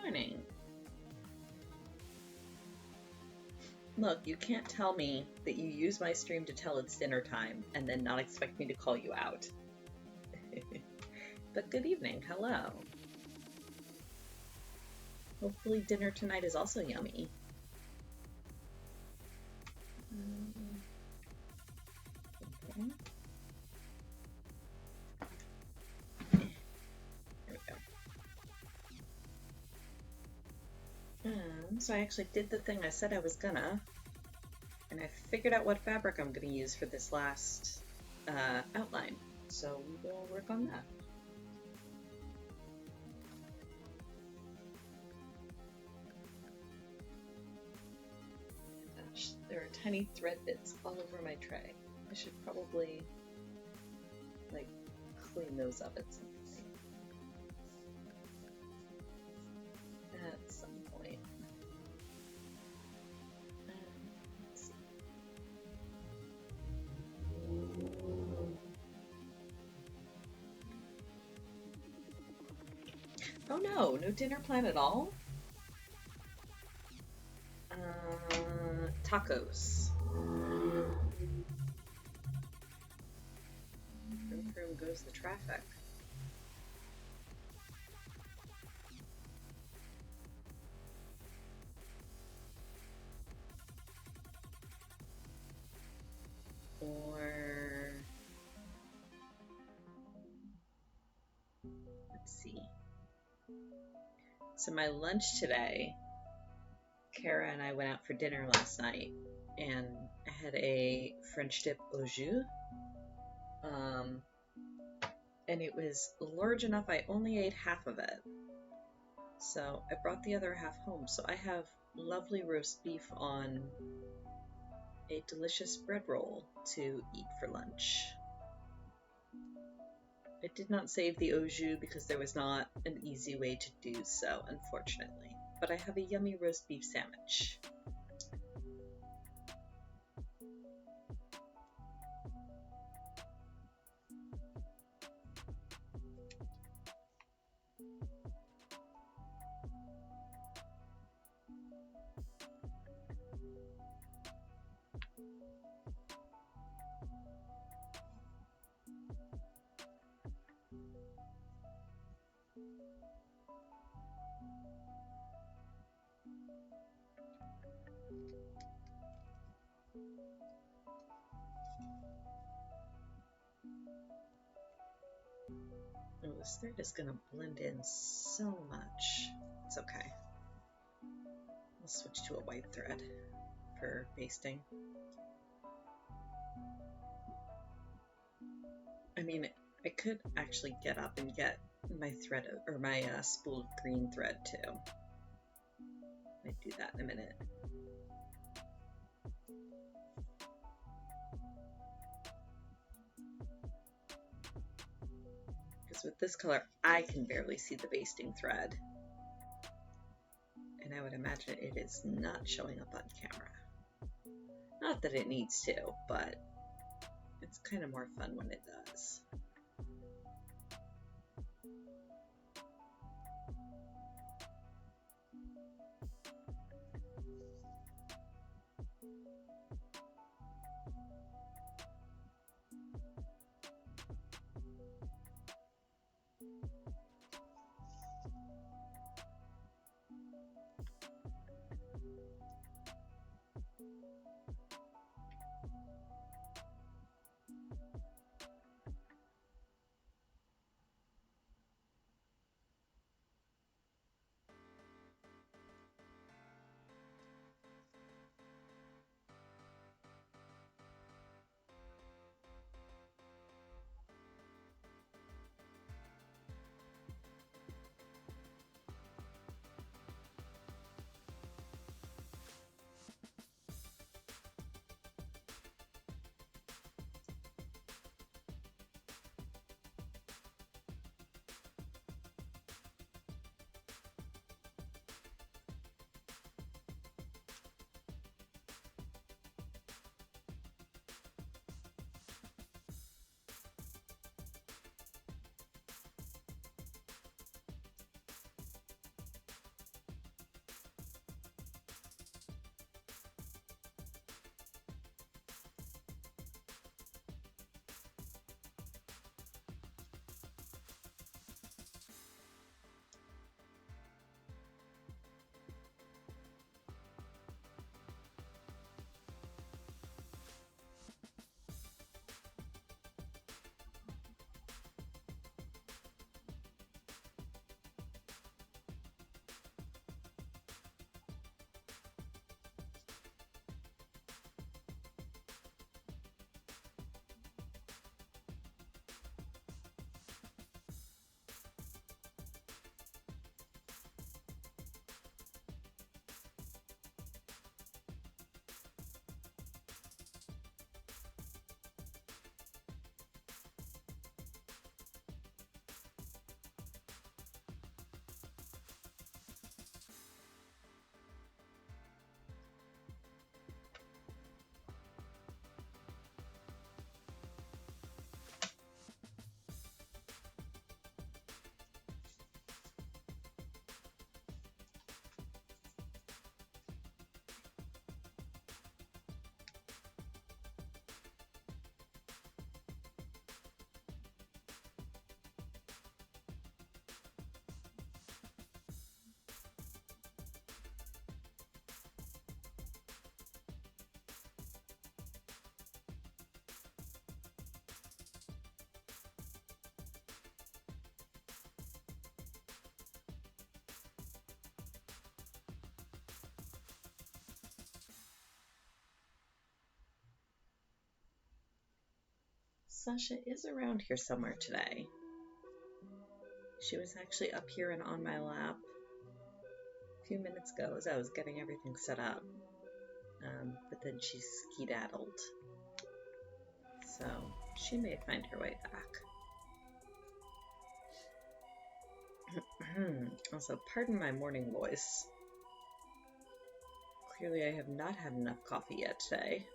morning. Look, you can't tell me that you use my stream to tell it's dinner time and then not expect me to call you out. But good evening, hello. Hopefully dinner tonight is also yummy. Okay. There we go. So I actually did the thing I said I was gonna, and I figured out what fabric I'm gonna use for this last outline. So we will work on that. Gosh, there are tiny thread bits all over my tray. I should probably, like, clean those up at some point. At some point. Let's see. Oh no, no dinner plan at all? Tacos. Vroom goes the traffic. Or let's see. So my lunch today, Kara and I went out for dinner last night, and I had a French dip au jus. And it was large enough I only ate half of it. So I brought the other half home. So I have lovely roast beef on a delicious bread roll to eat for lunch. I did not save the au jus because there was not an easy way to do so, unfortunately. But I have a yummy roast beef sandwich. Oh, this thread is going to blend in so much. It's okay. I'll switch to a white thread for basting. I mean, I could actually get up and get my thread, or my spool of green thread too. I'd do that in a minute. Because with this color, I can barely see the basting thread. And I would imagine it is not showing up on camera. Not that it needs to, but it's kind of more fun when it does. Sasha is around here somewhere today. She was actually up here and on my lap a few minutes ago as I was getting everything set up. But then she skedaddled. So she may find her way back. Also, pardon my morning voice. Clearly I have not had enough coffee yet today.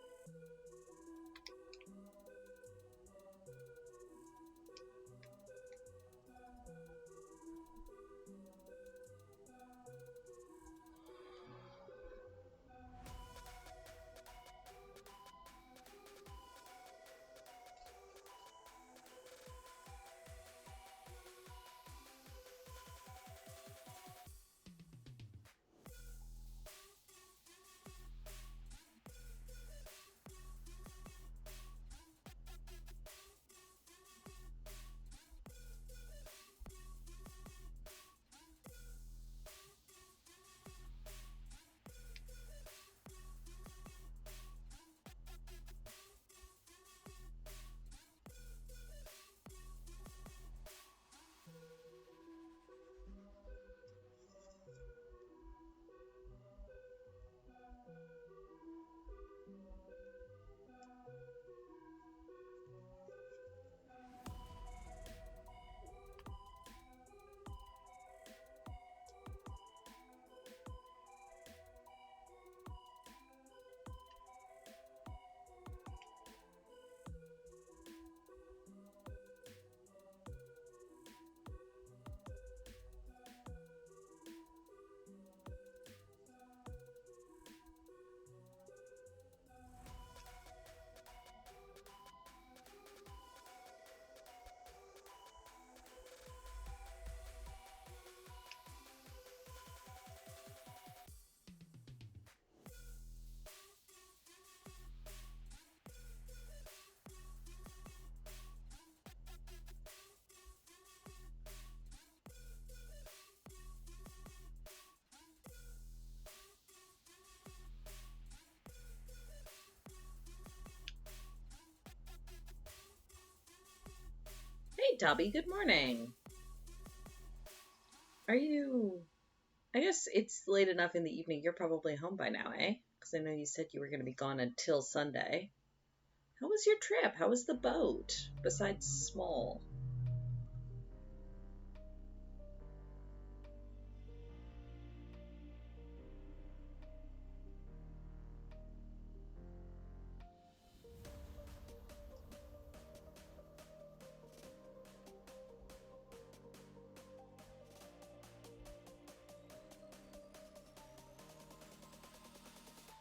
Hey, Dobby, good morning. Are you... I guess it's late enough in the evening. You're probably home by now, eh? Because I know you said you were going to be gone until Sunday. How was your trip? How was the boat? Besides small.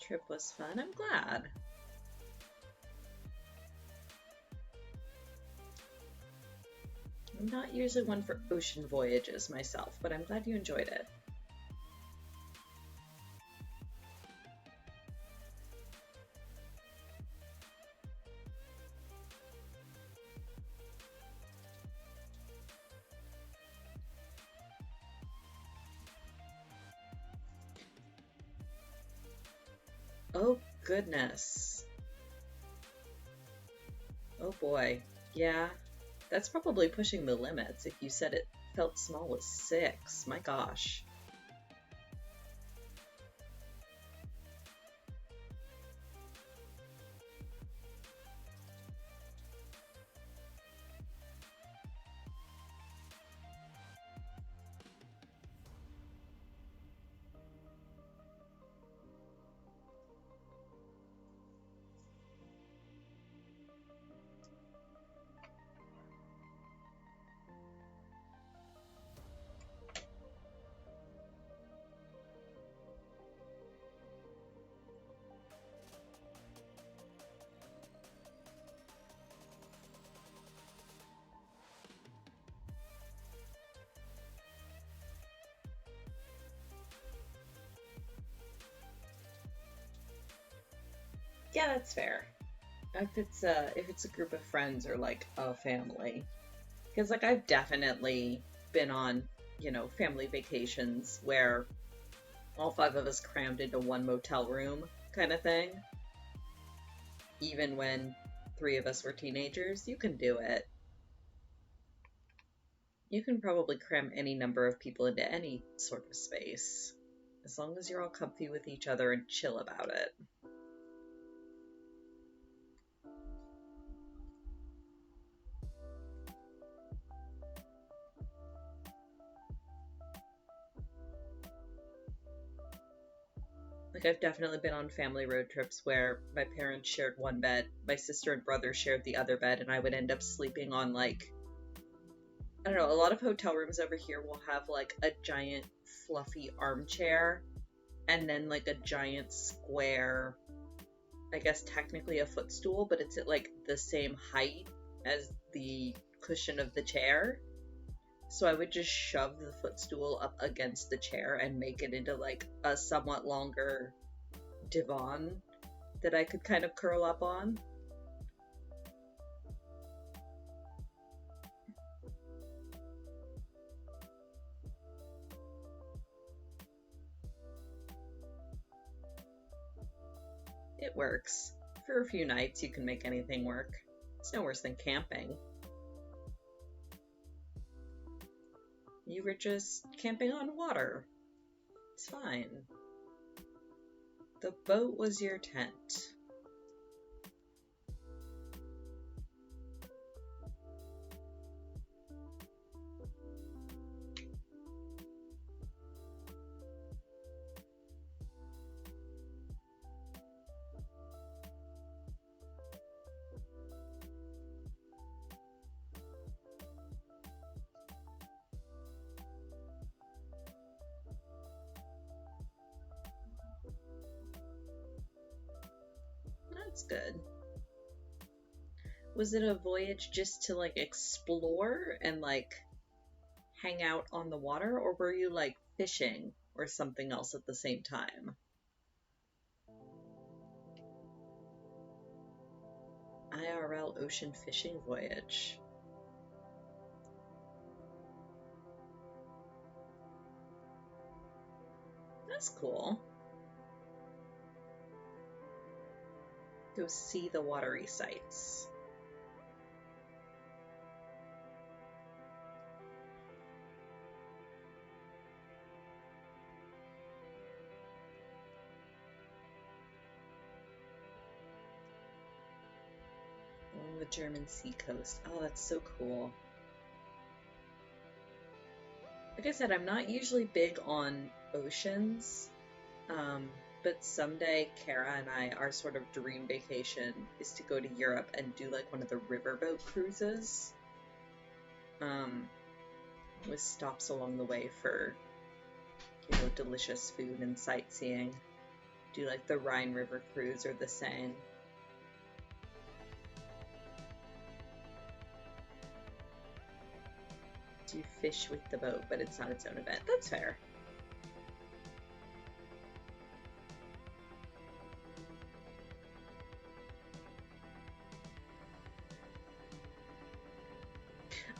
Trip was fun. I'm glad. I'm not usually one for ocean voyages myself, but I'm glad you enjoyed it. Oh, goodness. Oh boy. Yeah, that's probably pushing the limits if you said it felt small as 6. My gosh. Yeah, that's fair. If it's a group of friends or like a family, because like I've definitely been on, family vacations where all 5 of us crammed into one motel room kind of thing. Even when 3 of us were teenagers. You can do it. You can probably cram any number of people into any sort of space, as long as you're all comfy with each other and chill about it. Like, I've definitely been on family road trips where my parents shared one bed, my sister and brother shared the other bed, and I would end up sleeping on, like, I don't know, a lot of hotel rooms over here will have, like, a giant fluffy armchair, and then, like, a giant square, I guess technically a footstool, but it's at, like, the same height as the cushion of the chair. So I would just shove the footstool up against the chair and make it into, like, a somewhat longer divan that I could kind of curl up on. It works. For a few nights, you can make anything work. It's no worse than camping. You were just camping on water. It's fine. The boat was your tent. That's good. Was it a voyage just to, like, explore and, like, hang out on the water, or were you, like, fishing or something else at the same time? IRL ocean fishing voyage. That's cool. Go see the watery sights. Oh, the German seacoast. Oh, that's so cool. Like I said, I'm not usually big on oceans, but someday Kara and I, our sort of dream vacation is to go to Europe and do like one of the riverboat cruises, with stops along the way for, delicious food and sightseeing. Do like the Rhine River cruise or the Seine. Do fish with the boat, but it's not its own event. That's fair.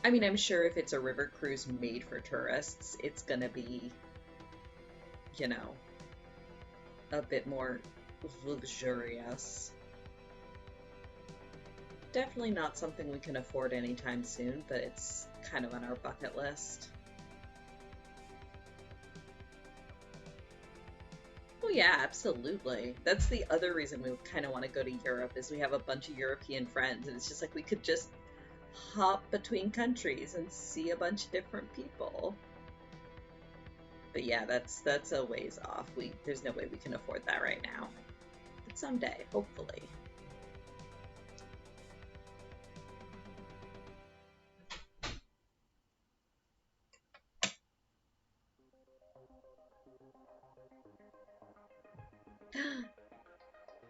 I mean, I'm sure if it's a river cruise made for tourists, it's gonna be, you know, a bit more luxurious. Definitely not something we can afford anytime soon, but it's kind of on our bucket list. Oh yeah, absolutely. That's the other reason we kind of want to go to Europe is we have a bunch of European friends, and it's just like we could just hop between countries and see a bunch of different people. But yeah, that's a ways off. There's no way we can afford that right now. But someday, hopefully.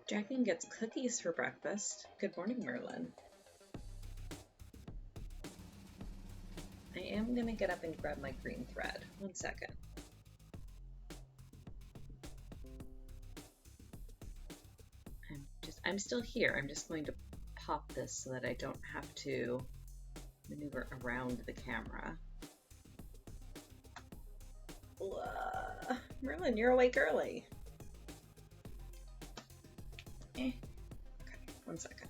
Dragon gets cookies for breakfast. Good morning, Merlin. I am gonna get up and grab my green thread. 1 second. I'm still here. I'm just going to pop this so that I don't have to maneuver around the camera. Merlin, you're awake early. Okay, 1 second.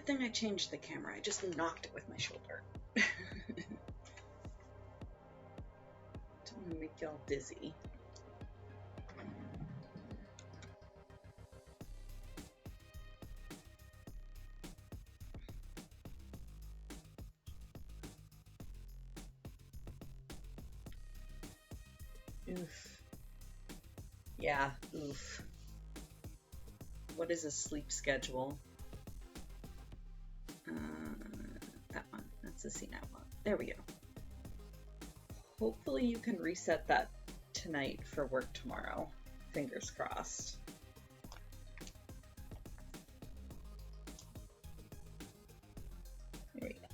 Good thing I changed the camera. I just knocked it with my shoulder. Don't want to make y'all dizzy. Oof. Yeah, oof. What is a sleep schedule? That one. That's the CNAP one. There we go. Hopefully you can reset that tonight for work tomorrow. Fingers crossed. There we go.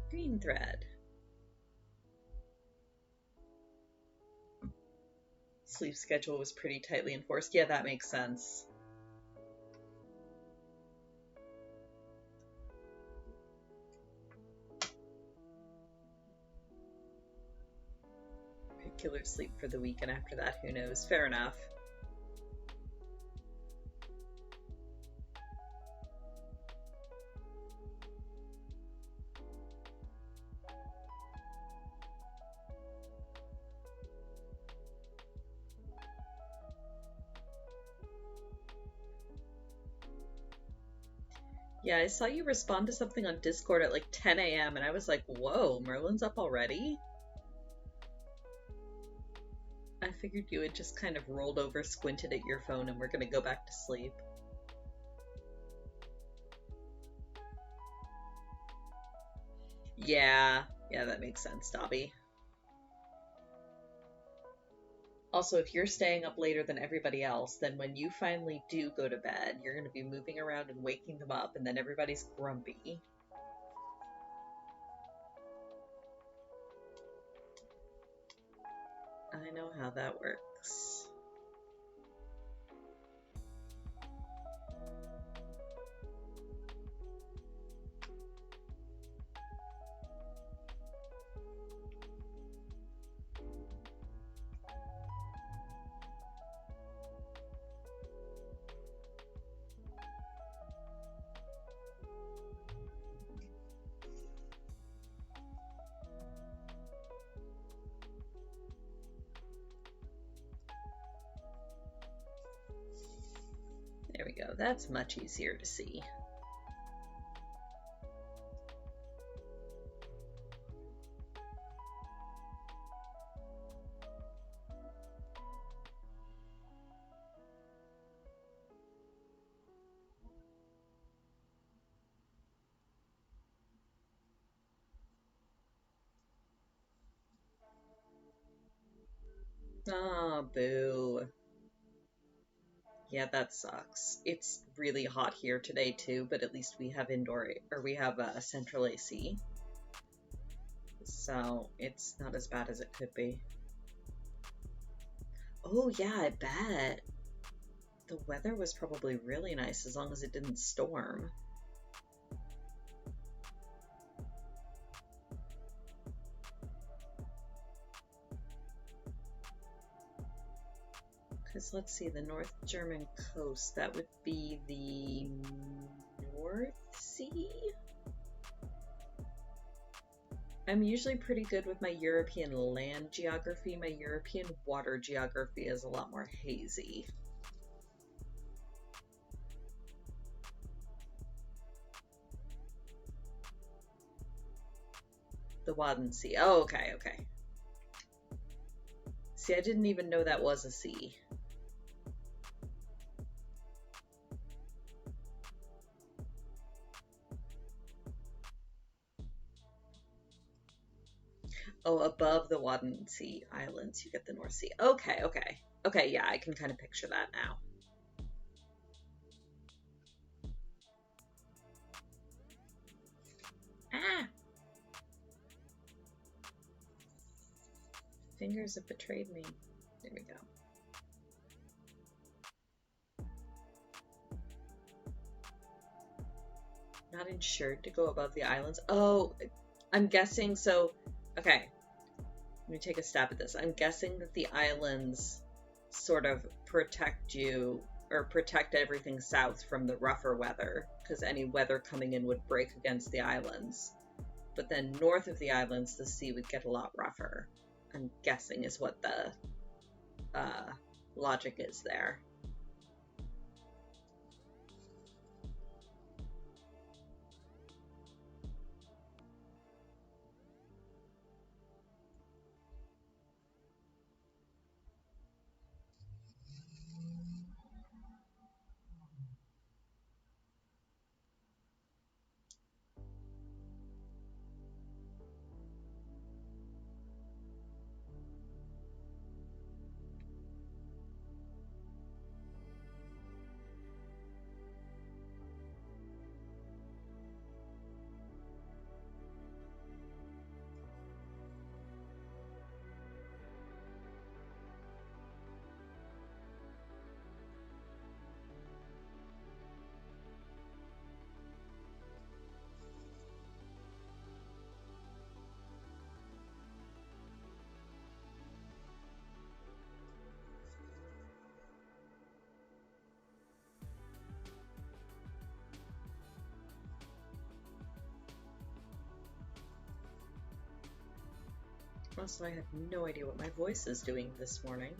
Green thread. Sleep schedule was pretty tightly enforced. Yeah, that makes sense. Regular sleep for the week, and after that, who knows? Fair enough. Yeah, I saw you respond to something on Discord at like 10 a.m. and I was like, whoa, Merlin's up already? I figured you had just kind of rolled over, squinted at your phone, and we're gonna go back to sleep. Yeah, that makes sense, Dobby. Also, if you're staying up later than everybody else, then when you finally do go to bed, you're going to be moving around and waking them up, and then everybody's grumpy. I know how that works. There we go. That's much easier to see. Ah, boo. Yeah, that sucks. It's really hot here today too, but at least we have we have a central AC. So it's not as bad as it could be. Oh yeah, I bet. The weather was probably really nice as long as it didn't storm. Because let's see, the North German coast, that would be the North Sea? I'm usually pretty good with my European land geography. My European water geography is a lot more hazy. The Wadden Sea. Oh, okay, okay. See, I didn't even know that was a sea. Oh, above the Wadden Sea Islands, you get the North Sea. Okay, okay. Okay, yeah, I can kind of picture that now. Ah! Fingers have betrayed me. There we go. Not insured to go above the islands. Oh, I'm guessing so. Okay. me take a stab at this. I'm guessing that the islands sort of protect you, or protect everything south from the rougher weather, because any weather coming in would break against the islands. But then north of the islands, the sea would get a lot rougher. I'm guessing is what the logic is there. Also, I have no idea what my voice is doing this morning.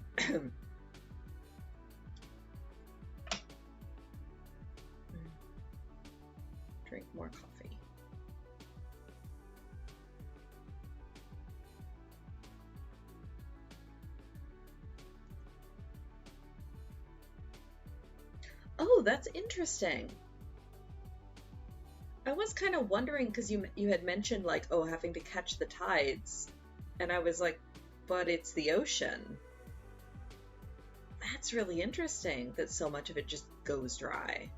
Drink more coffee. Oh, that's interesting. I was kind of wondering, because you had mentioned, like, oh, having to catch the tides. And I was like, but it's the ocean. That's really interesting that so much of it just goes dry.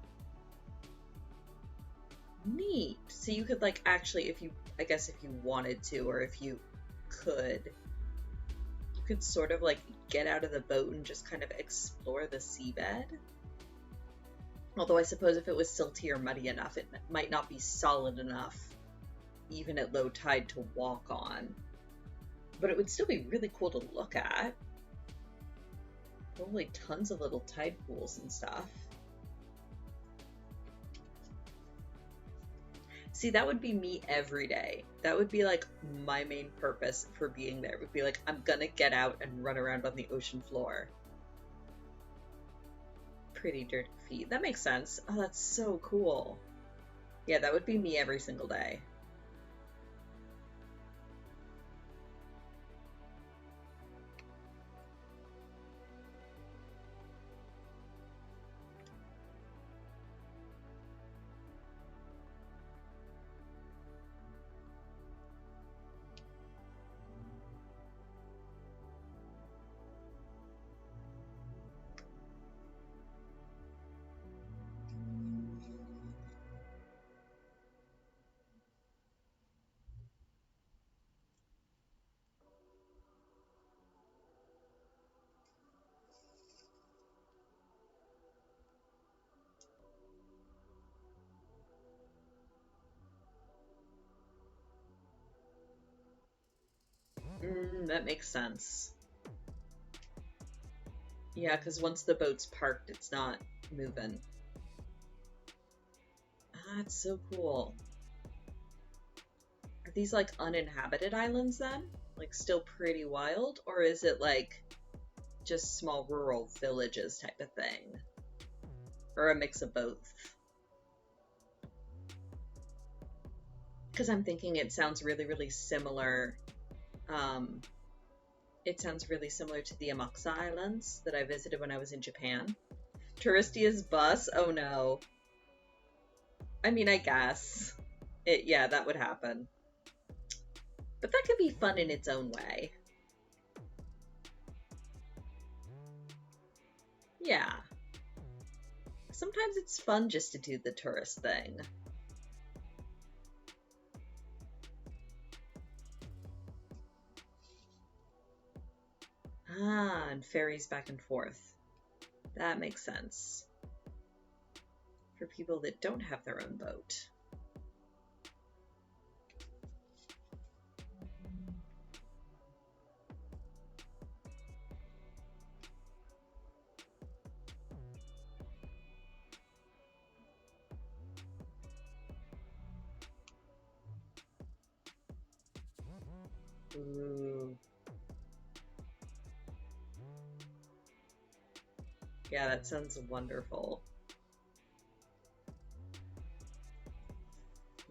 Neat. So you could, like, actually, I guess if you wanted to, or if you could sort of, like, get out of the boat and just kind of explore the seabed. Although I suppose if it was silty or muddy enough, it might not be solid enough, even at low tide, to walk on. But it would still be really cool to look at. Probably tons of little tide pools and stuff. See, that would be me every day. That would be like my main purpose for being there. It would be like, I'm gonna get out and run around on the ocean floor. Pretty dirty feet. That makes sense. Oh, that's so cool. Yeah, that would be me every single day. That makes sense. Yeah, because once the boat's parked, it's not moving. Ah, it's so cool. Are these like uninhabited islands then? Like still pretty wild? Or is it like just small rural villages type of thing? Or a mix of both? Because I'm thinking it sounds really, really similar. It sounds really similar to the Amakusa Islands that I visited when I was in Japan. Touristy as bus? Oh no. I mean, I guess. Yeah, that would happen. But that could be fun in its own way. Yeah. Sometimes it's fun just to do the tourist thing. Ah, and ferries back and forth. That makes sense. For people that don't have their own boat. Ooh. Yeah, that sounds wonderful.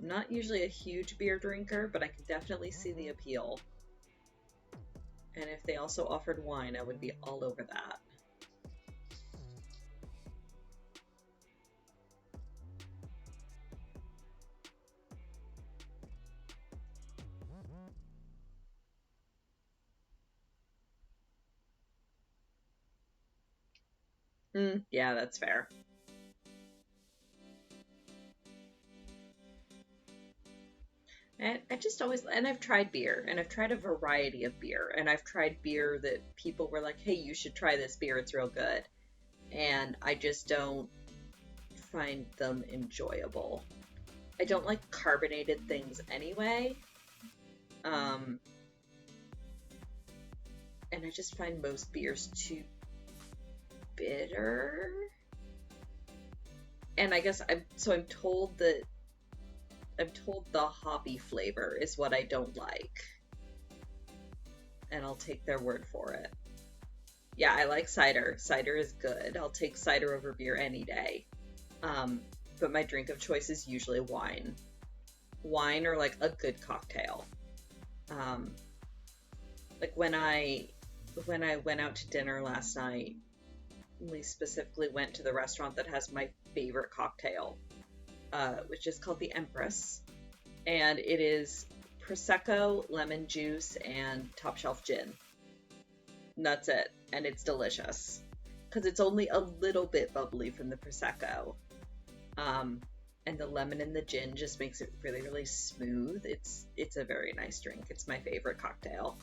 I'm not usually a huge beer drinker, but I can definitely see the appeal. And if they also offered wine, I would be all over that. Yeah, that's fair. And I just always, and I've tried beer, and I've tried a variety of beer, and I've tried beer that people were like, hey, you should try this beer, it's real good. And I just don't find them enjoyable. I don't like carbonated things anyway. Um, and I just find most beers too bitter. And I guess I'm told that I'm told the hoppy flavor is what I don't like. And I'll take their word for it. Yeah, I like cider. Cider is good. I'll take cider over beer any day. Um, but my drink of choice is usually wine. Wine or like a good cocktail. Um, like when I went out to dinner last night, we specifically went to the restaurant that has my favorite cocktail, which is called the Empress, and it is prosecco, lemon juice, and top shelf gin. And that's it, and it's delicious because it's only a little bit bubbly from the prosecco, um, and the lemon and the gin just makes it really, really smooth. It's a very nice drink. It's my favorite cocktail.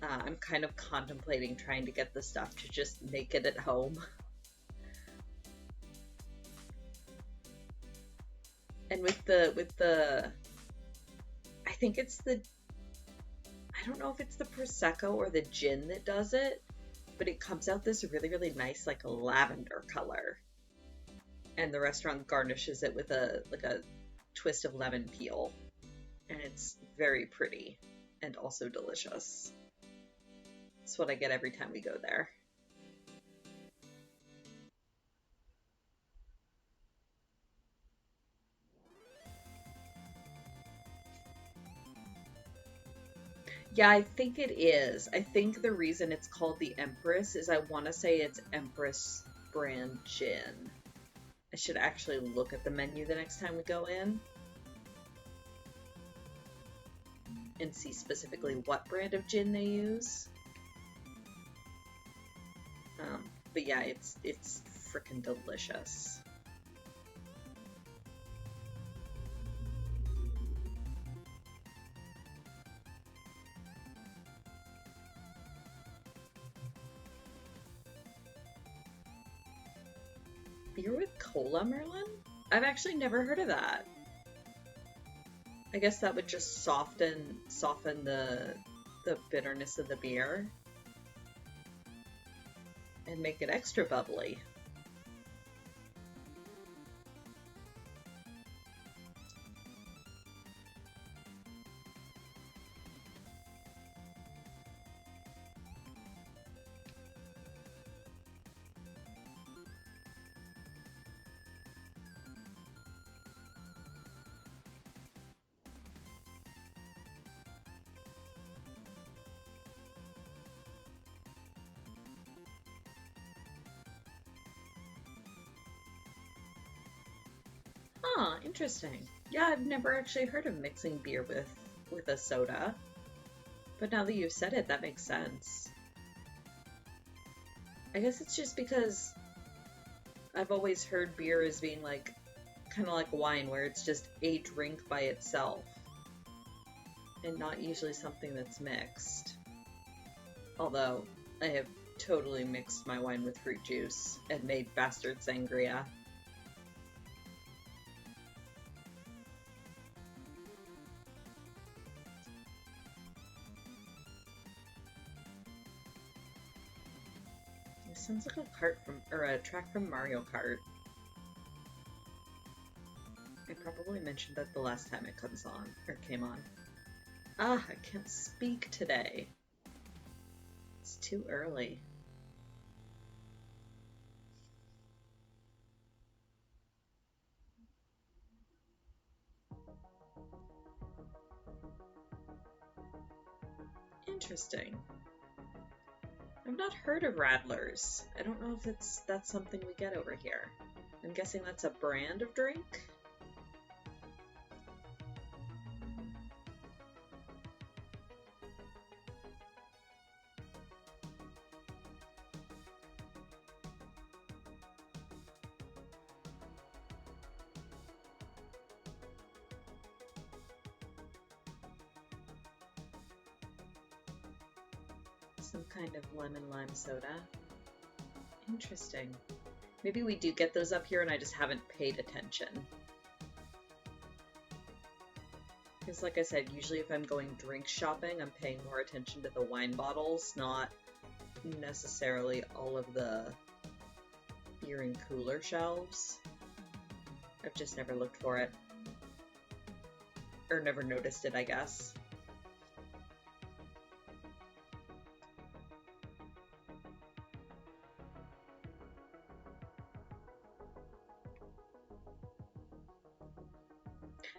I'm kind of contemplating trying to get the stuff to just make it at home. And with the I think it's the I don't know if it's the prosecco or the gin that does it, but it comes out this really, really nice like lavender color. And the restaurant garnishes it with a twist of lemon peel, and it's very pretty and also delicious. It's what I get every time we go there. Yeah, I think it is. I think the reason it's called the Empress is I want to say it's Empress brand gin. I should actually look at the menu the next time we go in and see specifically what brand of gin they use. But yeah, it's freaking delicious. Beer with cola, Merlin? I've actually never heard of that. I guess that would just soften the bitterness of the beer and make it extra bubbly. Huh, interesting. Yeah, I've never actually heard of mixing beer with a soda, but now that you've said it, that makes sense. I guess it's just because I've always heard beer as being like kind of like wine, where it's just a drink by itself and not usually something that's mixed. Although I have totally mixed my wine with fruit juice and made bastard sangria. It sounds like a cart from or a track from Mario Kart. I probably mentioned that the last time it comes on or came on. Ah, I can't speak today. It's too early. Interesting. I've not heard of Radlers. I don't know if that's something we get over here. I'm guessing that's a brand of drink? Some kind of lemon lime soda. Interesting. Maybe we do get those up here and I just haven't paid attention. Because like I said, usually if I'm going drink shopping, I'm paying more attention to the wine bottles, not necessarily all of the beer and cooler shelves. I've just never looked for it. Or never noticed it, I guess.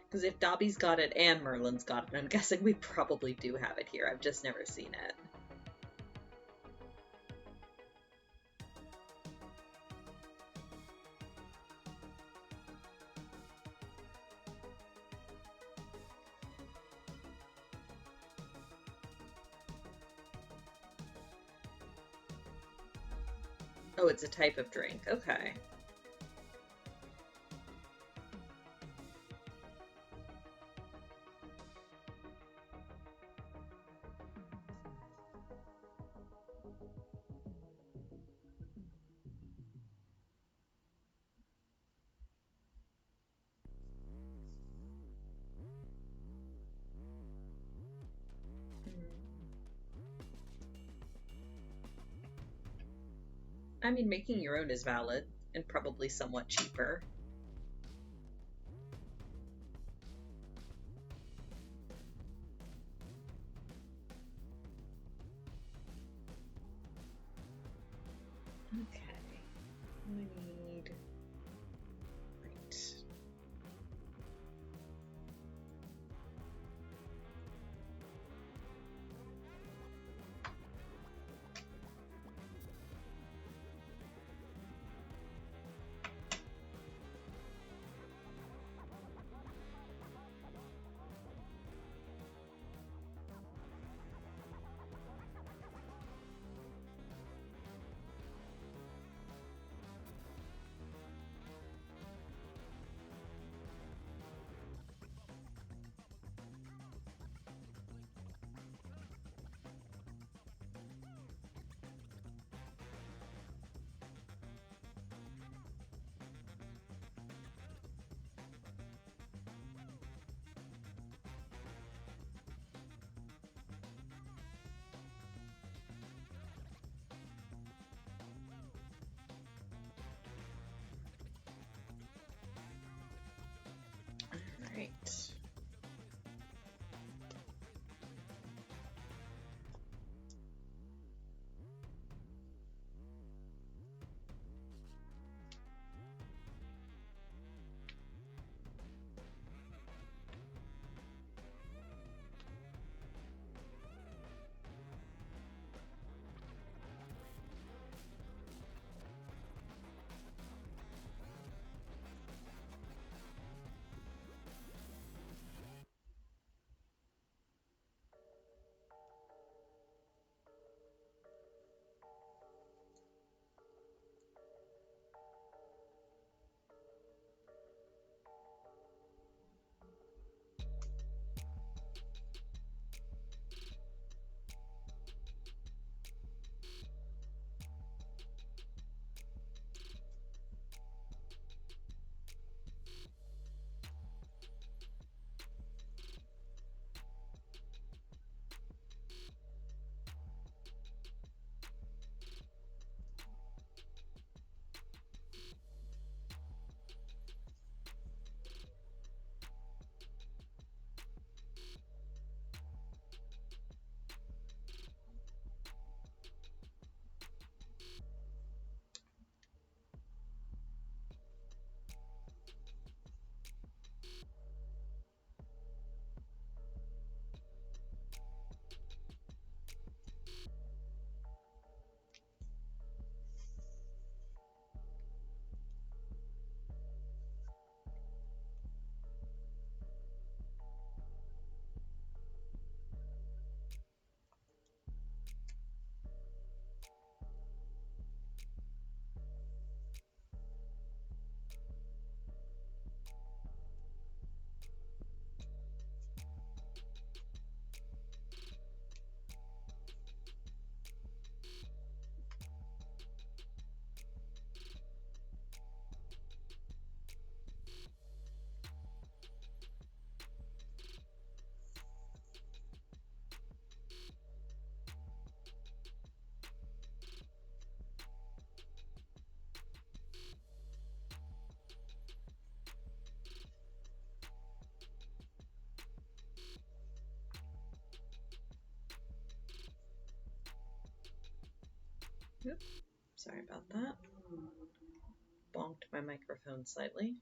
Because if Dobby's got it and Merlin's got it, I'm guessing we probably do have it here. I've just never seen it. Oh, it's a type of drink. Okay. I mean, making your own is valid, and probably somewhat cheaper. Okay. I need... Right. Oop, sorry about that. Bonked my microphone slightly.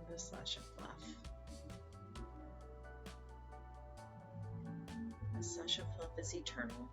The slash of fluff. The slash of fluff is eternal.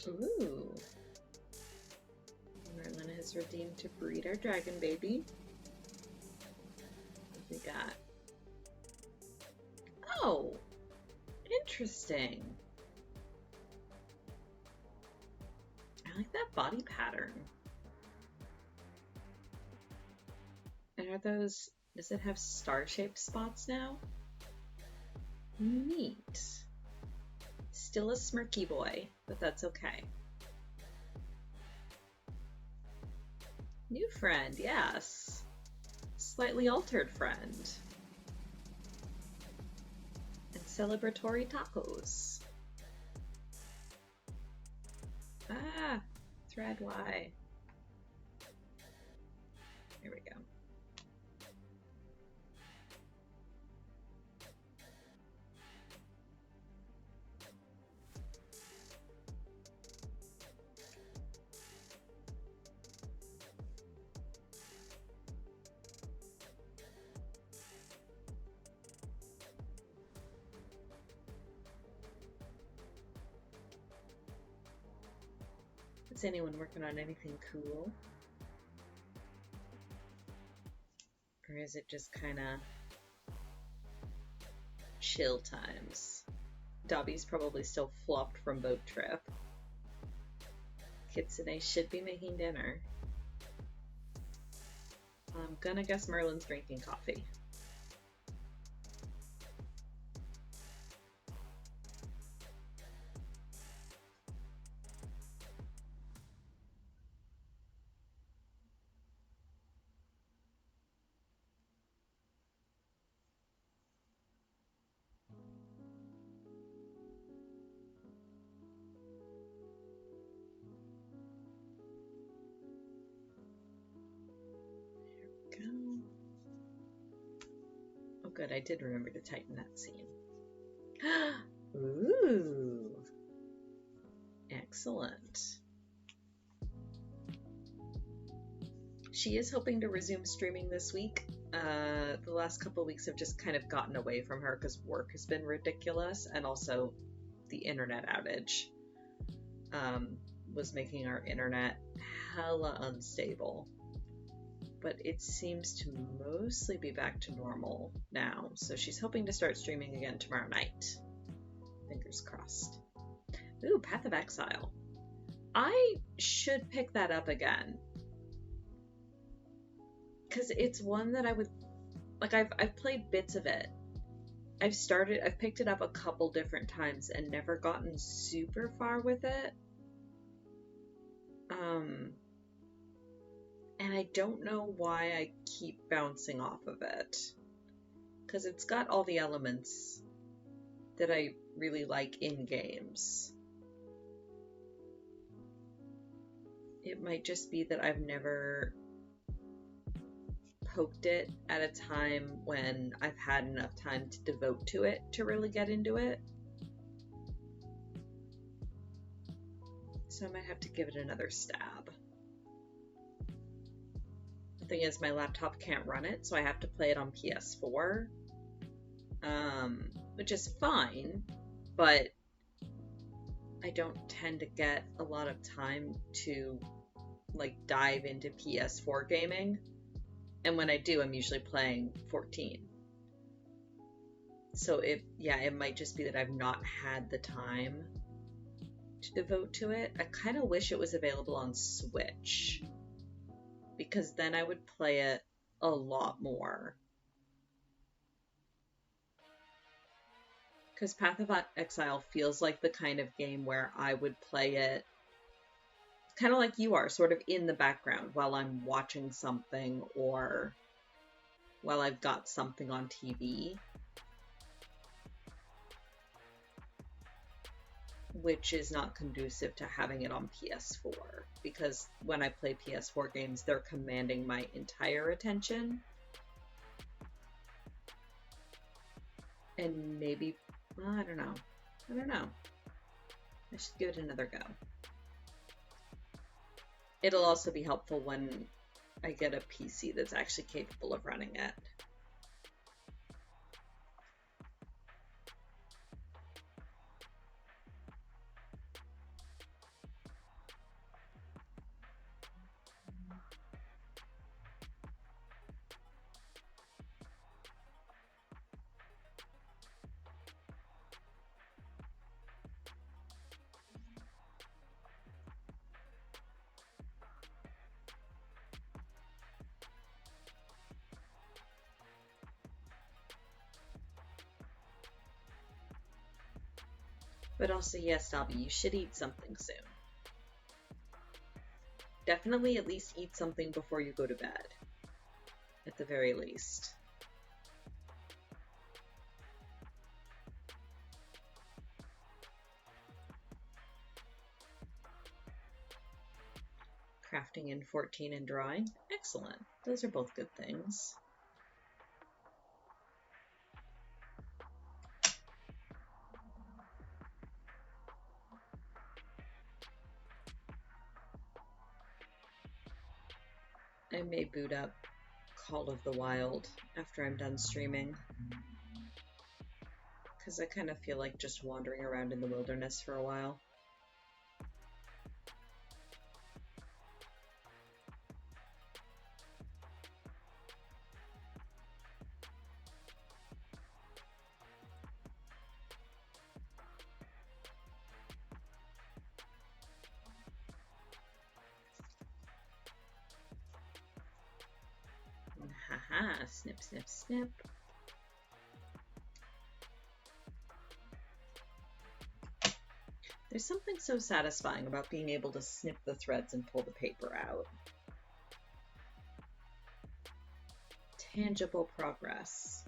Ooh. Merlin has redeemed to breed our dragon baby. What we got? Oh, interesting. I like that body pattern. And are those, does it have star-shaped spots now? Neat. Still a smirky boy, but that's okay. New friend, yes. Slightly altered friend. And celebratory tacos. Ah, thread Y. Here we go. Is anyone working on anything cool? Or is it just kind of chill times? Dobby's probably still flopped from boat trip. Kitsune should be making dinner. I'm gonna guess Merlin's drinking coffee. There we go. Oh good, I did remember to tighten that seam. Ooh. Excellent. She is hoping to resume streaming this week. The last couple of weeks have just kind of gotten away from her because work has been ridiculous, and also the internet outage was making our internet hella unstable. But it seems to mostly be back to normal now, so she's hoping to start streaming again tomorrow night. Fingers crossed. Ooh, Path of Exile. I should pick that up again. Because it's one that I would... Like, I've played bits of it. I've picked it up a couple different times and never gotten super far with it. And I don't know why I keep bouncing off of it. Because it's got all the elements that I really like in games. It might just be that I've never poked it at a time when I've had enough time to devote to it to really get into it. So I might have to give it another stab. The thing is, my laptop can't run it, so I have to play it on PS4. Which is fine, but I don't tend to get a lot of time to like dive into PS4 gaming. And when I do, I'm usually playing 14. So it might just be that I've not had the time to devote to it. I kind of wish it was available on Switch, because then I would play it a lot more. Because Path of Exile feels like the kind of game where I would play it kind of like you are, sort of in the background while I'm watching something or while I've got something on TV. Which is not conducive to having it on PS4, because when I play PS4 games, they're commanding my entire attention. And maybe, well, I don't know. I should give it another go. It'll also be helpful when I get a PC that's actually capable of running it. But also, yes, Dobby, you should eat something soon. Definitely at least eat something before you go to bed. At the very least. Crafting in 14 and drawing. Excellent. Those are both good things. I may boot up Call of the Wild after I'm done streaming. Because I kind of feel like just wandering around in the wilderness for a while. Haha, snip, snip, snip. There's something so satisfying about being able to snip the threads and pull the paper out. Tangible progress.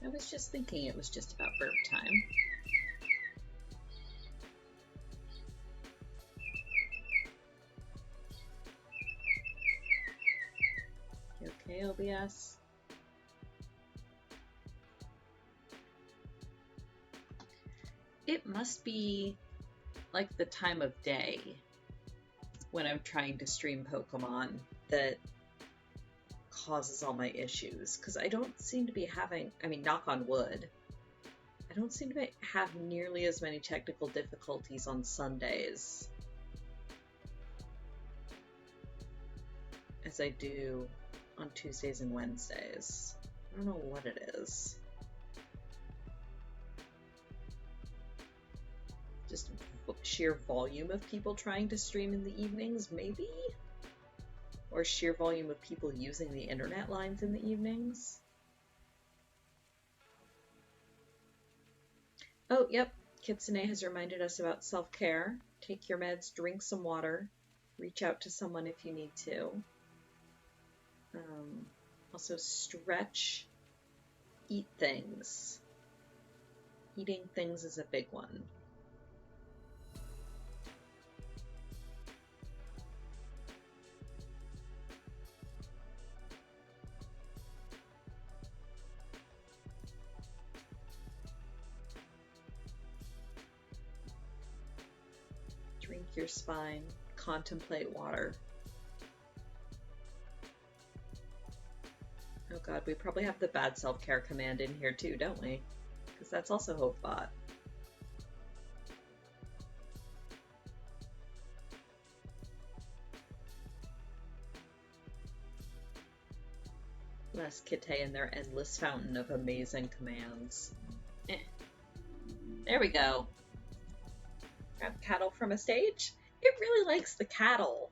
I was just thinking it was just about burp time. You okay, OBS? It must be like the time of day when I'm trying to stream Pokemon that causes all my issues, because I don't seem to be having, I mean, knock on wood, I don't seem to have nearly as many technical difficulties on Sundays as I do on Tuesdays and Wednesdays. I don't know what it is. Just sheer volume of people trying to stream in the evenings, maybe? Or sheer volume of people using the internet lines in the evenings. Oh, yep. Kitsune has reminded us about self-care. Take your meds, drink some water, reach out to someone if you need to. Also stretch, eat things. Eating things is a big one. Drink your spine, contemplate water. Oh god, we probably have the bad self-care command in here too, don't we? Because that's also HopeBot. Bless Kite and their endless fountain of amazing commands. There we go. Grab cattle from a stage? It really likes the cattle.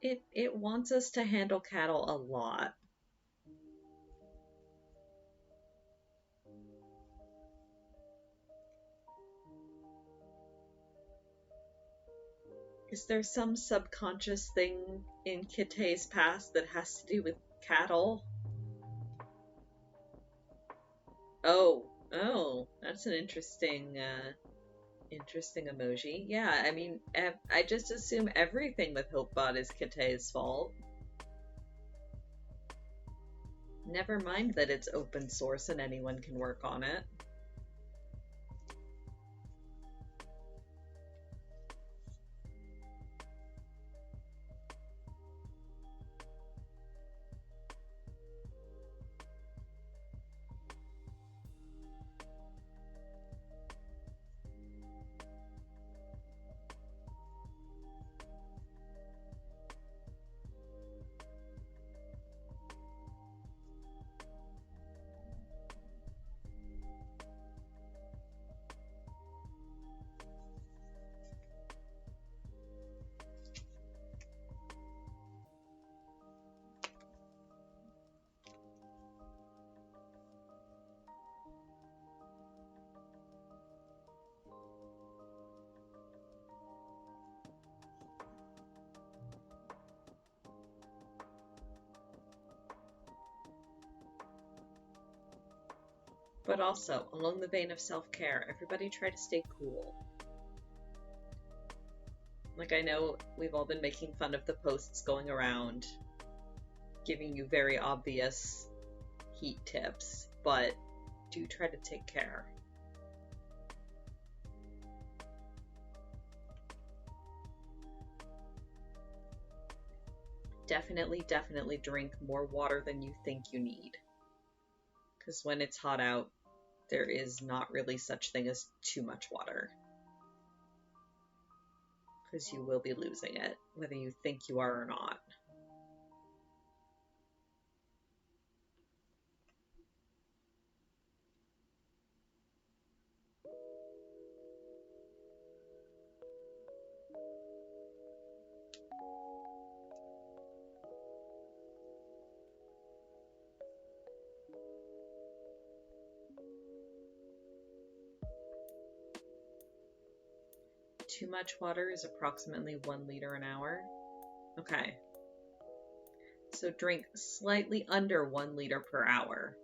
It wants us to handle cattle a lot. Is there some subconscious thing in Kite's past that has to do with cattle? Oh, that's an interesting Interesting emoji. Yeah, I mean, I just assume everything with Hopebot is Kate's fault. Never mind that it's open source and anyone can work on it. But also, along the vein of self-care, everybody try to stay cool. Like, I know we've all been making fun of the posts going around, giving you very obvious heat tips, but do try to take care. Definitely drink more water than you think you need. Because when it's hot out, there is not really such thing as too much water. Because you will be losing it, whether you think you are or not. Too much water is approximately 1 liter an hour. Okay. So drink slightly under 1 liter per hour.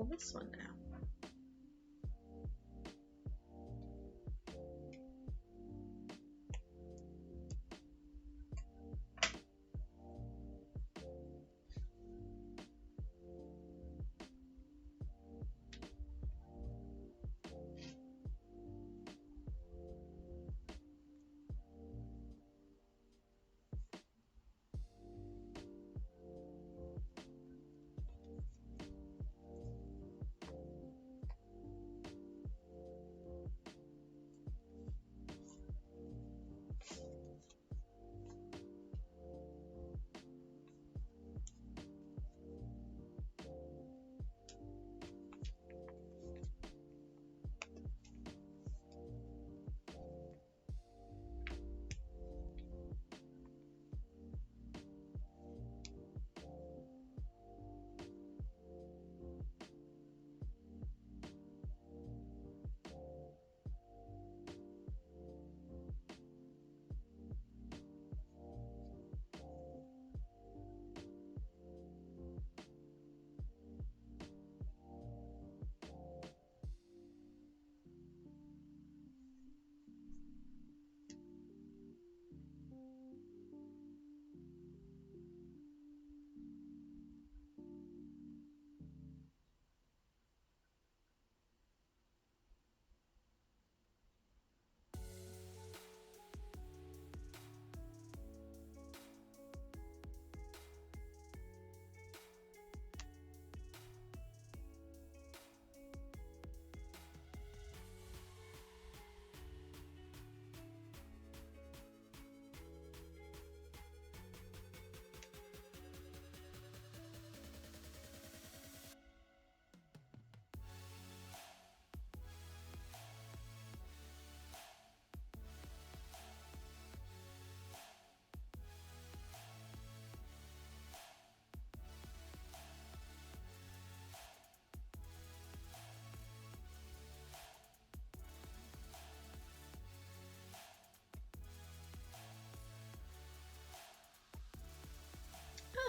this one now.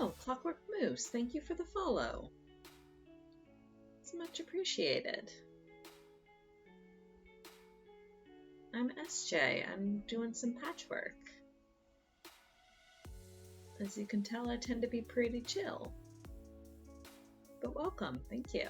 Oh, Clockwork Moose, thank you for the follow. It's much appreciated. I'm SJ. I'm doing some patchwork. As you can tell, I tend to be pretty chill. But welcome, thank you.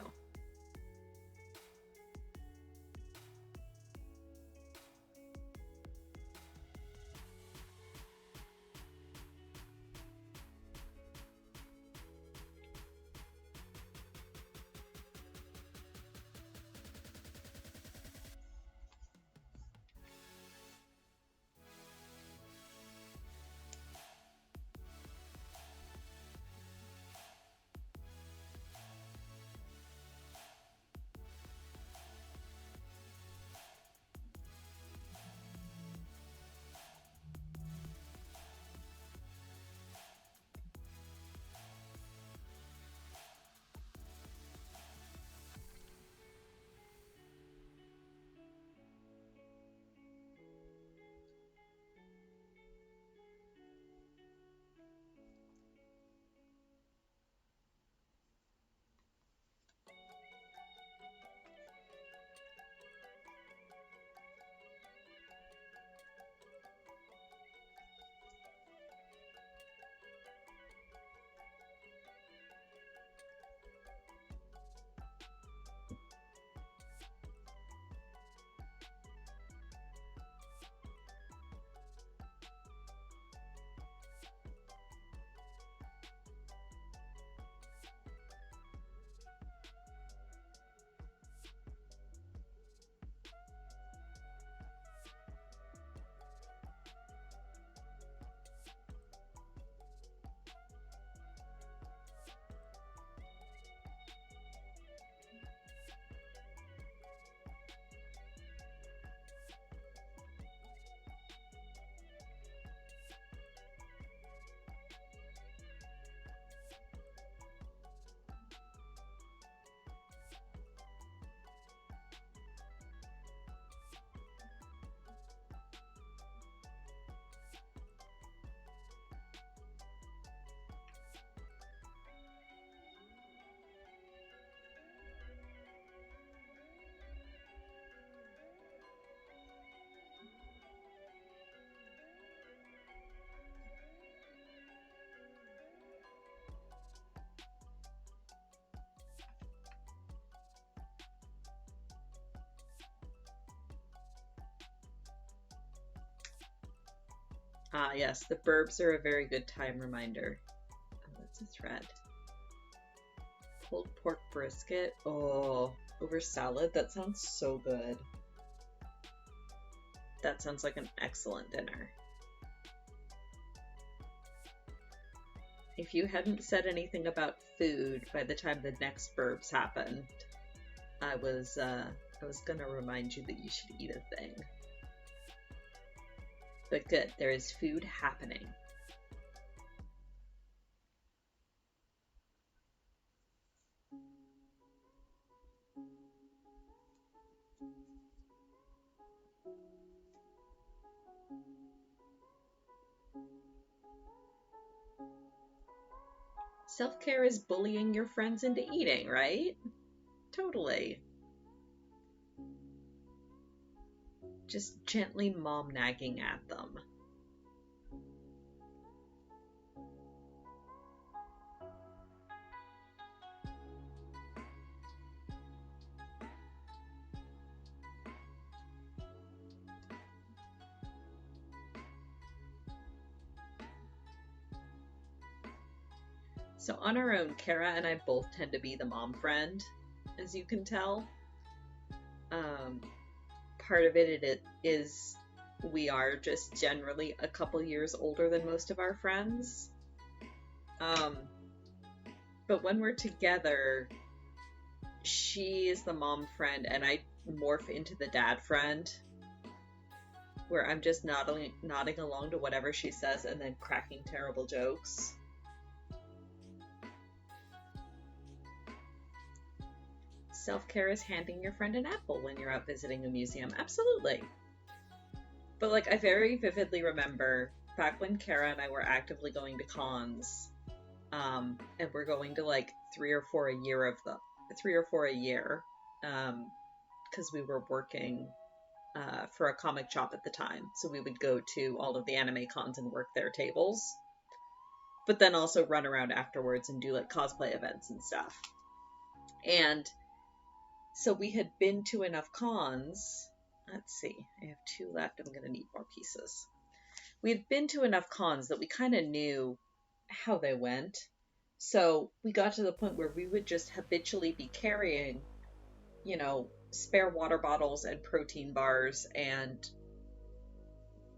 Ah, yes, the burbs are a very good time reminder. Oh, what's a thread? Pulled pork brisket. Oh, over salad? That sounds so good. That sounds like an excellent dinner. If you hadn't said anything about food by the time the next burbs happened, I was gonna remind you that you should eat a thing. But good, there is food happening. Self-care is bullying your friends into eating, right? Totally. Just gently mom nagging at them. So on our own, Kara and I both tend to be the mom friend, as you can tell. Um, Part of it is we are just generally a couple years older than most of our friends. Um, but when we're together, she is the mom friend and I morph into the dad friend, where I'm just nodding along to whatever she says and then cracking terrible jokes. Self-care is handing your friend an apple when you're out visiting a museum. Absolutely. But like I very vividly remember back when Kara and I were actively going to cons, and we're going to like three or four a year, because we were working for a comic shop at the time, so we would go to all of the anime cons and work their tables, but then also run around afterwards and do like cosplay events and stuff. And so we had been to enough cons. Let's see, I have two left. I'm gonna need more pieces. We had been to enough cons that we kind of knew how they went. So we got to the point where we would just habitually be carrying, spare water bottles and protein bars and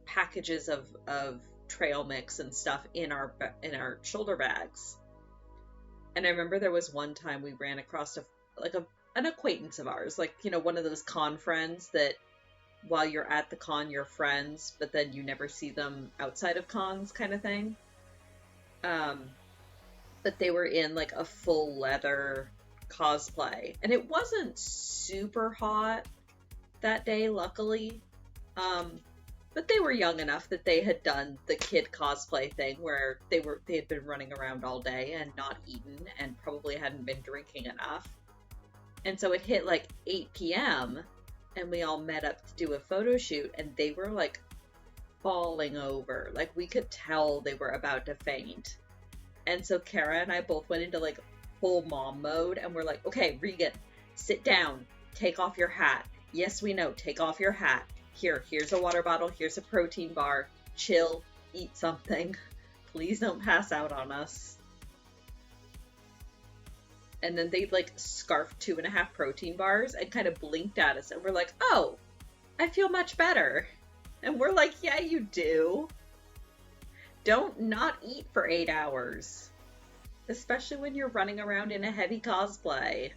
packages of trail mix and stuff in our shoulder bags. And I remember there was one time we ran across an acquaintance of ours, like, one of those con friends that while you're at the con you're friends, but then you never see them outside of cons kind of thing. But they were in like a full leather cosplay, and it wasn't super hot that day, luckily. But they were young enough that they had done the kid cosplay thing where they had been running around all day and not eaten and probably hadn't been drinking enough. And so it hit like 8 p.m. and we all met up to do a photo shoot, and they were like falling over. Like we could tell they were about to faint. And so Kara and I both went into like full mom mode, and we're like, okay, Regan, sit down, take off your hat. Yes, we know, take off your hat. Here's a water bottle, here's a protein bar. Chill, eat something. Please don't pass out on us. And then they like scarfed 2.5 protein bars and kind of blinked at us, and we're like, oh, I feel much better. And we're like, yeah, you do. Don't not eat for 8 hours. Especially when you're running around in a heavy cosplay.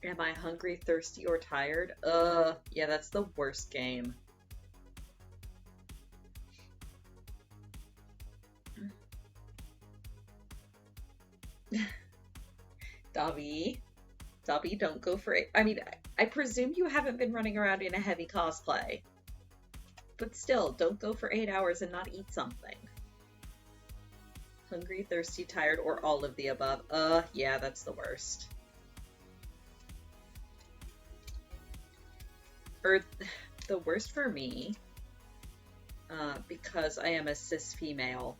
Am I hungry, thirsty, or tired? Yeah, that's the worst game. Dobby. Dobby, don't go for it. I mean, I presume you haven't been running around in a heavy cosplay. But still, don't go for 8 hours and not eat something. Hungry, thirsty, tired, or all of the above. Yeah, that's the worst. Or the worst for me, because I am a cis female,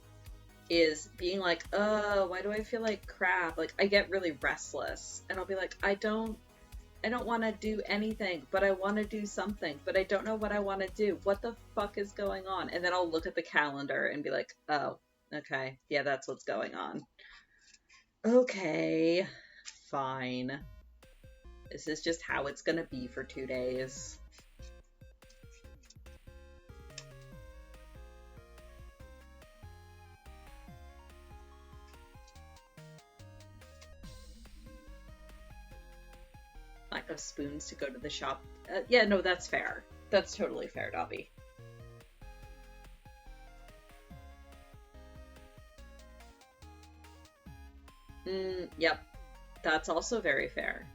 is being like, why do I feel like crap? Like, I get really restless, and I'll be like, I don't want to do anything, but I want to do something, but I don't know what I want to do. What the fuck is going on? And then I'll look at the calendar and be like, oh, okay, yeah, that's what's going on. Okay, fine. This is just how it's gonna be for 2 days. Lack of spoons to go to the shop. Yeah, no, that's fair. That's totally fair, Dobby. Yep. That's also very fair.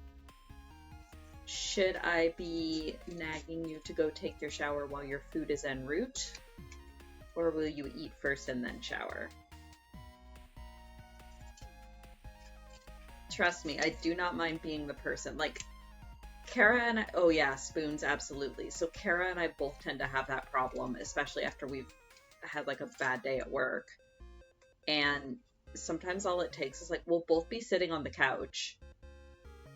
Should I be nagging you to go take your shower while your food is en route? Or will you eat first and then shower? Trust me, I do not mind being the person. Like, Kara and I, oh yeah, spoons, absolutely. So Kara and I both tend to have that problem, especially after we've had like a bad day at work. And sometimes all it takes is like, we'll both be sitting on the couch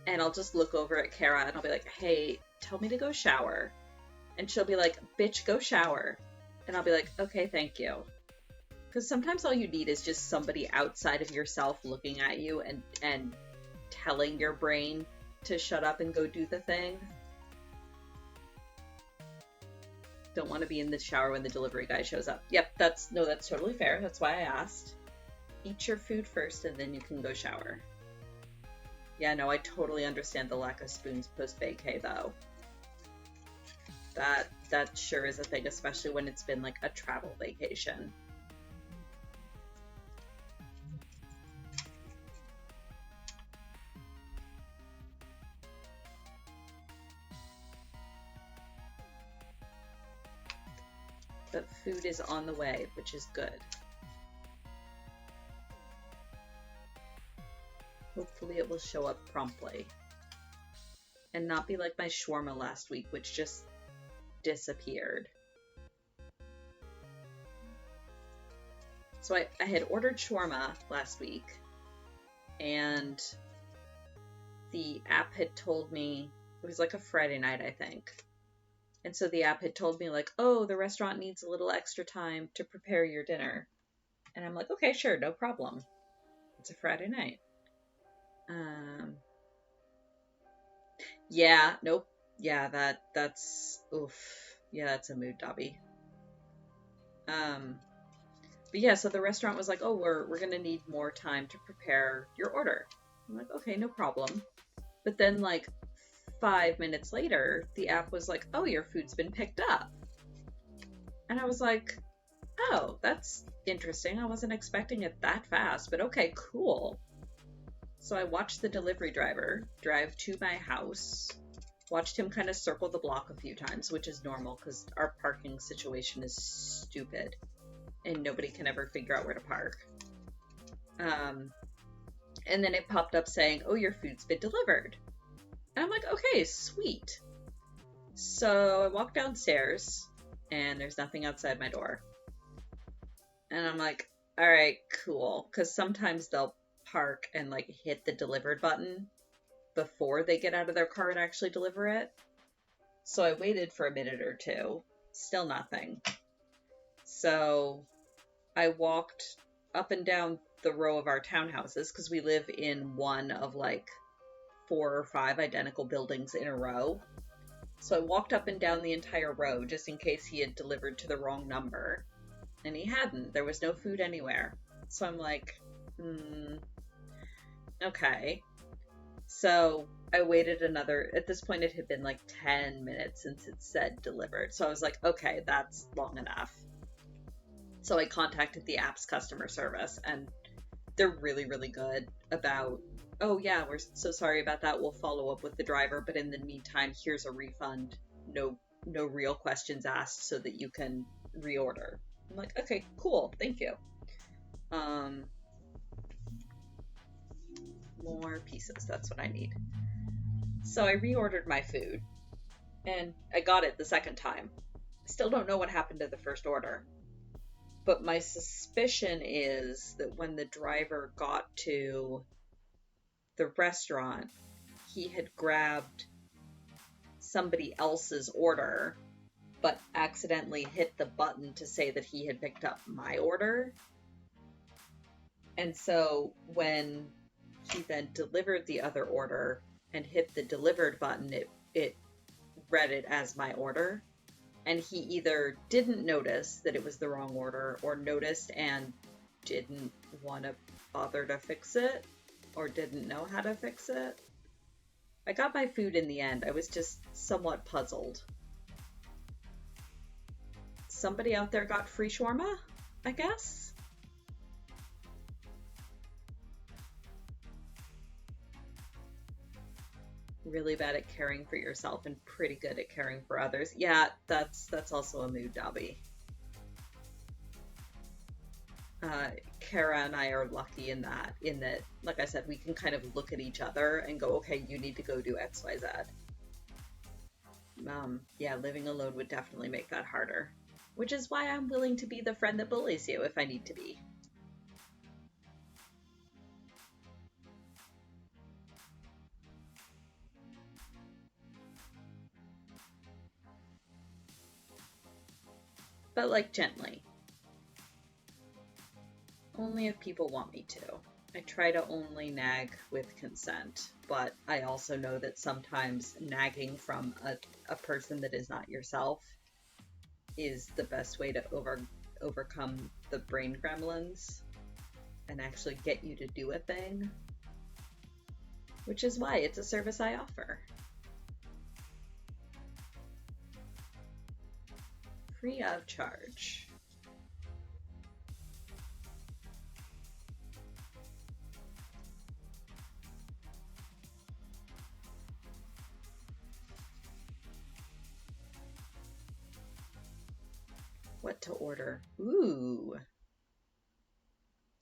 and I'll just look over at Kara and I'll be like, hey, tell me to go shower. And she'll be like, bitch, go shower. And I'll be like, okay, thank you. Because sometimes all you need is just somebody outside of yourself looking at you and telling your brain to shut up and go do the thing. Don't want to be in the shower when the delivery guy shows up. Yep, that's totally fair. That's why I asked. Eat your food first and then you can go shower. Yeah, no, I totally understand the lack of spoons post-vacay though. That sure is a thing, especially when it's been like a travel vacation. But food is on the way, which is good. Hopefully it will show up promptly. And not be like my shawarma last week, which just disappeared. So I had ordered shawarma last week, and the app had told me, it was like a Friday night, I think. And so the app had told me like, oh, the restaurant needs a little extra time to prepare your dinner. And I'm like, okay, sure, no problem. It's a Friday night. Yeah, nope. Yeah, that's oof. Yeah, that's a mood, Dobby. But yeah, so the restaurant was like, oh, we're gonna need more time to prepare your order. I'm like, okay, no problem. But then like 5 minutes later, the app was like, oh, your food's been picked up. And I was like, oh, that's interesting. I wasn't expecting it that fast, but okay, cool. So I watched the delivery driver drive to my house, watched him kind of circle the block a few times, which is normal because our parking situation is stupid and nobody can ever figure out where to park. And then it popped up saying, oh, your food's been delivered. And I'm like, okay, sweet. So I walk downstairs and there's nothing outside my door. And I'm like, all right, cool. Because sometimes they'll park and like hit the delivered button before they get out of their car and actually deliver it. So I waited for a minute or two. Still nothing. So I walked up and down the row of our townhouses because we live in one of like 4 or 5 identical buildings in a row. So I walked up and down the entire row just in case he had delivered to the wrong number. And he hadn't. There was no food anywhere. So I'm like, okay. So I waited another, at this point it had been like 10 minutes since it said delivered. So I was like, okay, that's long enough. So I contacted the app's customer service and they're really, really good about, oh we're so sorry about that. We'll follow up with the driver, but in the meantime, here's a refund. No no real questions asked so that you can reorder. I'm like, okay, cool, thank you. Um, more pieces, that's what I need. So I reordered my food, and I got it the second time. Still don't know what happened to the first order. But my suspicion is that when the driver got to the restaurant, he had grabbed somebody else's order, but accidentally hit the button to say that he had picked up my order. And so when he then delivered the other order and hit the delivered button, it read it as my order. And he either didn't notice that it was the wrong order, or noticed and didn't want to bother to fix it, or didn't know how to fix it. I got my food in the end. I was just somewhat puzzled. Somebody out there got free shawarma, I guess? Really bad at caring for yourself and pretty good at caring for others. Yeah, that's also a mood, Dobby. Kara and I are lucky in that, like I said, we can kind of look at each other and go, okay, you need to go do X, Y, Z. Yeah, living alone would definitely make that harder. Which is why I'm willing to be the friend that bullies you if I need to be. But like gently. Only if people want me to. I try to only nag with consent, but I also know that sometimes nagging from a person that is not yourself is the best way to overcome the brain gremlins and actually get you to do a thing. Which is why it's a service I offer. Free of charge. What to order? Ooh.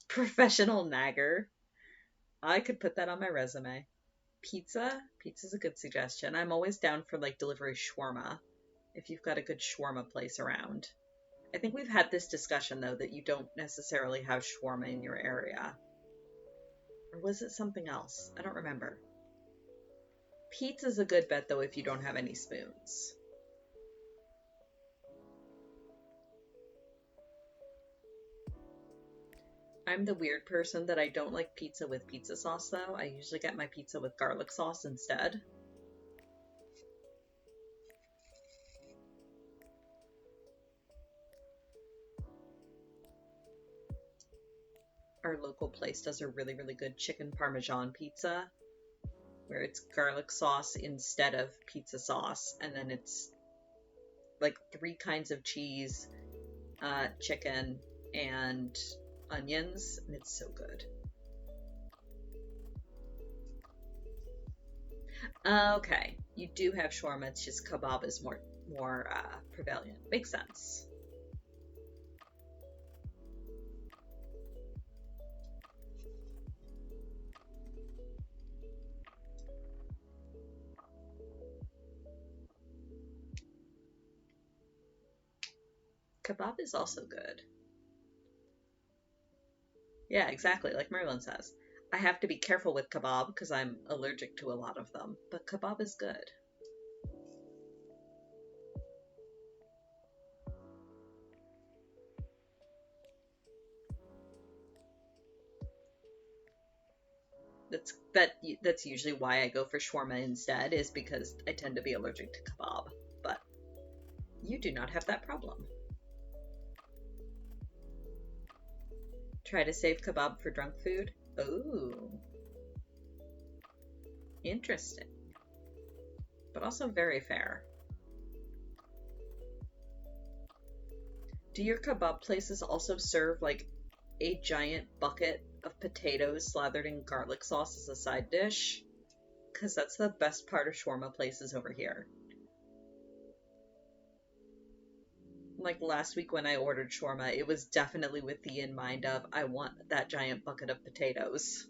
Professional nagger. I could put that on my resume. Pizza? Pizza's a good suggestion. I'm always down for like delivery shawarma if you've got a good shawarma place around. I think we've had this discussion though that you don't necessarily have shawarma in your area. Or was it something else? I don't remember. Pizza's a good bet though if you don't have any spoons. I'm the weird person that I don't like pizza with pizza sauce though. I usually get my pizza with garlic sauce instead. Our local place does a really, really good chicken parmesan pizza where it's garlic sauce instead of pizza sauce, and then it's like 3 kinds of cheese, chicken, and onions, and it's so good. Okay, you do have shawarma, it's just kebab is more prevalent. Makes sense. Kebab is also good. Yeah, exactly, like Merlin says. I have to be careful with kebab because I'm allergic to a lot of them, but kebab is good. That's usually why I go for shawarma instead, is because I tend to be allergic to kebab. But you do not have that problem. Try to save kebab for drunk food? Oh. Interesting. But also very fair. Do your kebab places also serve like a giant bucket of potatoes slathered in garlic sauce as a side dish? Because that's the best part of shawarma places over here. Like last week when I ordered shawarma, it was definitely with the in mind of I want that giant bucket of potatoes.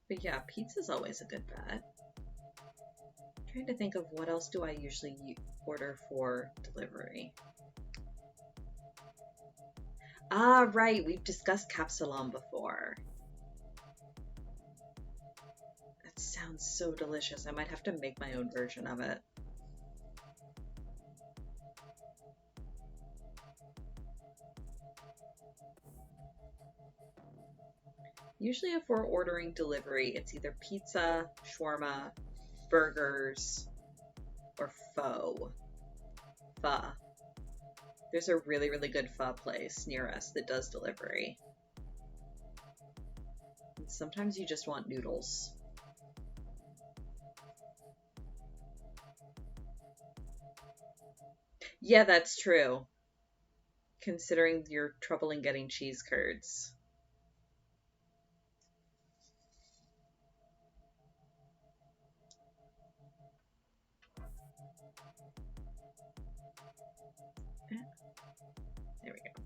But yeah, pizza's always a good bet. I'm trying to think of what else do I usually order for delivery. Ah, right, we've discussed capsalon before. That sounds so delicious. I might have to make my own version of it. Usually, if we're ordering delivery, it's either pizza, shawarma, burgers, or pho. Pho. There's a really, really good pho place near us that does delivery. And sometimes you just want noodles. Yeah, that's true, considering your trouble in getting cheese curds. There we go.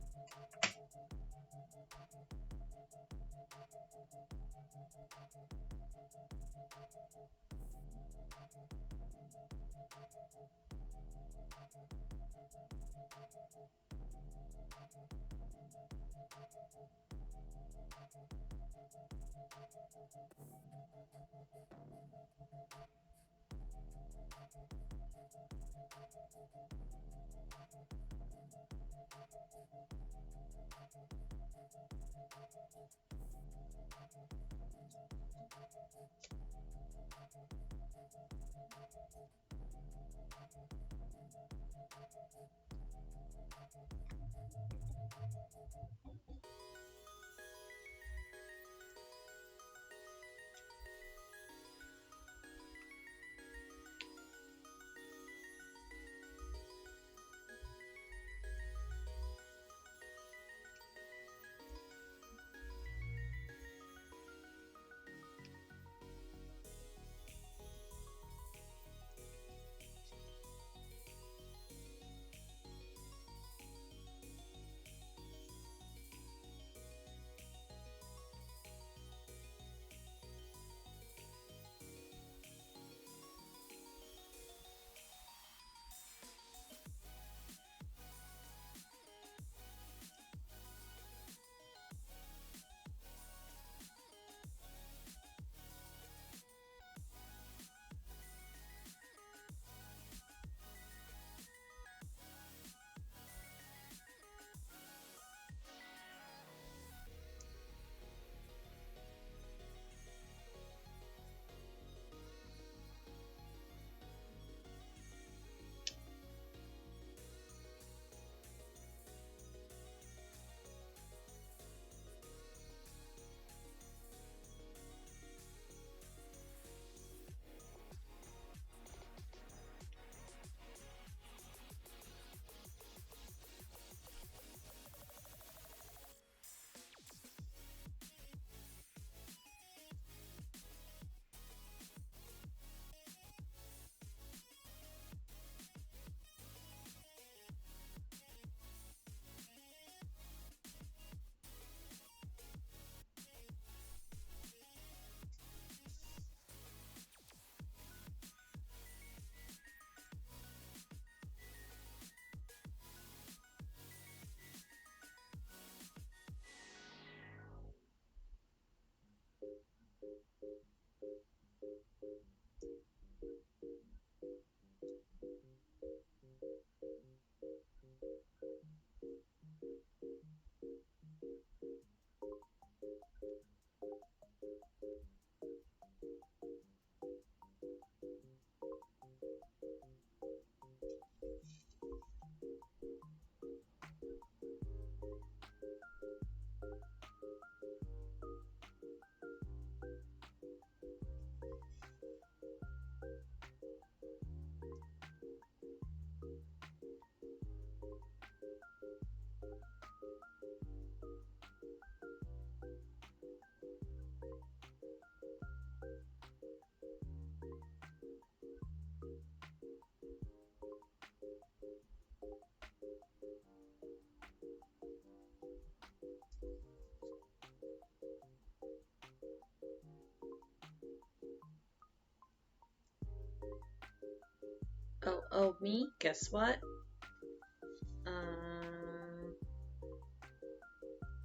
Oh, me? Guess what?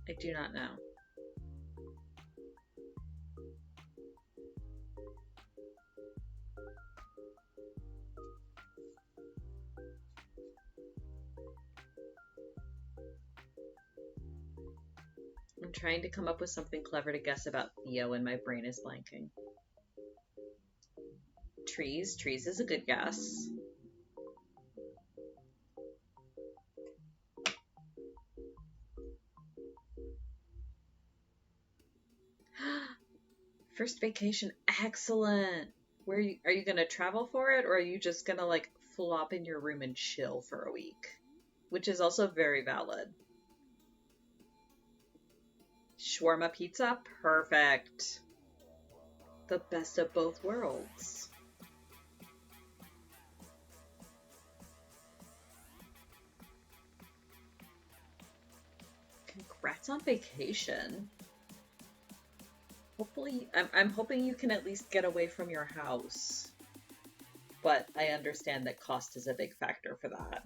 I do not know. I'm trying to come up with something clever to guess about Theo and my brain is blanking. Trees. Trees is a good guess. First vacation. Excellent. Where are you gonna travel for it, or are you just gonna like flop in your room and chill for a week? Which is also very valid. Shawarma pizza? Perfect. The best of both worlds. Congrats on vacation. Hopefully, I'm hoping you can at least get away from your house. But I understand that cost is a big factor for that.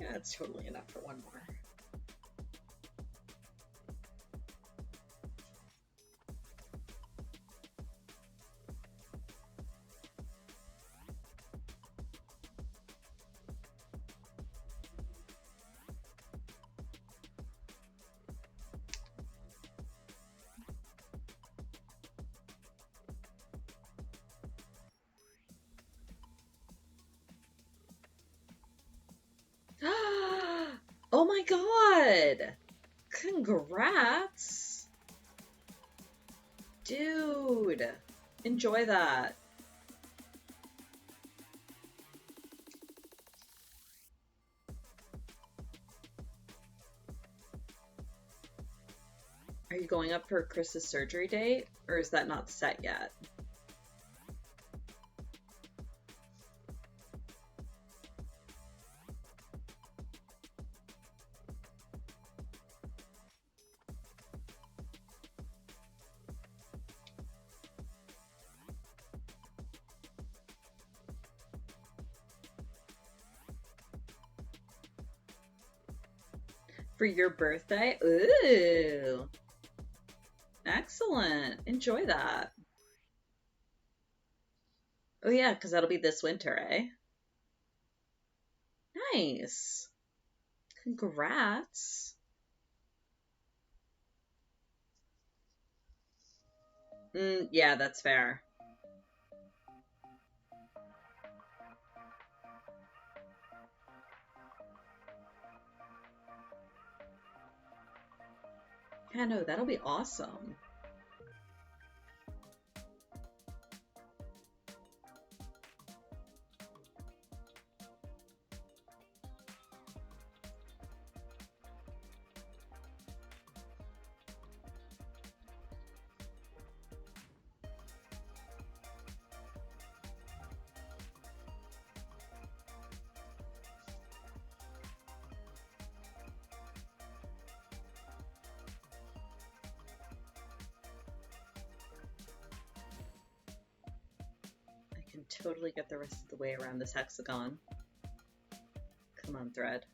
Yeah, that's totally enough for one more. Oh my god! Congrats! Dude! Enjoy that. Are you going up for Chris's surgery date? Or is that not set yet? For your birthday? Ooh! Excellent! Enjoy that. Oh yeah, because that'll be this winter, eh? Nice! Congrats! Yeah, that's fair. Yeah, no, that'll be awesome. I can totally get the rest of the way around this hexagon. Come on, thread.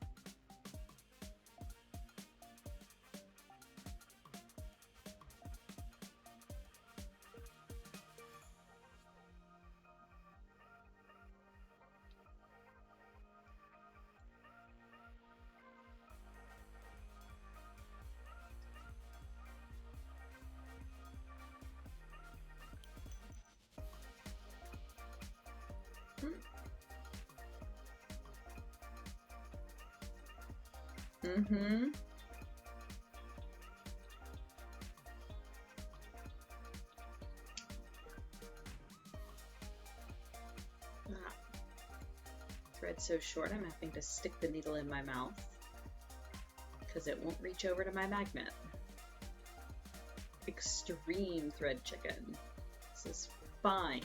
Mm-hmm. Thread's so short I'm having to stick the needle in my mouth because it won't reach over to my magnet. Extreme thread chicken. This is fine.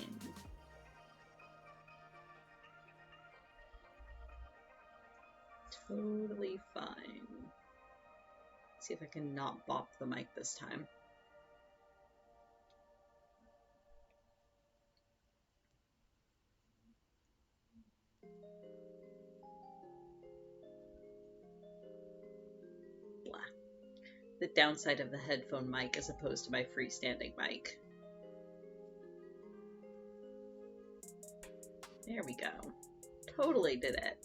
totally fine. See if I can not bop the mic this time. Blah. The downside of the headphone mic as opposed to my freestanding mic. There we go. Totally did it.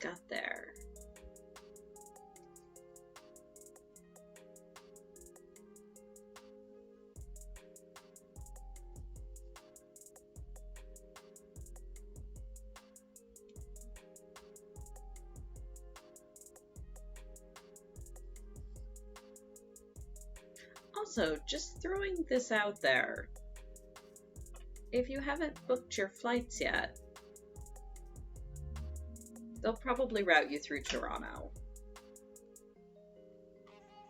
Got there. Also, just throwing this out there. If you haven't booked your flights yet, they'll probably route you through Toronto.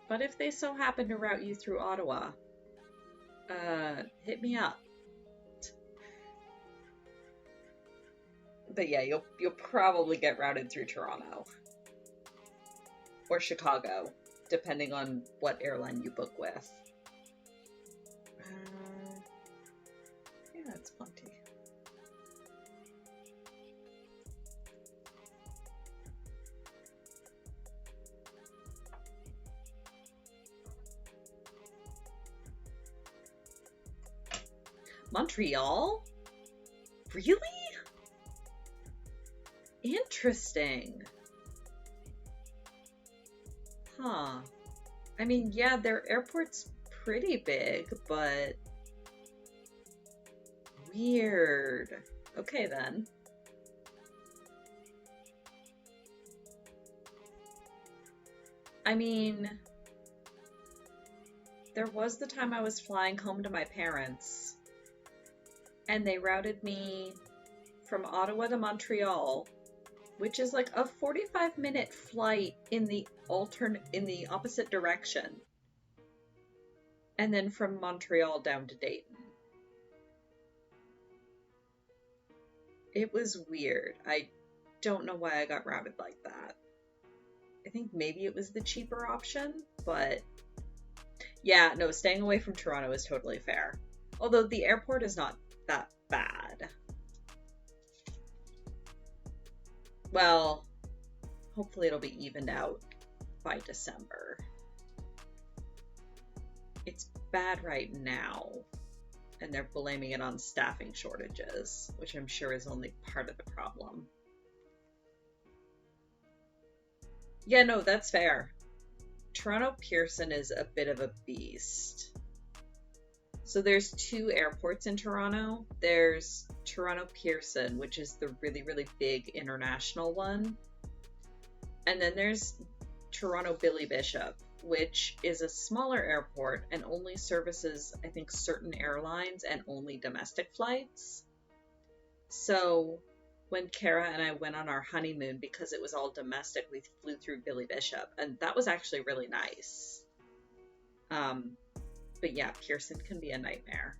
But if they so happen to route you through Ottawa, hit me up. But yeah, you'll probably get routed through Toronto. Or Chicago, depending on what airline you book with. Yeah, that's plenty. Montreal? Really? Interesting. Huh. I mean, yeah, their airport's pretty big, but weird. Okay, then. I mean, there was the time I was flying home to my parents, and they routed me from Ottawa to Montreal, which is like a 45-minute flight in the opposite direction. And then from Montreal down to Dayton. It was weird. I don't know why I got routed like that. I think maybe it was the cheaper option, but yeah, no, staying away from Toronto is totally fair. Although the airport is not that bad. Well, hopefully it'll be evened out by December. It's bad right now, and they're blaming it on staffing shortages, which I'm sure is only part of the problem. Yeah, no, that's fair. Toronto Pearson is a bit of a beast. So there's two airports in Toronto. There's Toronto Pearson, which is the really, really big international one. And then there's Toronto Billy Bishop, which is a smaller airport and only services, I think, certain airlines and only domestic flights. So when Kara and I went on our honeymoon, because it was all domestic, we flew through Billy Bishop, and that was actually really nice. But yeah, Pearson can be a nightmare.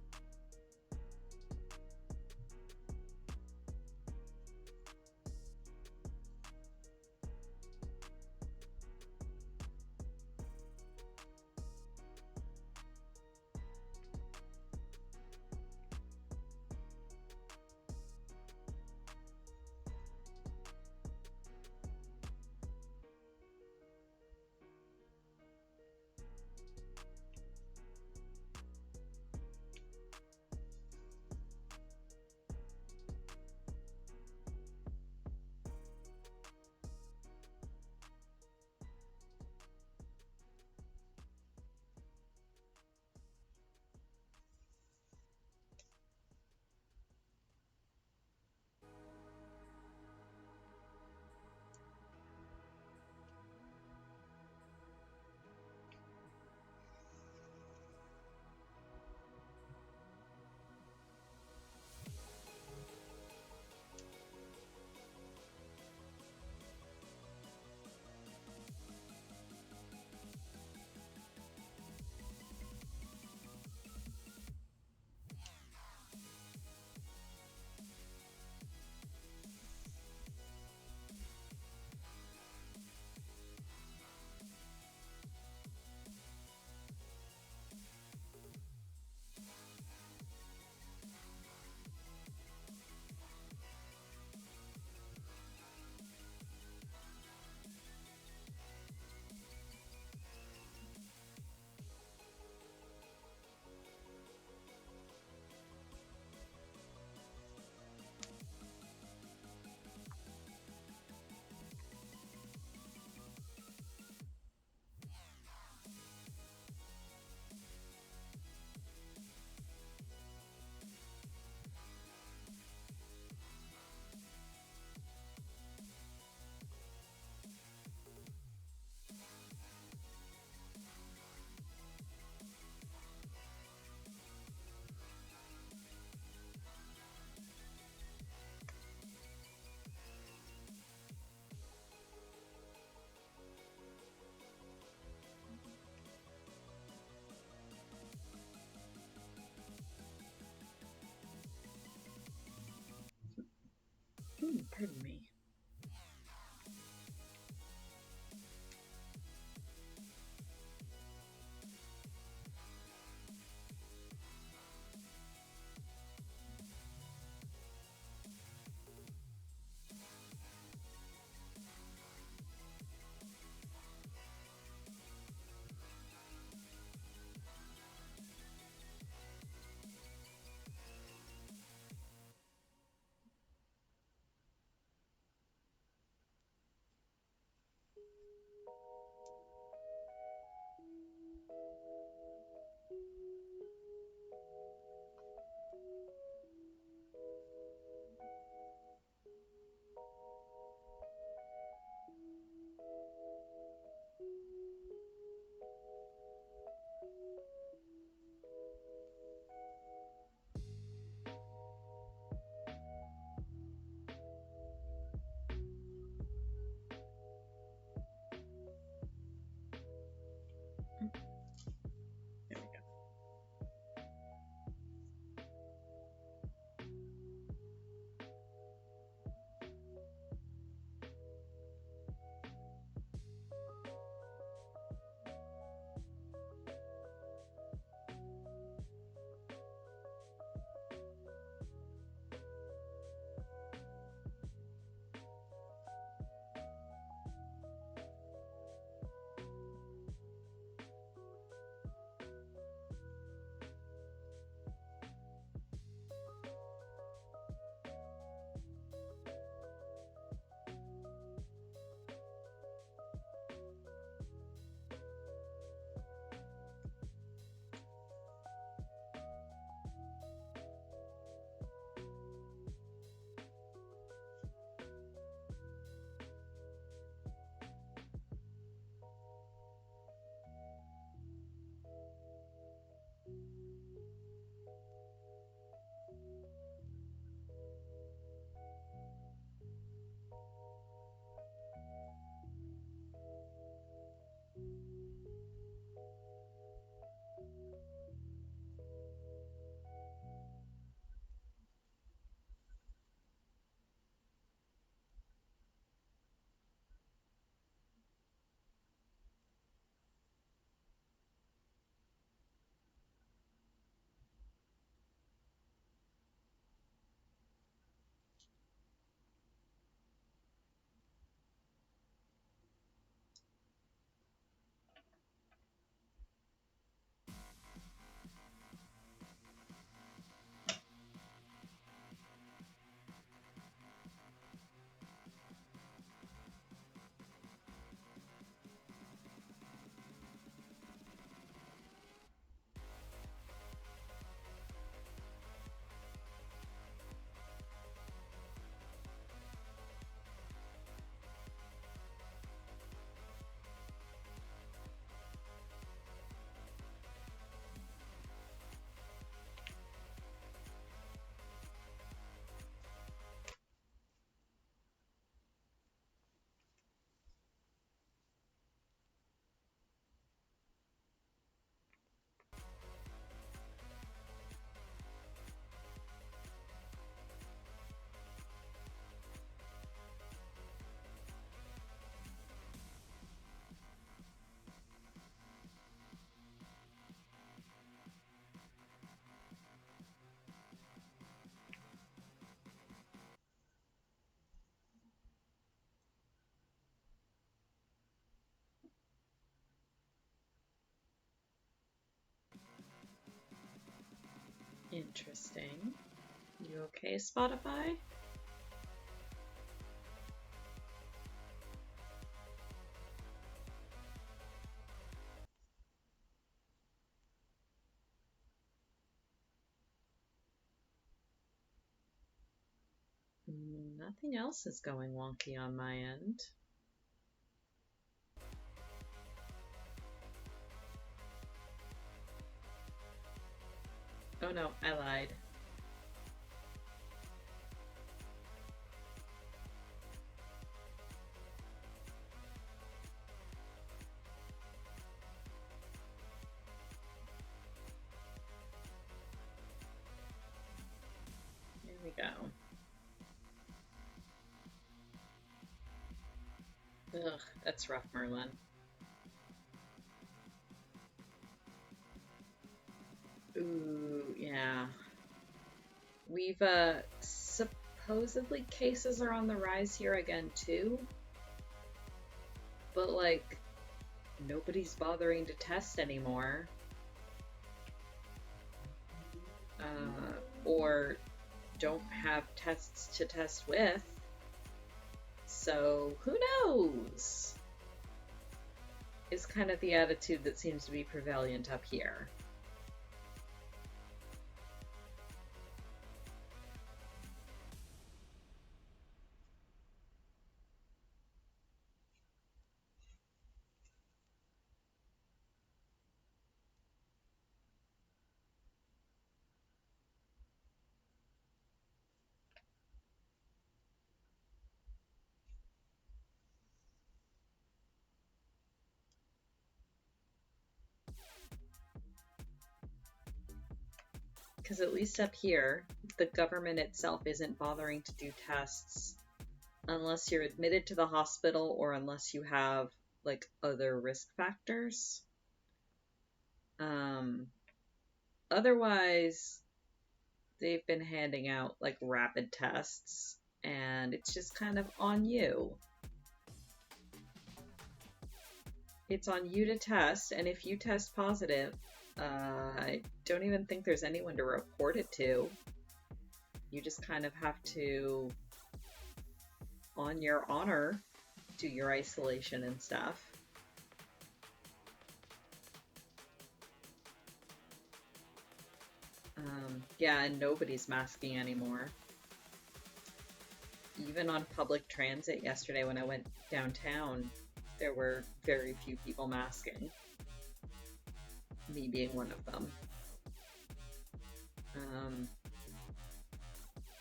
Interesting. You okay, Spotify? Nothing else is going wonky on my end. Oh no, I lied. Here we go. Ugh, that's rough, Merlin. Ooh, yeah. We've, supposedly cases are on the rise here again, too. But, like, nobody's bothering to test anymore. Or don't have tests to test with. So, who knows? Is kind of the attitude that seems to be prevalent up here. Because at least up here, the government itself isn't bothering to do tests unless you're admitted to the hospital or unless you have like other risk factors. Otherwise, they've been handing out like rapid tests, and it's just kind of on you. It's on you to test, and if you test positive, I don't even think there's anyone to report it to. You just kind of have to, on your honor, do your isolation and stuff. Yeah, and nobody's masking anymore. Even on public transit yesterday when I went downtown, there were very few people masking. Me being one of them.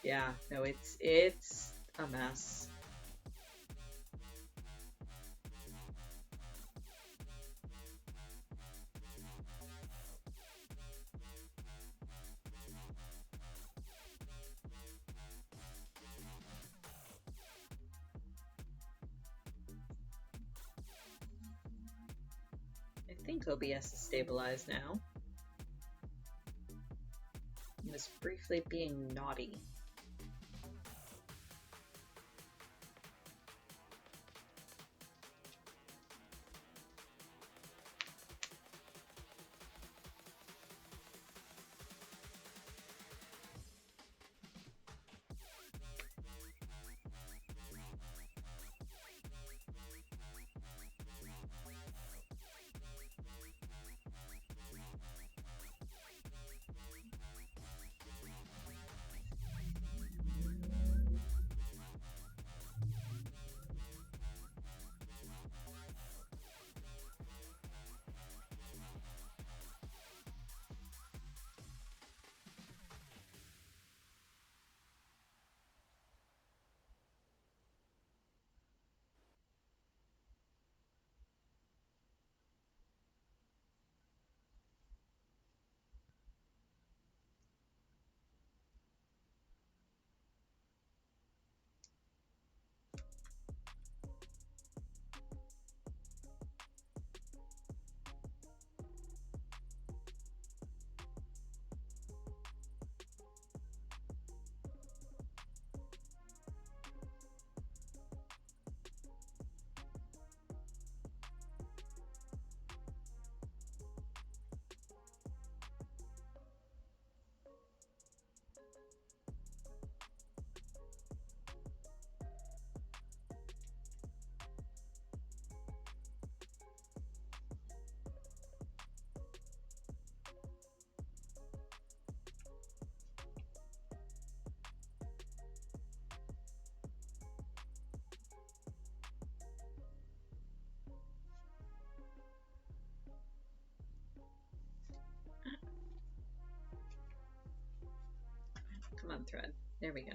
Yeah, no, it's a mess. I think OBS is stabilized now. It was briefly being naughty. Come on, thread. There we go.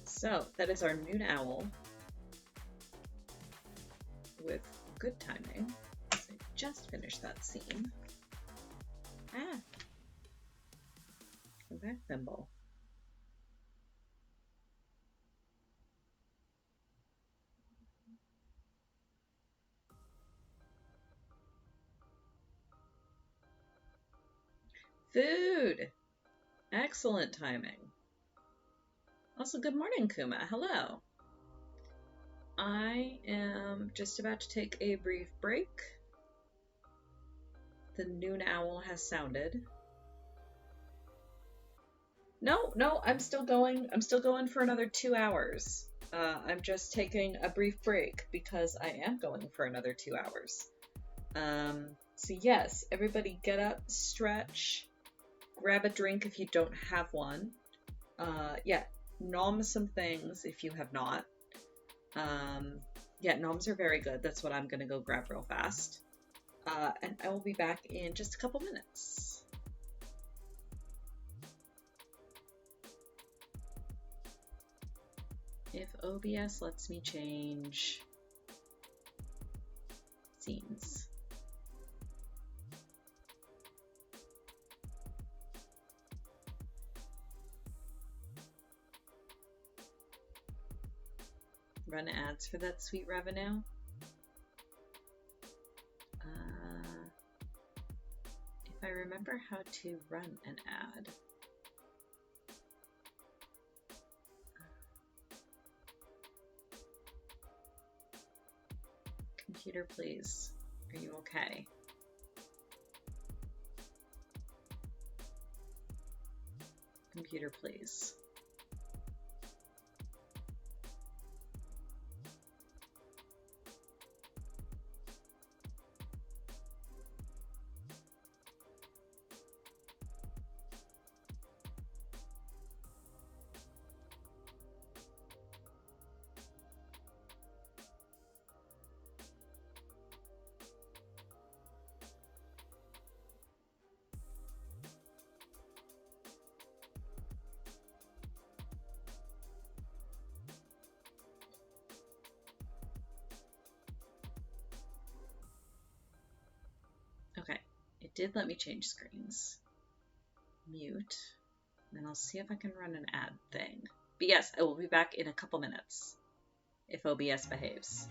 So that is our noon owl with good timing. I just finished that scene. Ah, come back, Thimble. Food! Excellent timing. Also, good morning, Kuma. Hello. I am just about to take a brief break. The noon owl has sounded. No, I'm still going. I'm still going for another 2 hours. I'm just taking a brief break because I am going for another 2 hours. So yes, everybody get up, stretch, grab a drink if you don't have one. Yeah, nom some things if you have not. Yeah, noms are very good. That's what I'm gonna go grab real fast. And I will be back in just a couple minutes. If OBS lets me change scenes. run ads for that sweet revenue. If I remember how to run an ad. Computer, please. Are you okay? Computer, please. Okay, it did let me change screens. Mute. Then I'll see if I can run an ad thing. But yes, I will be back in a couple minutes if OBS behaves.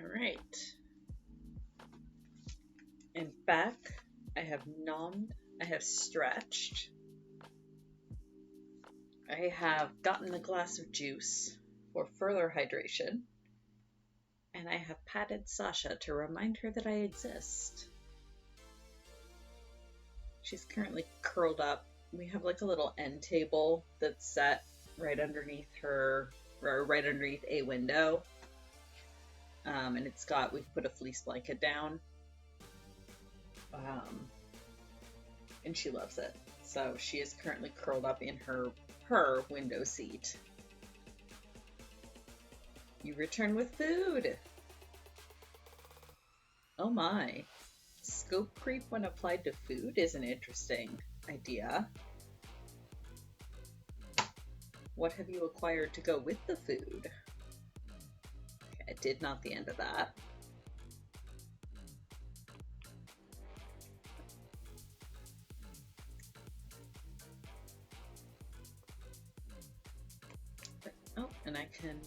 Alright. I'm back. I have nommed. I have stretched. I have gotten a glass of juice for further hydration. And I have patted Sasha to remind her that I exist. She's currently curled up. We have like a little end table that's set right underneath her, or right underneath a window. And it's got, we've put a fleece blanket down. And she loves it. So she is currently curled up in her window seat. You return with food. Oh my. Scope creep when applied to food is an interesting idea. What have you acquired to go with the food? Okay, I did not the end of that. Oh, and I can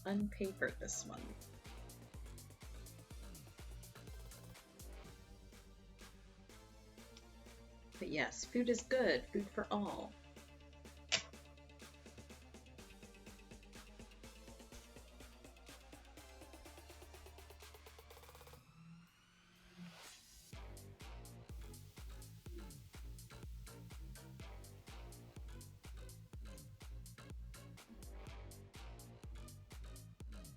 unpaper this one. But yes, food is good. Food for all.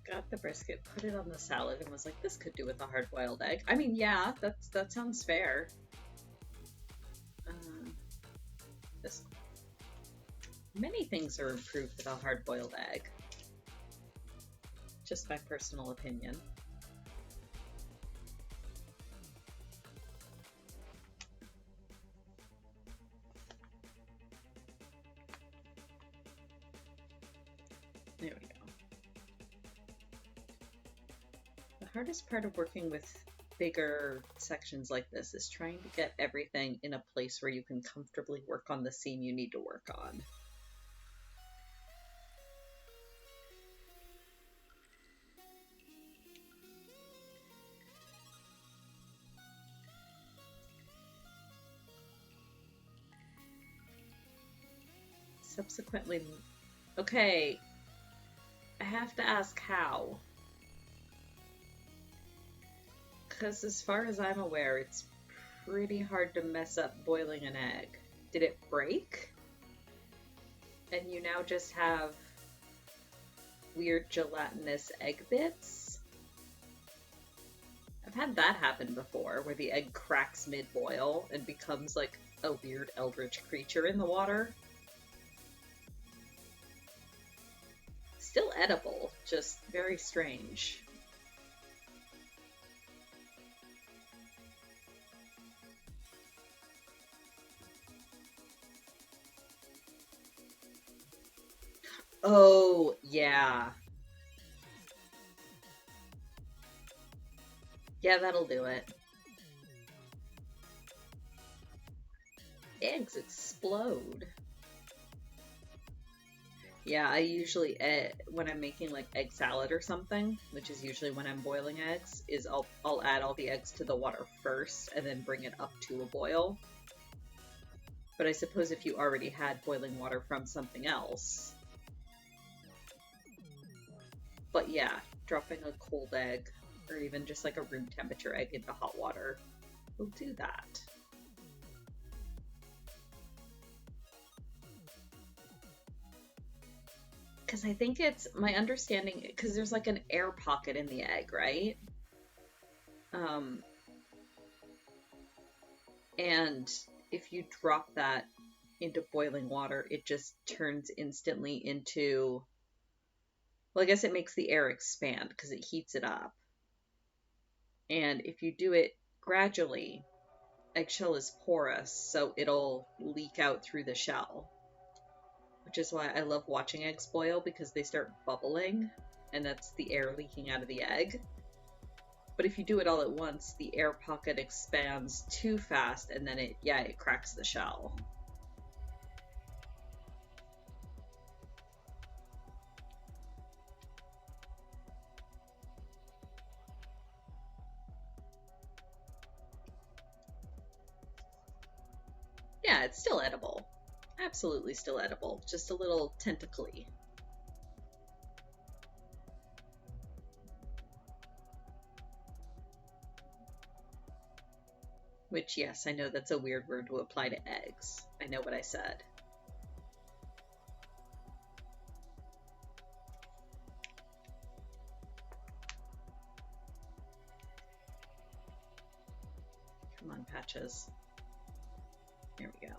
Got the brisket, put it on the salad, and was like, this could do with a hard-boiled egg. I mean, yeah, that sounds fair. Many things are improved with a hard-boiled egg. Just my personal opinion. There we go. The hardest part of working with bigger sections like this is trying to get everything in a place where you can comfortably work on the scene you need to work on. Subsequently, okay, I have to ask how. Because as far as I'm aware, it's pretty hard to mess up boiling an egg. Did it break? And you now just have weird gelatinous egg bits? I've had that happen before, where the egg cracks mid-boil and becomes like a weird eldritch creature in the water. Still edible, just very strange. Oh, yeah. Yeah, that'll do it. Eggs explode. Yeah, I usually, when I'm making like egg salad or something, which is usually when I'm boiling eggs, is I'll add all the eggs to the water first and then bring it up to a boil. But I suppose if you already had boiling water from something else. But yeah, dropping a cold egg, or even just like a room temperature egg into hot water will do that. Because I think it's my understanding, because there's like an air pocket in the egg, right? And if you drop that into boiling water, it just turns instantly into, well, I guess it makes the air expand because it heats it up. And if you do it gradually, eggshell is porous, so it'll leak out through the shell. Which is why I love watching eggs boil, because they start bubbling, and that's the air leaking out of the egg. But if you do it all at once, the air pocket expands too fast, and then it cracks the shell. Yeah, it's still edible. Absolutely still edible. Just a little tentacly. Which, yes, I know that's a weird word to apply to eggs. I know what I said. Come on, Patches. Here we go.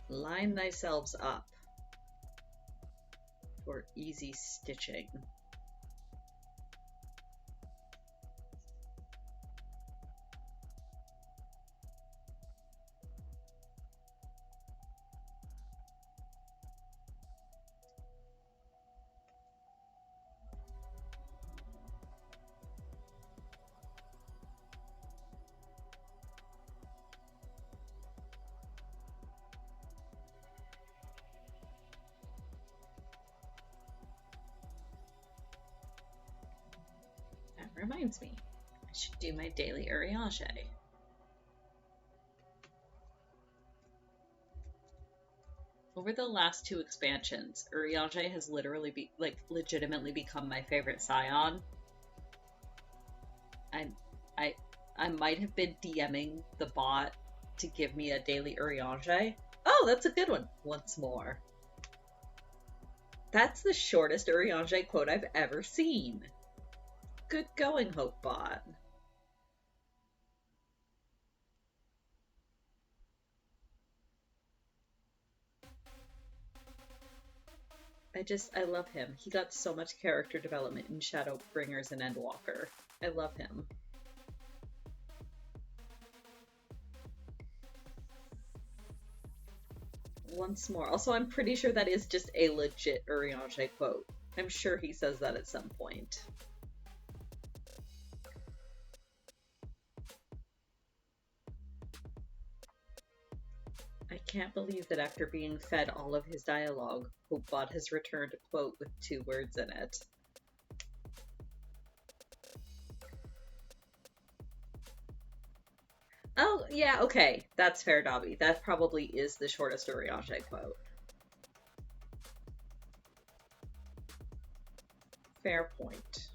Line thyself up for easy stitching. That reminds me, I should do my daily uriage. Over the last two expansions, uriage has literally legitimately become my favorite scion. I might have been DMing the bot to give me a daily uriage. Oh, that's a good one. Once more. That's the shortest uriage quote I've ever seen. Good going, Hopebot. I love him. He got so much character development in Shadowbringers and Endwalker. I love him. Once more. Also, I'm pretty sure that is just a legit uriage quote. I'm sure he says that at some point. I can't believe that after being fed all of his dialogue, Hopebot has returned a quote with 2 words in it. Oh, yeah, okay. That's fair, Dobby. That probably is the shortest uriage quote. Fair point.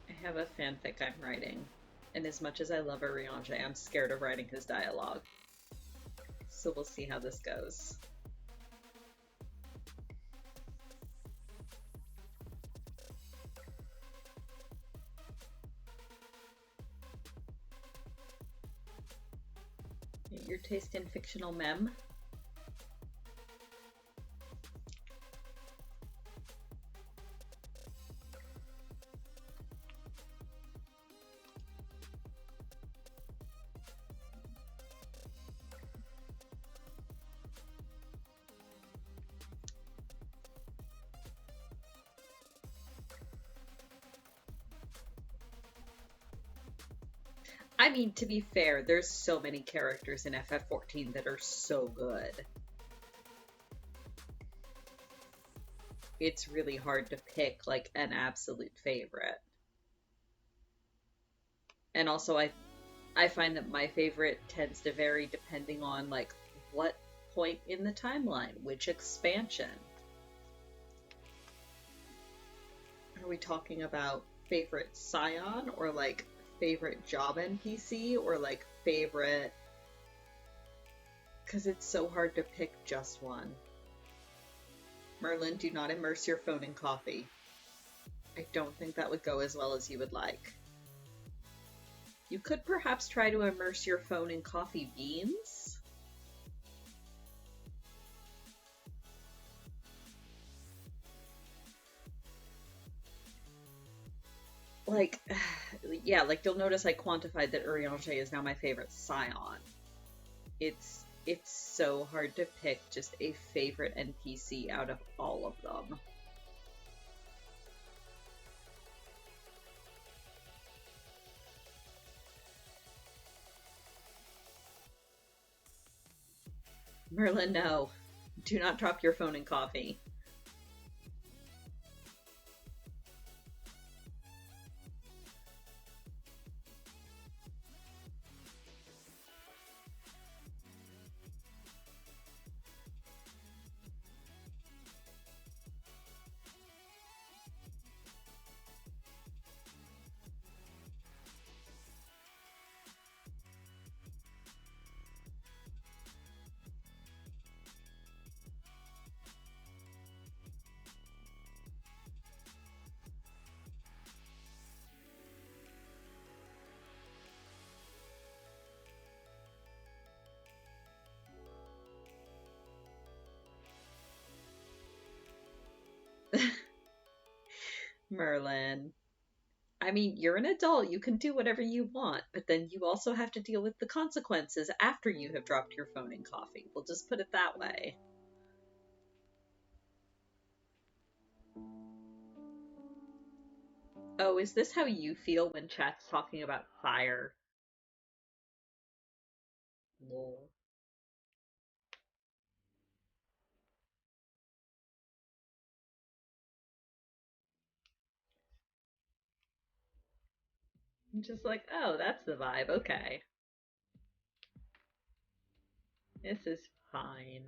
I have a fanfic I'm writing, and as much as I love uriage, I'm scared of writing his dialogue. So we'll see how this goes. Your taste in fictional mem? I mean, to be fair, there's so many characters in FF14 that are so good. It's really hard to pick, like, an absolute favorite. And also, I find that my favorite tends to vary depending on, like, what point in the timeline, which expansion. Are we talking about favorite scion, or, like, favorite job NPC, or, like, favorite... Because it's so hard to pick just one. Merlin, do not immerse your phone in coffee. I don't think that would go as well as you would like. You could perhaps try to immerse your phone in coffee beans? Like, yeah, like you'll notice I quantified that uriage is now my favorite scion. It's so hard to pick just a favorite NPC out of all of them. Merlin, no. Do not drop your phone and coffee. Merlin. I mean, you're an adult, you can do whatever you want, but then you also have to deal with the consequences after you have dropped your phone and coffee. We'll just put it that way. Oh, is this how you feel when chat's talking about fire? Lol. I'm just like, oh, that's the vibe. Okay. This is fine.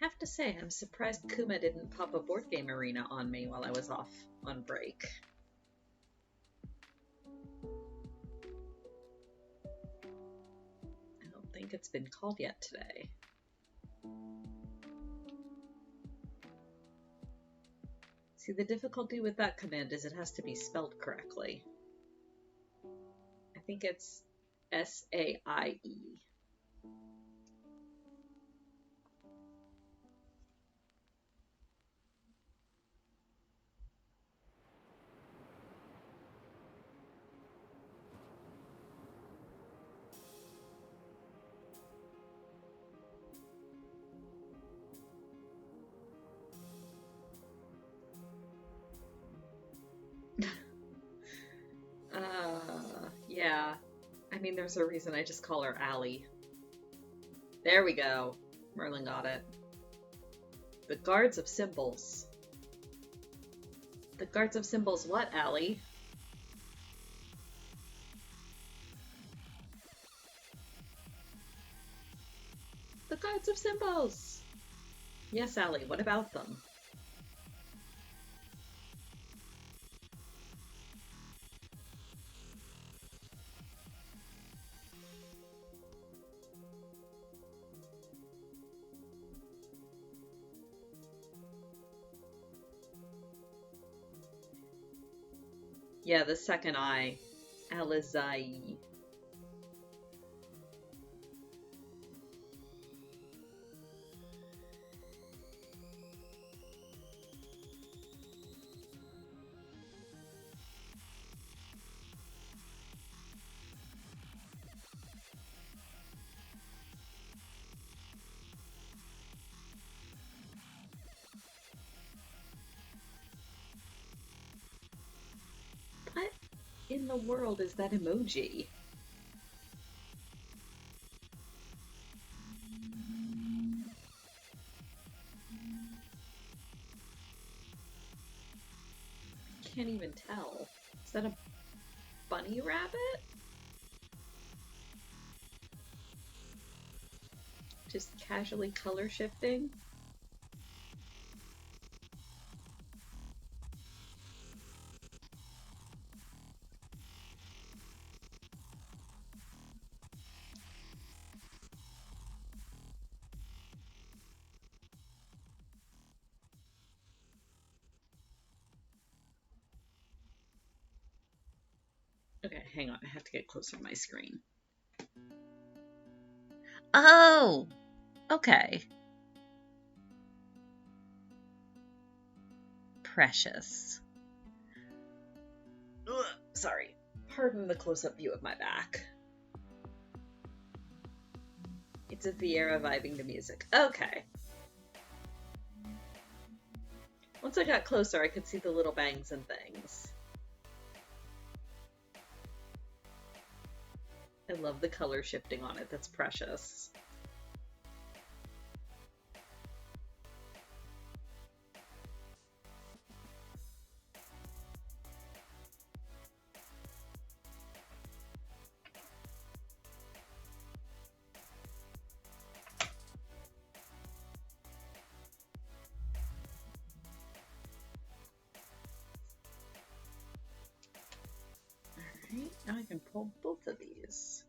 Have to say, I'm surprised Kuma didn't pop a board game arena on me while I was off on break. I don't think it's been called yet today. See, the difficulty with that command is it has to be spelled correctly. I think it's S-A-I-E. Yeah. I mean, there's a reason I just call her Allie. There we go. Merlin got it. The Guards of Symbols. The Guards of Symbols what, Allie? The Guards of Symbols! Yes, Allie, what about them? Yeah, the second I. Alizai. What in the world is that emoji? Can't even tell. Is that a bunny rabbit? Just casually color shifting? Okay, hang on. I have to get closer to my screen. Oh! Okay. Precious. Sorry, pardon the close-up view of my back. It's a Vieira vibing to music. Okay. Once I got closer, I could see the little bangs and things. I love the color shifting on it. That's precious. Alright, now I can pull both of these.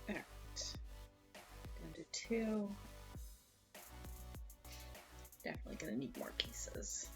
Alright, down to 2. Definitely gonna need more pieces.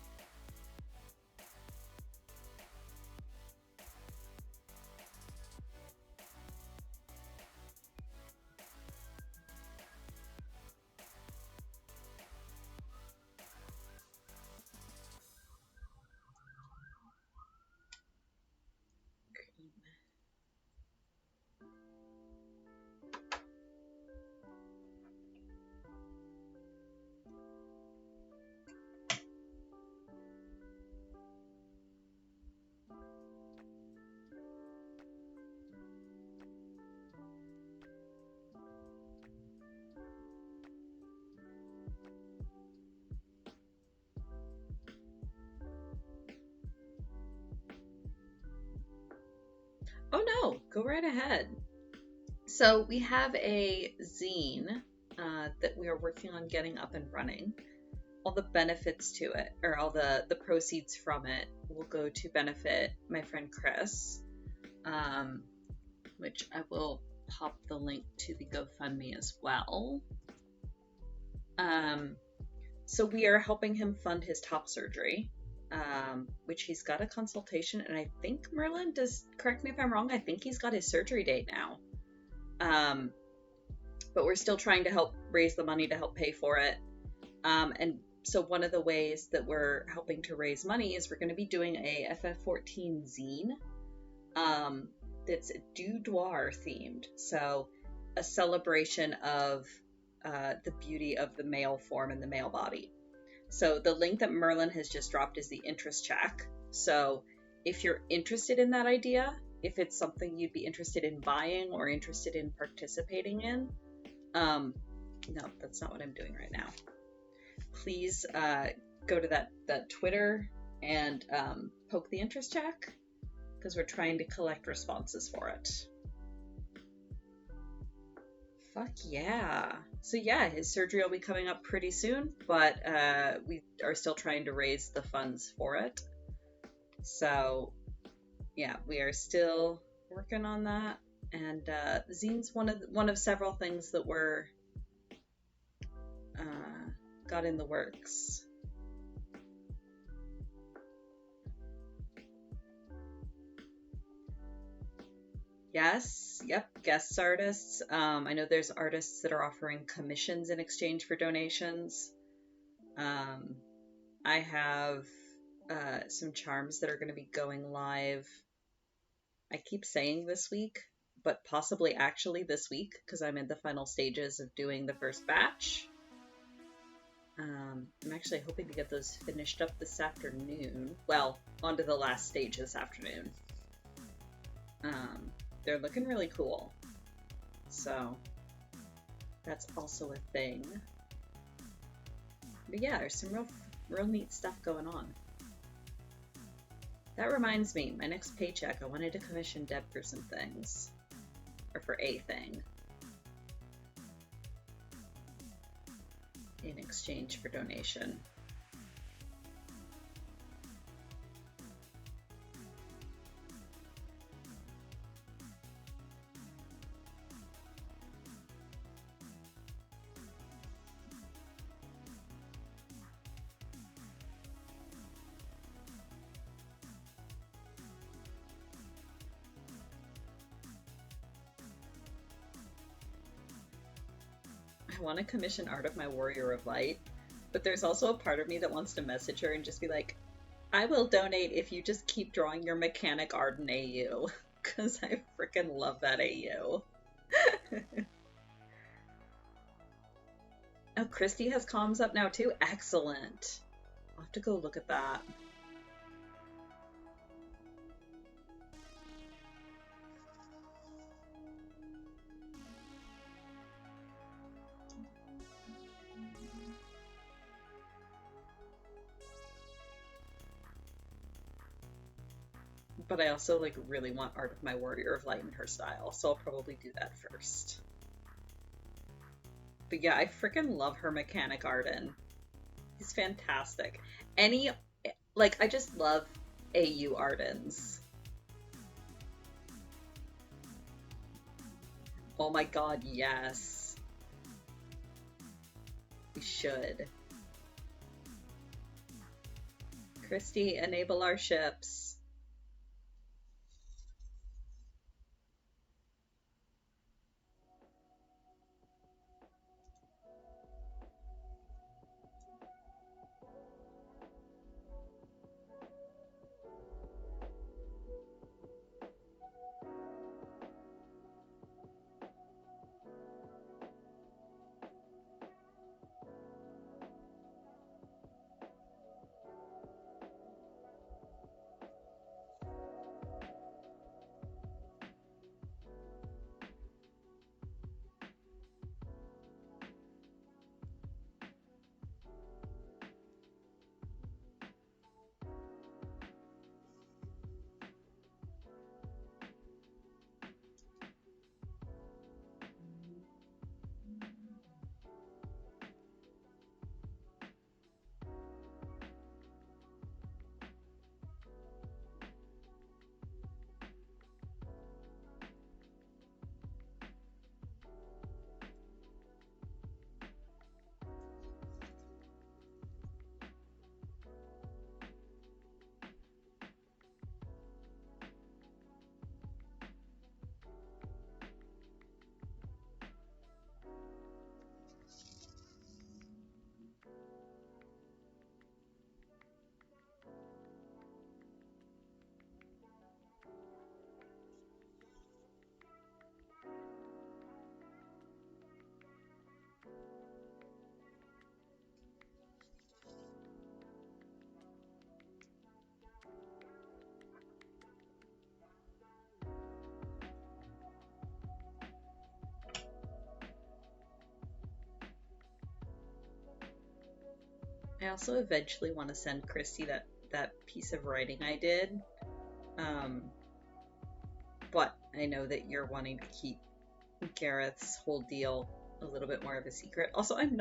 Oh no, go right ahead. So we have a zine that we are working on getting up and running. All the benefits to it, or all the proceeds from it, will go to benefit my friend Chris, which I will pop the link to the GoFundMe as well. So we are helping him fund his top surgery, which he's got a consultation, and I think Merlin does, correct me if I'm wrong, I think he's got his surgery date now. But we're still trying to help raise the money to help pay for it. And so one of the ways that we're helping to raise money is we're going to be doing a FF14 zine that's Doudoir themed. So a celebration of the beauty of the male form and the male body. So the link that Merlin has just dropped is the interest check. So if you're interested in that idea, if it's something you'd be interested in buying or interested in participating in, no, that's not what I'm doing right now. Please go to that Twitter and poke the interest check, because we're trying to collect responses for it. Fuck yeah. So yeah, his surgery will be coming up pretty soon, but we are still trying to raise the funds for it. So yeah, we are still working on that, and the zine's one of several things that we're got in the works. Yes, yep, guest artists. I know there's artists that are offering commissions in exchange for donations. I have some charms that are going to be going live. I keep saying this week, but possibly actually this week because I'm in the final stages of doing the first batch. I'm actually hoping to get those finished up this afternoon. Well, onto the last stage this afternoon. They're looking really cool. So that's also a thing. But yeah, there's some real neat stuff going on. That reminds me, my next paycheck, I wanted to commission Deb for some things. Or for a thing. In exchange for donation. I want to commission art of my Warrior of Light, but there's also a part of me that wants to message her and just be like, I will donate if you just keep drawing your mechanic art in AU, because I freaking love that AU. Oh, Christy has comms up now too? Excellent. I'll have to go look at that. But I also like really want art of my Warrior of Light in her style, so I'll probably do that first. But yeah, I freaking love her mechanic Arden. He's fantastic. I just love AU Ardens. Oh my god, yes. We should. Christy, enable our ships. I also eventually want to send Christy that piece of writing I did. But I know that you're wanting to keep Gareth's whole deal a little bit more of a secret. Also, I don't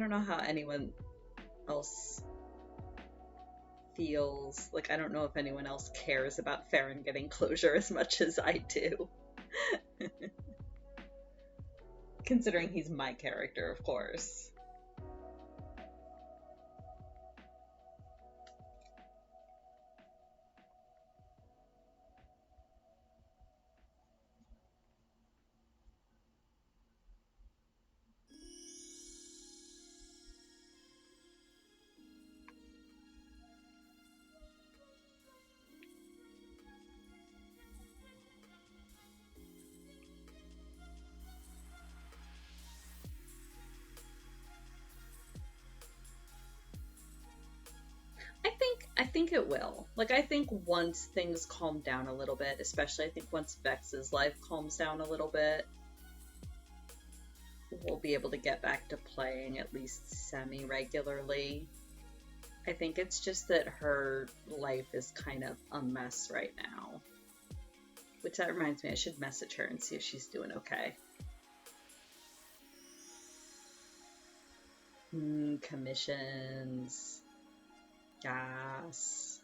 know how anyone else feels. Like, I don't know if anyone else cares about Farron getting closure as much as I do. Considering he's my character, of course. think it will. Like, I think once things calm down a little bit, especially I think once Vex's life calms down a little bit, we'll be able to get back to playing at least semi-regularly. I think it's just that her life is kind of a mess right now. Which that reminds me, I should message her and see if she's doing okay. Commissions. Yes.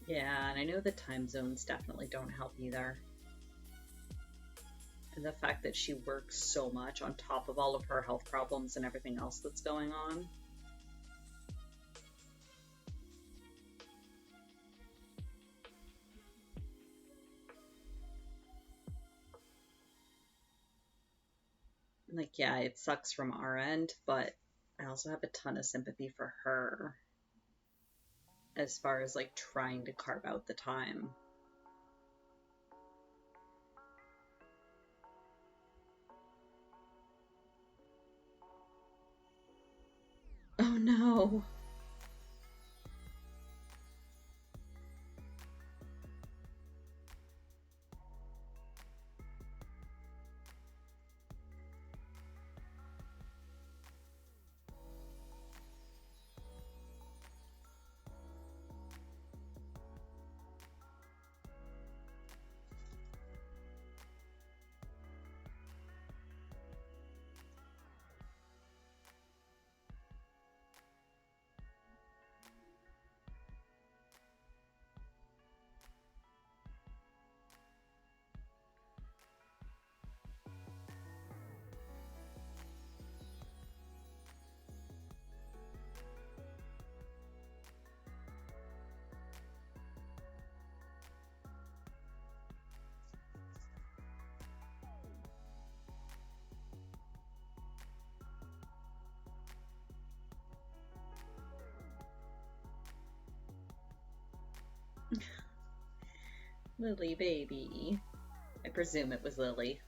Yeah, and I know the time zones definitely don't help either. And the fact that she works so much on top of all of her health problems and everything else that's going on. Like, yeah, it sucks from our end, but I also have a ton of sympathy for her as far as like trying to carve out the time. Oh no. Lily baby. I presume it was Lily.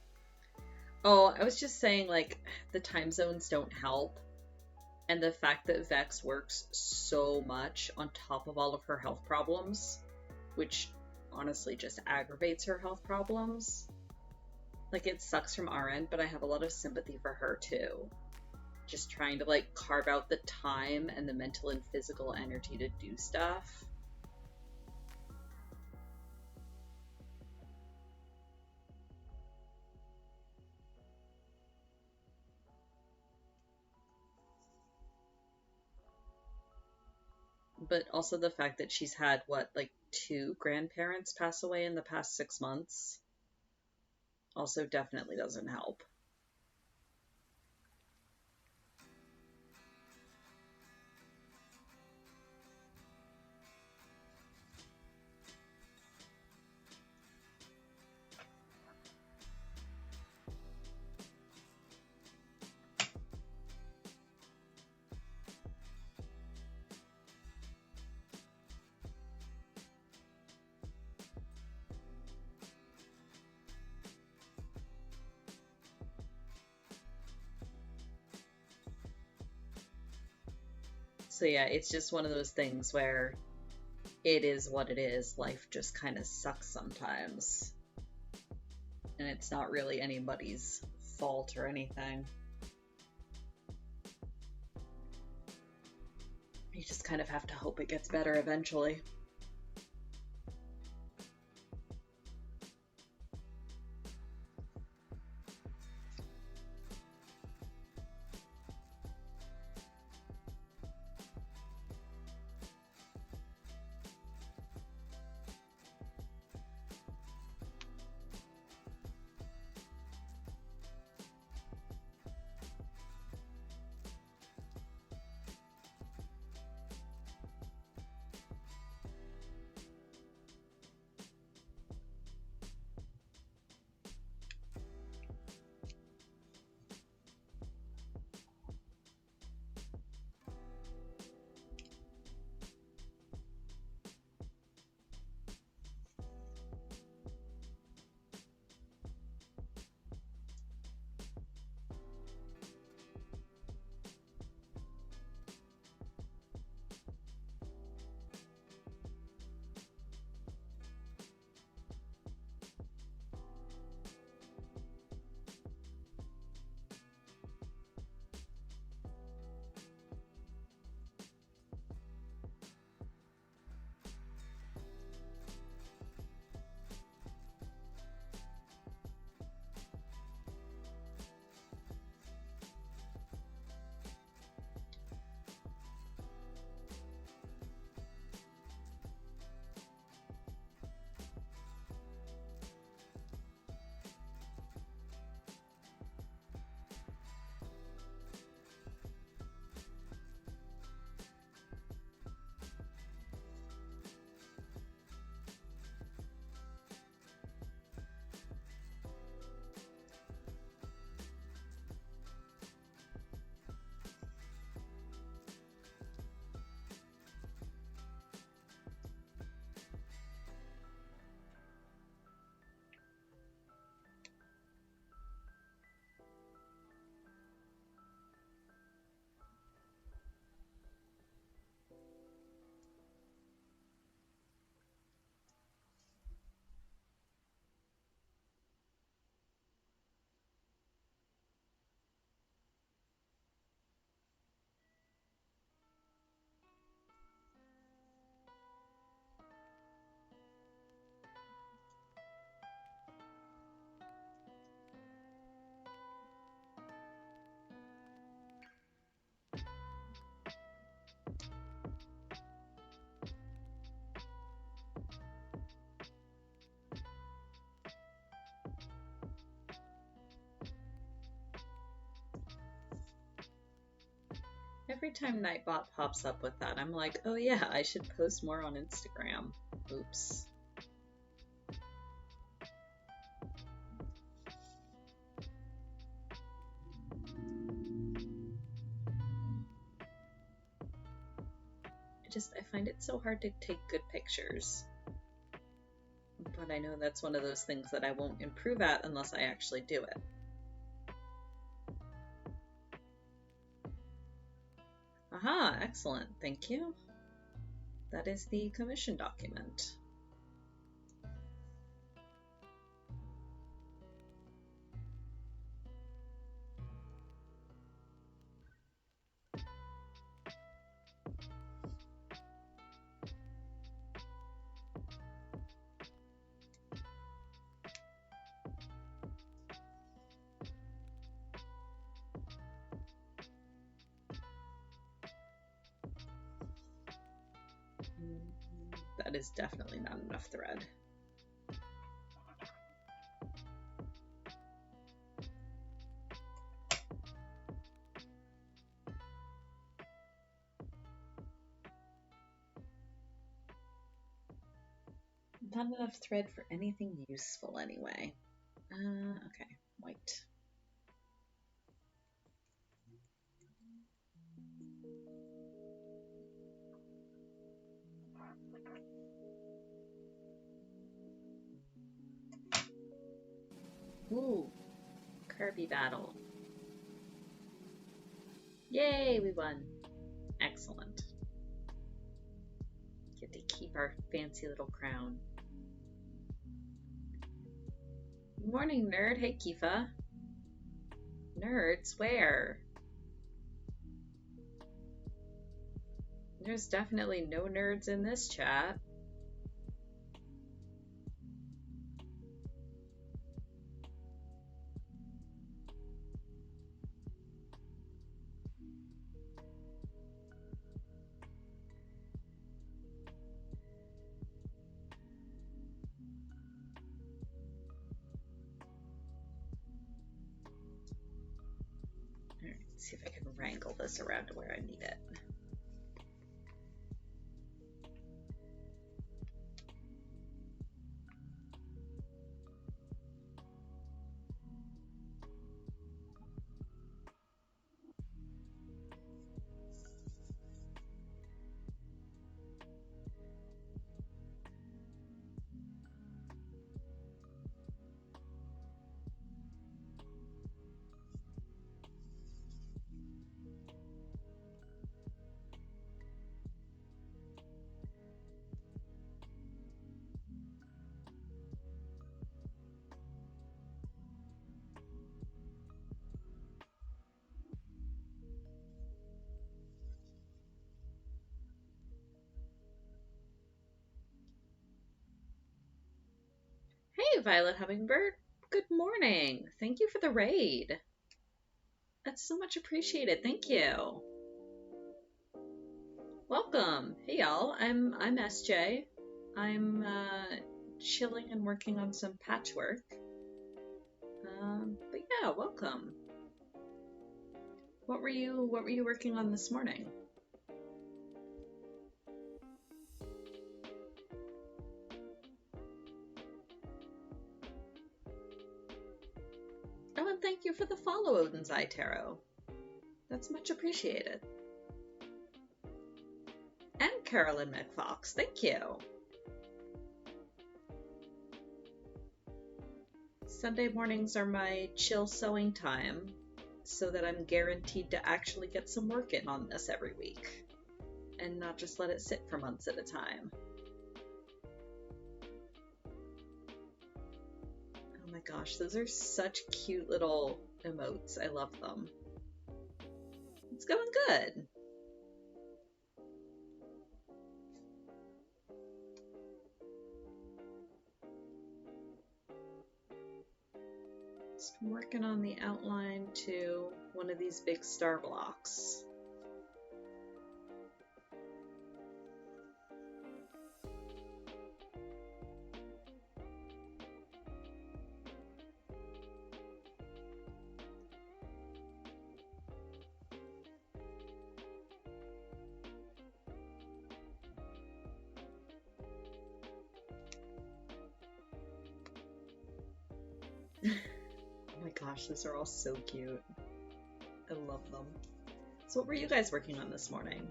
Oh, I was just saying, like, the time zones don't help. And the fact that Vex works so much on top of all of her health problems, which honestly just aggravates her health problems. Like, it sucks from our end, but I have a lot of sympathy for her too. Just trying to, like, carve out the time and the mental and physical energy to do stuff. But also the fact that she's had, what, like 2 grandparents pass away in the past 6 months also definitely doesn't help. So yeah, it's just one of those things where it is what it is. Life just kind of sucks sometimes. And it's not really anybody's fault or anything. You just kind of have to hope it gets better eventually. Every time Nightbot pops up with that, I'm like, oh yeah, I should post more on Instagram. Oops. I find it so hard to take good pictures. But I know that's one of those things that I won't improve at unless I actually do it. Aha, excellent, thank you. That is the commission document. That is definitely not enough thread. Not enough thread for anything useful anyway. Okay, white. Ooh, Kirby battle. Yay, we won. Excellent. Get to keep our fancy little crown. Good morning, nerd. Hey, Kifa. Nerds, where? There's definitely no nerds in this chat. Alright, let's see if I can wrangle this around to where I need it. Hey, Violet Hummingbird. Good morning. Thank you for the raid. That's so much appreciated. Thank you. Welcome. Hey, y'all. I'm SJ. I'm chilling and working on some patchwork. But yeah, welcome. What were you working on this morning? Oh, and thank you for the follow, Odin's Eye Tarot. That's much appreciated. And Carolyn McFox, thank you. Sunday mornings are my chill sewing time, so that I'm guaranteed to actually get some work in on this every week, and not just let it sit for months at a time. Oh my gosh, those are such cute little emotes. I love them. It's going good. Just working on the outline to one of these big star blocks. Oh my gosh, those are all so cute. I love them. So what were you guys working on this morning?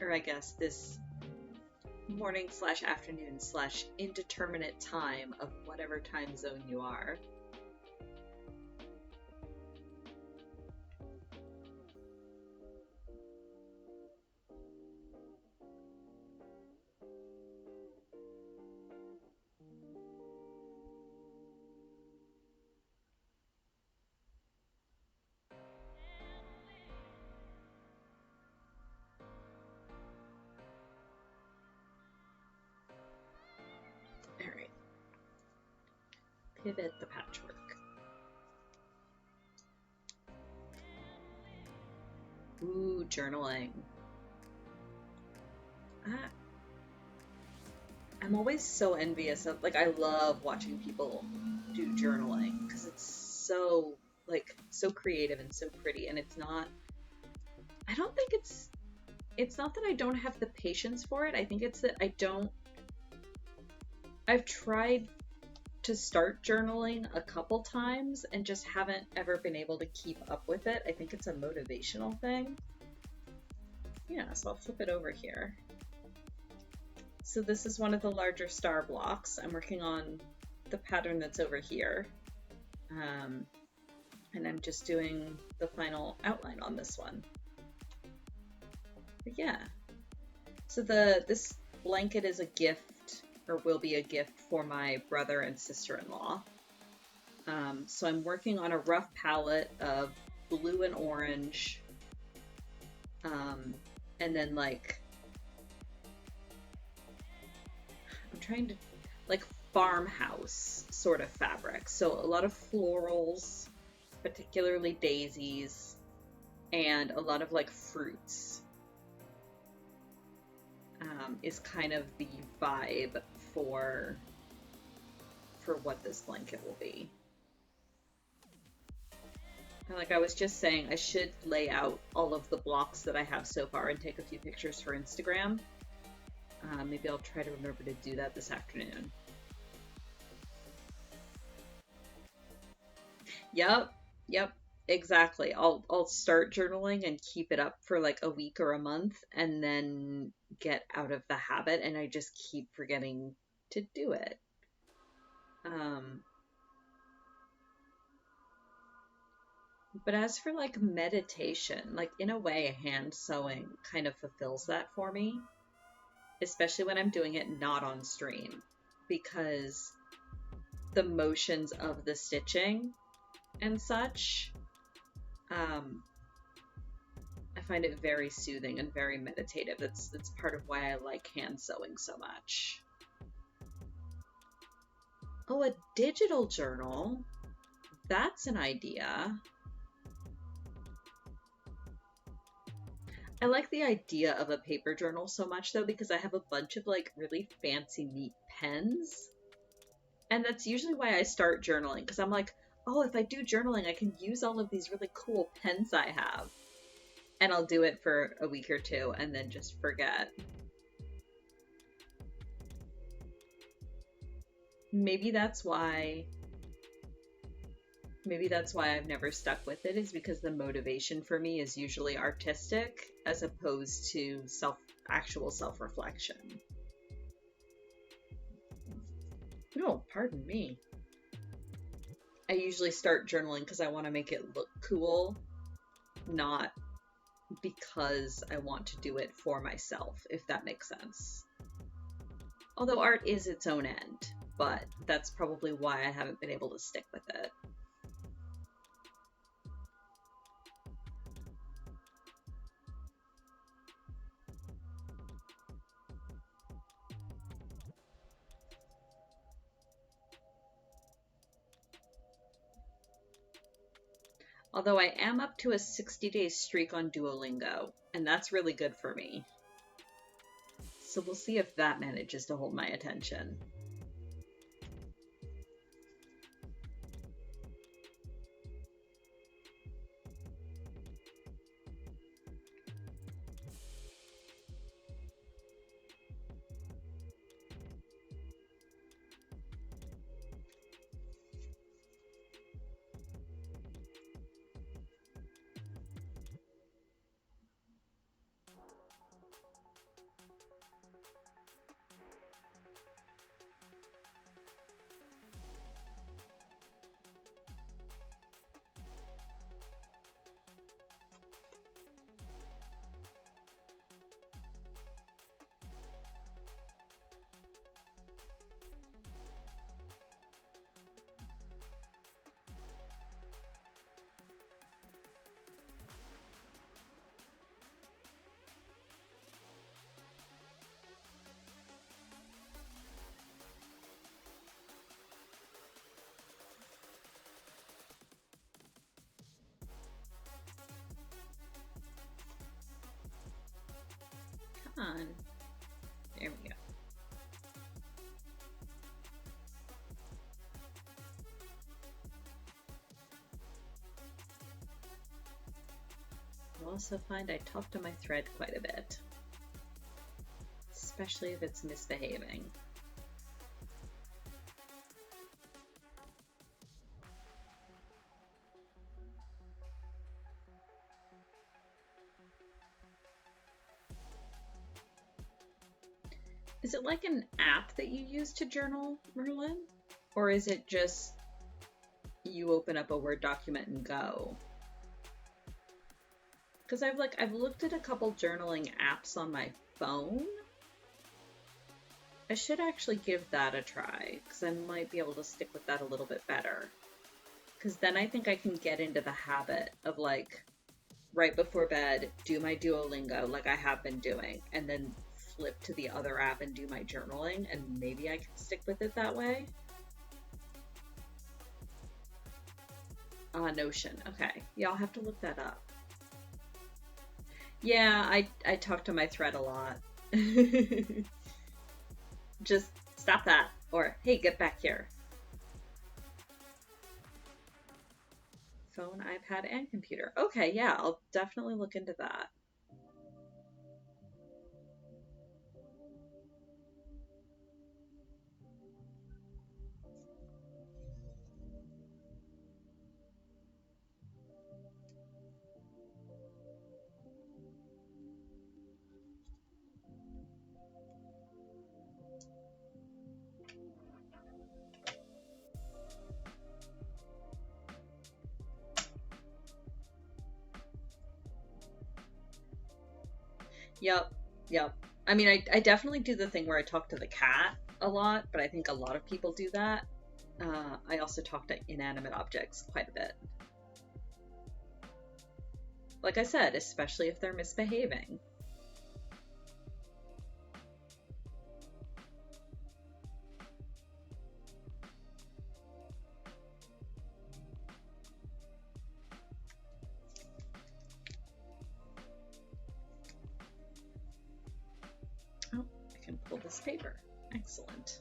Or I guess this morning slash afternoon slash indeterminate time of whatever time zone you are. Alright. Pivot the patchwork. Ooh, journaling. I'm always so envious of, like, I love watching people do journaling because it's so, like, so creative and so pretty, and it's not, I don't think it's not that I don't have the patience for it. I think it's that I've tried to start journaling a couple times and just haven't ever been able to keep up with it. I think it's a motivational thing. Yeah, so I'll flip it over here. So this is one of the larger star blocks. I'm working on the pattern that's over here. And I'm just doing the final outline on this one. But yeah. So this blanket is a gift, or will be a gift for my brother and sister-in-law. So I'm working on a rough palette of blue and orange. And then like, I'm trying to, like, farmhouse sort of fabric. So a lot of florals, particularly daisies, and a lot of like fruits is kind of the vibe for what this blanket will be. And like I was just saying, I should lay out all of the blocks that I have so far and take a few pictures for Instagram. Maybe I'll try to remember to do that this afternoon. Yep, exactly. I'll start journaling and keep it up for like a week or a month and then get out of the habit, and I just keep forgetting to do it. But as for like meditation, like in a way, hand sewing kind of fulfills that for me, especially when I'm doing it not on stream, because the motions of the stitching and such, I find it very soothing and very meditative. That's part of why I like hand sewing so much. Oh, a digital journal. That's an idea. I like the idea of a paper journal so much though, because I have a bunch of like really fancy neat pens. And that's usually why I start journaling, because I'm like, oh, if I do journaling, I can use all of these really cool pens I have. And I'll do it for a week or two and then just forget. Maybe that's why I've never stuck with it, is because the motivation for me is usually artistic as opposed to actual self-reflection. No, pardon me. I usually start journaling because I want to make it look cool, not because I want to do it for myself, if that makes sense. Although art is its own end, but that's probably why I haven't been able to stick with it. Although I am up to a 60-day streak on Duolingo, and that's really good for me. So we'll see if that manages to hold my attention. also find I talk to my thread quite a bit, especially if it's misbehaving. Is it like an app that you use to journal, Merlin? Or is it just you open up a Word document and go? Because I've looked at a couple journaling apps on my phone. I should actually give that a try, because I might be able to stick with that a little bit better. Because then I think I can get into the habit of, like, right before bed, do my Duolingo like I have been doing, and then flip to the other app and do my journaling, and maybe I can stick with it that way. Notion. Okay. Yeah, I'll have to look that up. Yeah, I talk to my thread a lot. Just stop that. Or, hey, get back here. Phone, iPad, and computer. Okay, yeah, I'll definitely look into that. Yep. I mean, I definitely do the thing where I talk to the cat a lot, but I think a lot of people do that. I also talk to inanimate objects quite a bit. Like I said, especially if they're misbehaving. Oh, I can pull this paper. Excellent.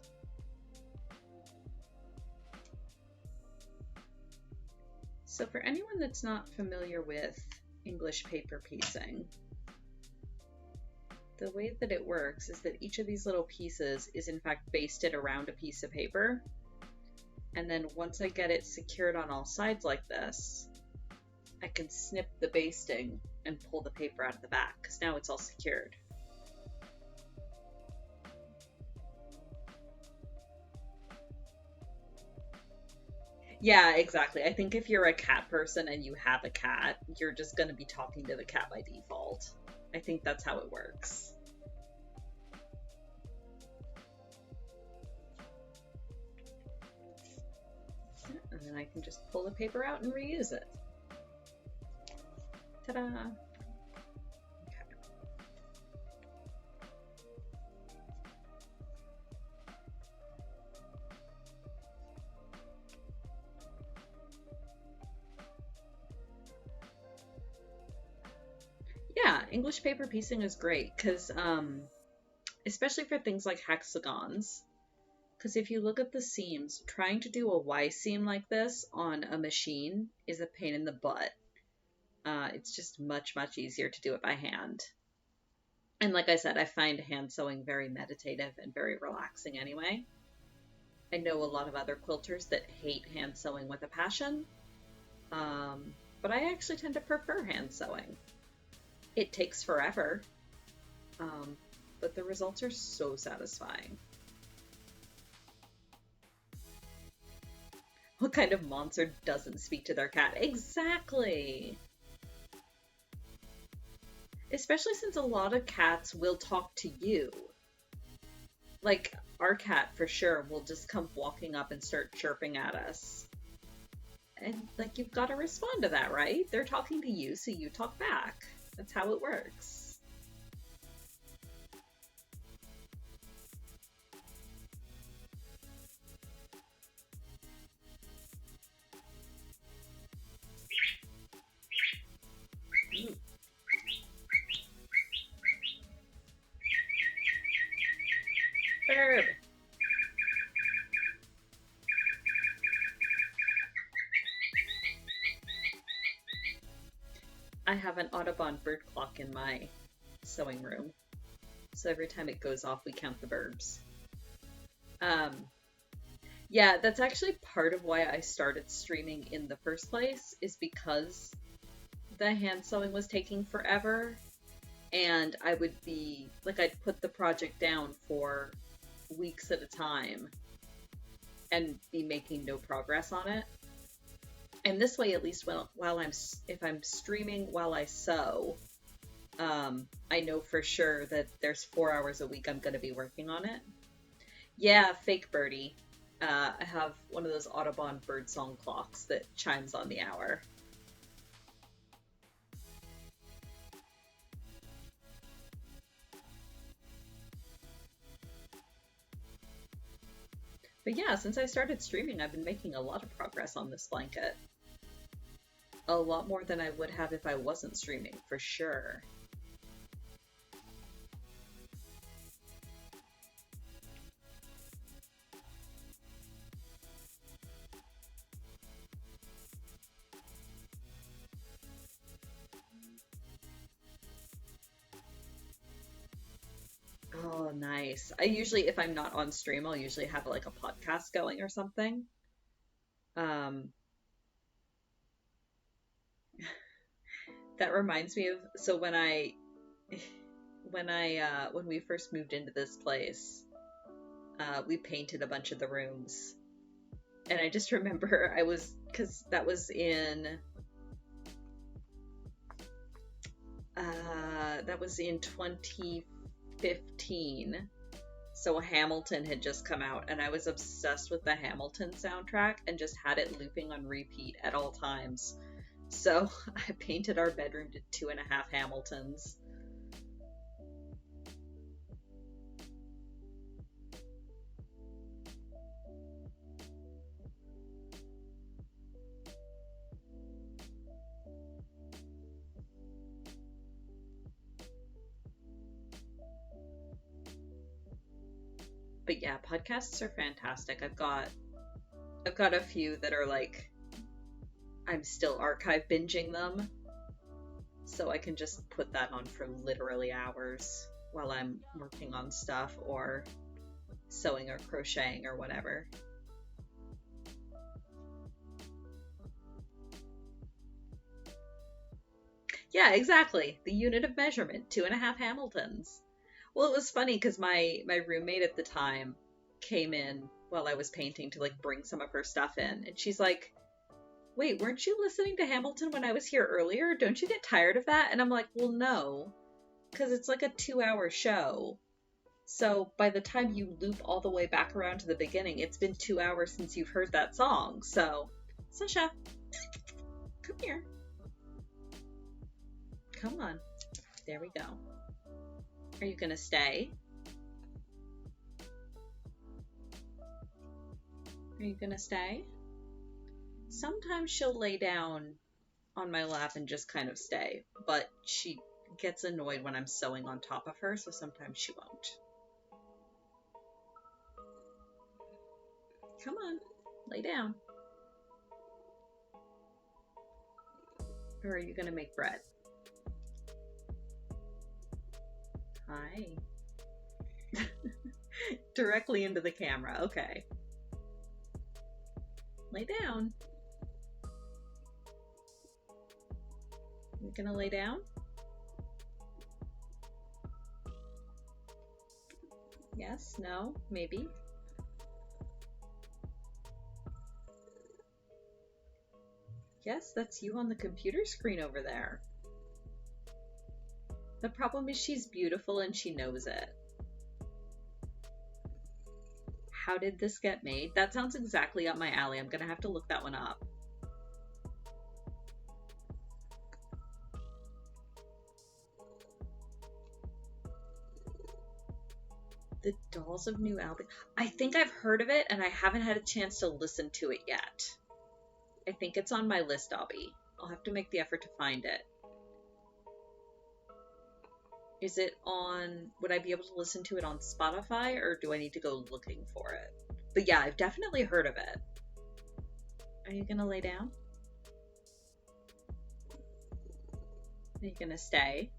So for anyone that's not familiar with English paper piecing, the way that it works is that each of these little pieces is in fact basted around a piece of paper. And then once I get it secured on all sides like this, I can snip the basting and pull the paper out of the back, because now it's all secured. Yeah, exactly. I think if you're a cat person and you have a cat, you're just going to be talking to the cat by default. I think that's how it works. And then I can just pull the paper out and reuse it. Ta-da! Okay. Yeah, English paper piecing is great because, especially for things like hexagons, because if you look at the seams, trying to do a Y seam like this on a machine is a pain in the butt. It's just much, much easier to do it by hand. And like I said, I find hand sewing very meditative and very relaxing anyway. I know a lot of other quilters that hate hand sewing with a passion, but I actually tend to prefer hand sewing. It takes forever, but the results are so satisfying. What kind of monster doesn't speak to their cat? Exactly! Especially since a lot of cats will talk to you. Like, our cat for sure will just come walking up and start chirping at us. And, like, you've got to respond to that, right? They're talking to you, so you talk back. That's how it works. Ooh. Verb. I have an Audubon bird clock in my sewing room. So every time it goes off, we count the birds. Um, yeah, that's actually part of why I started streaming in the first place, is because the hand sewing was taking forever. And I would be, like, I'd put the project down for weeks at a time and be making no progress on it. And this way, at least if I'm streaming while I sew, I know for sure that there's 4 hours a week I'm going to be working on it. Yeah, fake birdie. I have one of those Audubon birdsong clocks that chimes on the hour. But yeah, since I started streaming, I've been making a lot of progress on this blanket. A lot more than I would have if I wasn't streaming, for sure. Oh, nice. I usually, if I'm not on stream, I'll usually have like a podcast going or something. Um, that reminds me of, so when we first moved into this place, we painted a bunch of the rooms. And I just remember because that was in 2015. So Hamilton had just come out, and I was obsessed with the Hamilton soundtrack and just had it looping on repeat at all times. So I painted our bedroom to 2.5 Hamiltons. But yeah, podcasts are fantastic. I've got a few that are like, I'm still archive binging them, so I can just put that on for literally hours while I'm working on stuff or sewing or crocheting or whatever. Yeah, exactly. The unit of measurement, 2.5 Hamiltons. Well, it was funny because my roommate at the time came in while I was painting to like bring some of her stuff in, and she's like, "Wait, weren't you listening to Hamilton when I was here earlier? Don't you get tired of that?" And I'm like, "Well, no, because it's like a 2-hour show. So by the time you loop all the way back around to the beginning, it's been 2 hours since you've heard that song. So, Sasha, come here. Come on. There we go. Are you gonna stay? Are you gonna stay?" Sometimes she'll lay down on my lap and just kind of stay, but she gets annoyed when I'm sewing on top of her, so sometimes she won't. Come on, lay down. Or are you gonna make bread? Hi. Directly into the camera, okay. Lay down. You gonna lay down? Yes, no, maybe. Yes, that's you on the computer screen over there. The problem is she's beautiful and she knows it. How did this get made? That sounds exactly up my alley. I'm gonna have to look that one up. The Dolls of New Albion. I think I've heard of it and I haven't had a chance to listen to it yet. I think it's on my list, Obby. I'll have to make the effort to find it. Is it on... Would I be able to listen to it on Spotify, or do I need to go looking for it? But yeah, I've definitely heard of it. Are you gonna lay down? Are you gonna stay?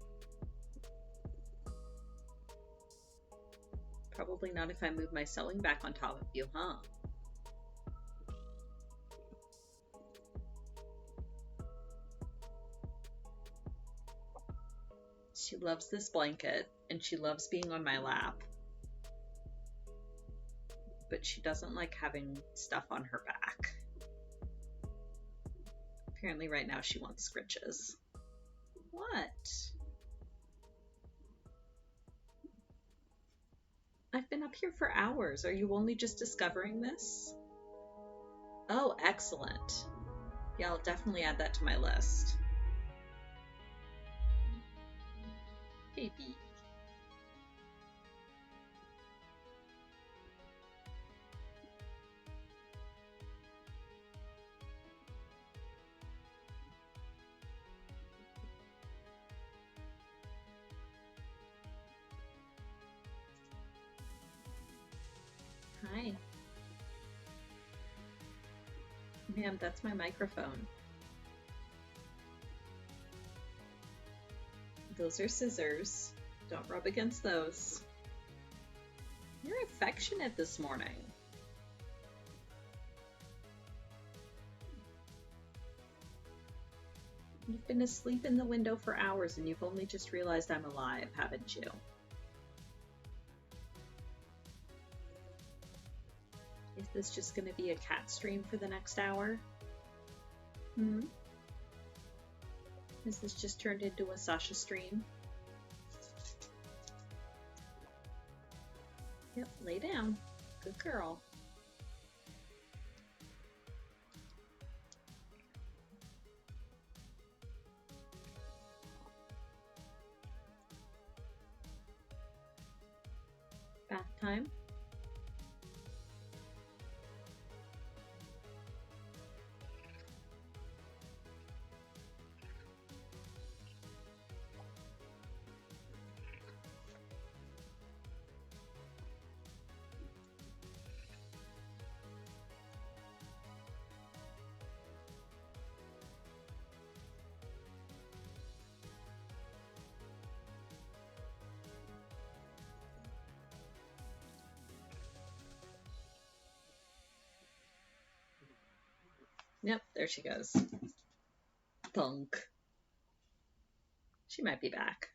Probably not if I move my sewing back on top of you, huh? She loves this blanket, and she loves being on my lap. But she doesn't like having stuff on her back. Apparently right now she wants scritches. What? I've been up here for hours. Are you only just discovering this? Oh, excellent. Yeah, I'll definitely add that to my list. Baby. Hi. Ma'am, that's my microphone. Those are scissors. Don't rub against those. You're affectionate this morning. You've been asleep in the window for hours and you've only just realized I'm alive, haven't you? Is this just going to be a cat stream for the next hour? Is this just turned into a Sasha stream? Yep, lay down. Good girl. Bath time. Yep, there she goes. Thunk. She might be back.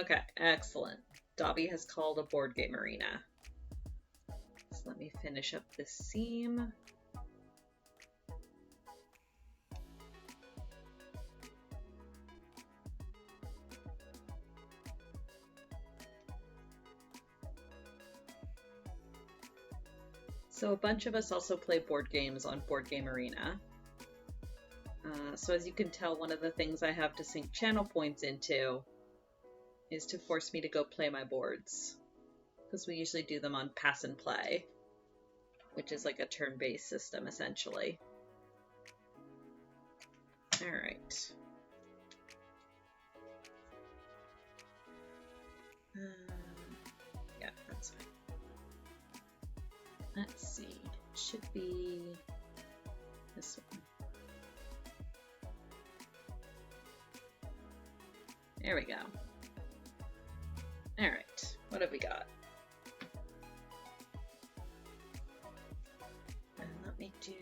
Okay, excellent. Dobby has called a board game arena. So let me finish up this seam. So a bunch of us also play board games on Board Game Arena. So as you can tell, one of the things I have to sink channel points into is to force me to go play my boards. Because we usually do them on Pass and Play, which is like a turn-based system, essentially. Alright. Yeah, that's fine. Let's see. It should be this one. There we go. Alright, what have we got? And let me do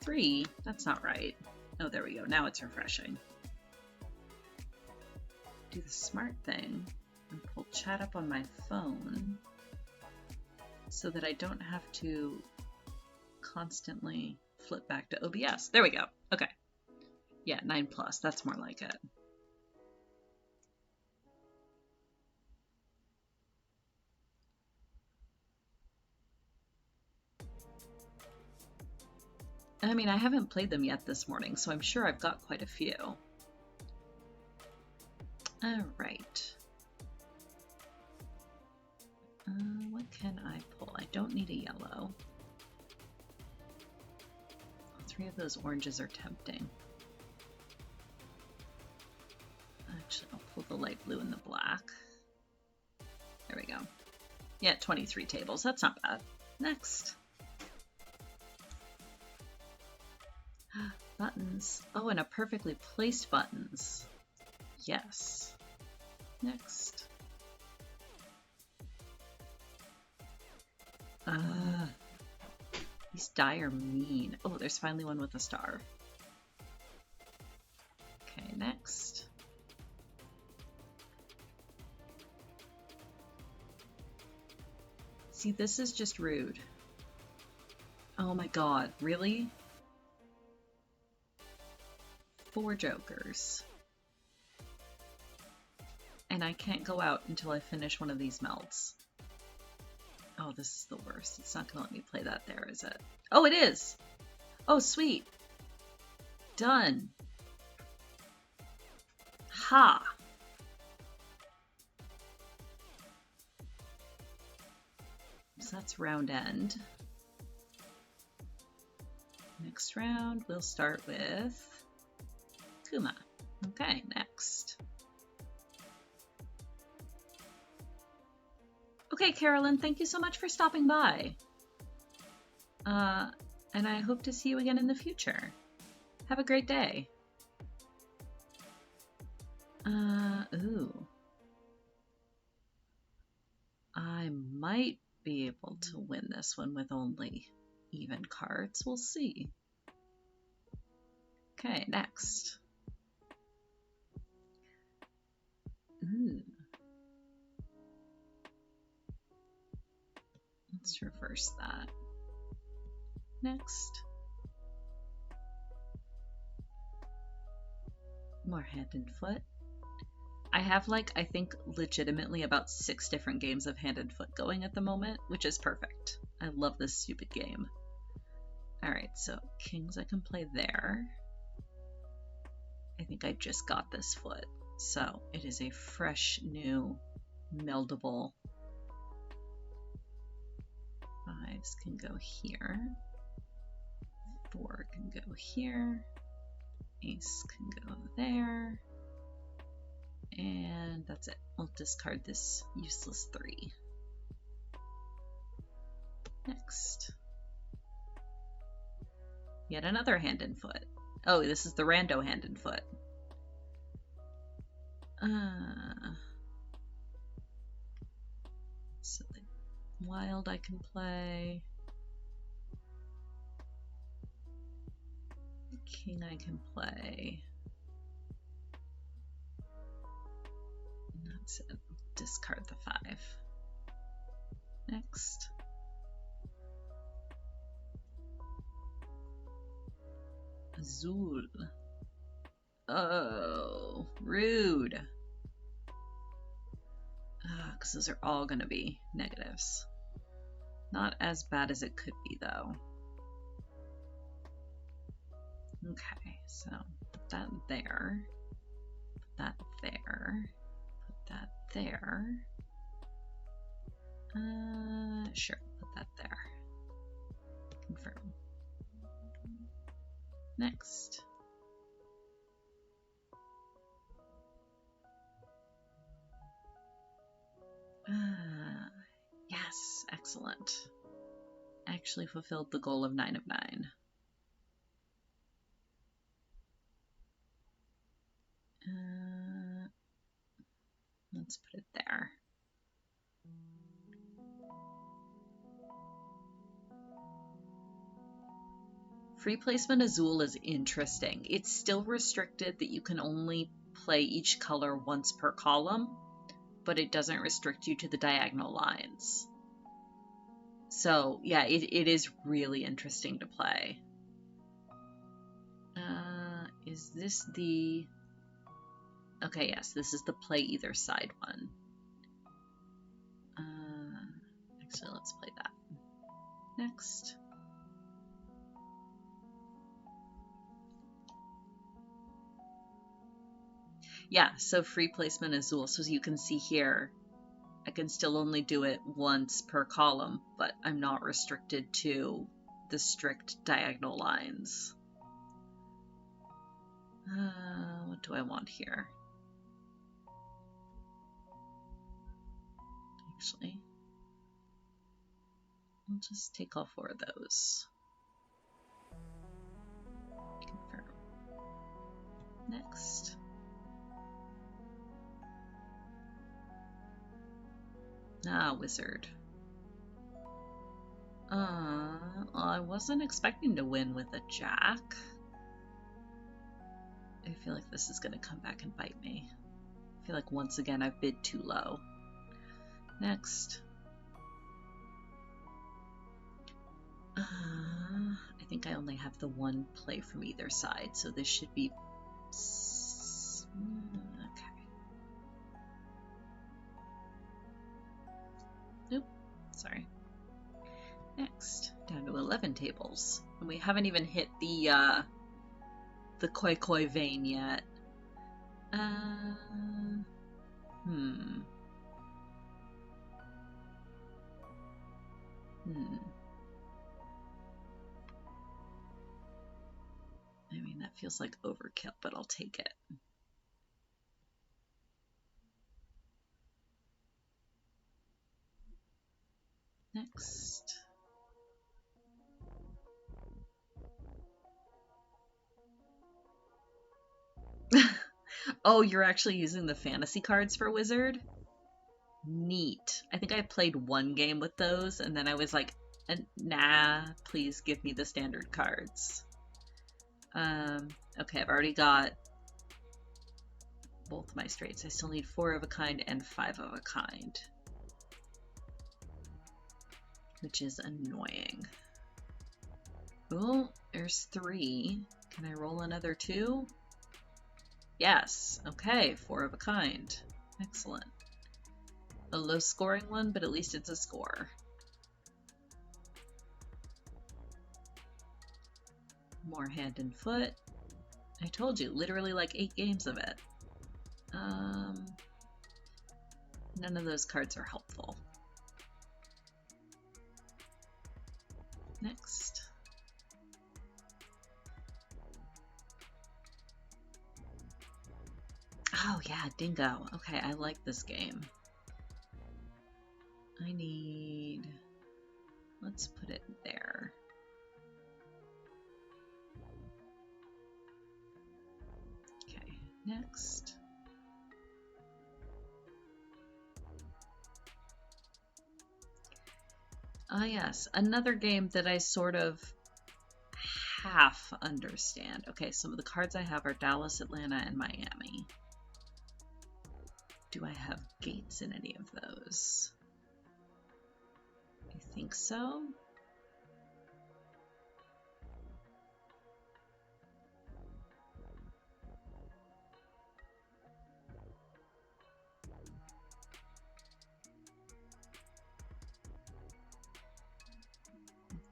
3. That's not right. Oh, there we go. Now it's refreshing. Do the smart thing and pull chat up on my phone so that I don't have to constantly flip back to OBS. There we go. Okay. Yeah, 9+. That's more like it. I mean, I haven't played them yet this morning, so I'm sure I've got quite a few. All right. What can I pull? I don't need a yellow. 3 of those oranges are tempting. Actually, I'll pull the light blue and the black. There we go. Yeah, 23 tables. That's not bad. Next. Buttons. Oh, and a perfectly placed buttons. Yes. Next. These die are mean. Oh, there's finally one with a star. Okay, next. See, this is just rude. Oh my god, really? 4 jokers. And I can't go out until I finish one of these melts. Oh, this is the worst. It's not gonna let me play that there, is it? Oh, it is! Oh, sweet. Done. Ha! So that's round end. Next round, we'll start with Kuma. Okay, next. Okay, Carolyn, thank you so much for stopping by. And I hope to see you again in the future. Have a great day. Ooh. I might be able to win this one with only even cards. We'll see. Okay, next. Let's reverse that. Next. More hand and foot. I have I think legitimately about 6 different games of hand and foot going at the moment, which is perfect. I love this stupid game. Alright, so kings I can play there. I think I just got this foot, so it is a fresh, new, meldable. 5s can go here. 4 can go here. Ace can go there. And that's it. I'll discard this useless 3. Next. Yet another hand and foot. Oh, this is the rando hand and foot. So the wild I can play. The king I can play. And that's it. Discard the 5. Next. Azul. Oh, rude. Because those are all going to be negatives. Not as bad as it could be, though. Okay, so put that there. Put that there. Put that there. Sure, put that there. Confirm. Next. Yes, excellent. Actually fulfilled the goal of 9 of 9. Let's put it there. Free placement Azul is interesting. It's still restricted that you can only play each color once per column, but it doesn't restrict you to the diagonal lines. So yeah, it is really interesting to play. Is this the... Okay, yes, this is the play either side one. Actually, let's play that. Next. Yeah, so free placement Azul. So as you can see here, I can still only do it once per column, but I'm not restricted to the strict diagonal lines. What do I want here? Actually, I'll just take all 4 of those. Confirm. Next. Ah, wizard. Well, I wasn't expecting to win with a jack. I feel like this is going to come back and bite me. I feel like once again I've bid too low. Next. I think I only have the 1 play from either side, so this should be... okay. Nope, sorry. Next, down to 11 tables. And we haven't even hit the Koi Koi vein yet. I mean, that feels like overkill, but I'll take it. Next. Oh, you're actually using the fantasy cards for Wizard? Neat. I think I played 1 game with those, and then I was like, nah, please give me the standard cards. Okay, I've already got both my straights. I still need 4 of a kind and 5 of a kind, which is annoying. Oh, there's 3. Can I roll another 2? Yes. Okay, 4 of a kind. Excellent. A low scoring one, but at least it's a score. More hand and foot. I told you, literally like 8 games of it. None of those cards are helpful. Next. Oh yeah, Dingo. Okay, I like this game. I need... let's put it there. Okay, next. Ah yes, another game that I sort of half understand. Okay, some of the cards I have are Dallas, Atlanta, and Miami. Do I have gates in any of those? I think so.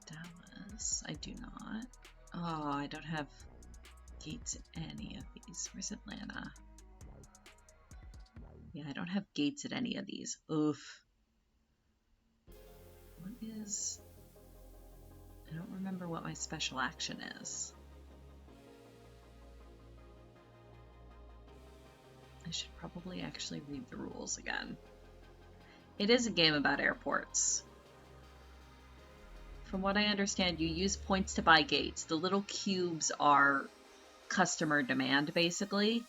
Dallas, I do not. Oh, I don't have gates in any of these. Where's Atlanta? Yeah, I don't have gates at any of these. Oof. What is... I don't remember what my special action is. I should probably actually read the rules again. It is a game about airports. From what I understand, you use points to buy gates. The little cubes are customer demand, basically.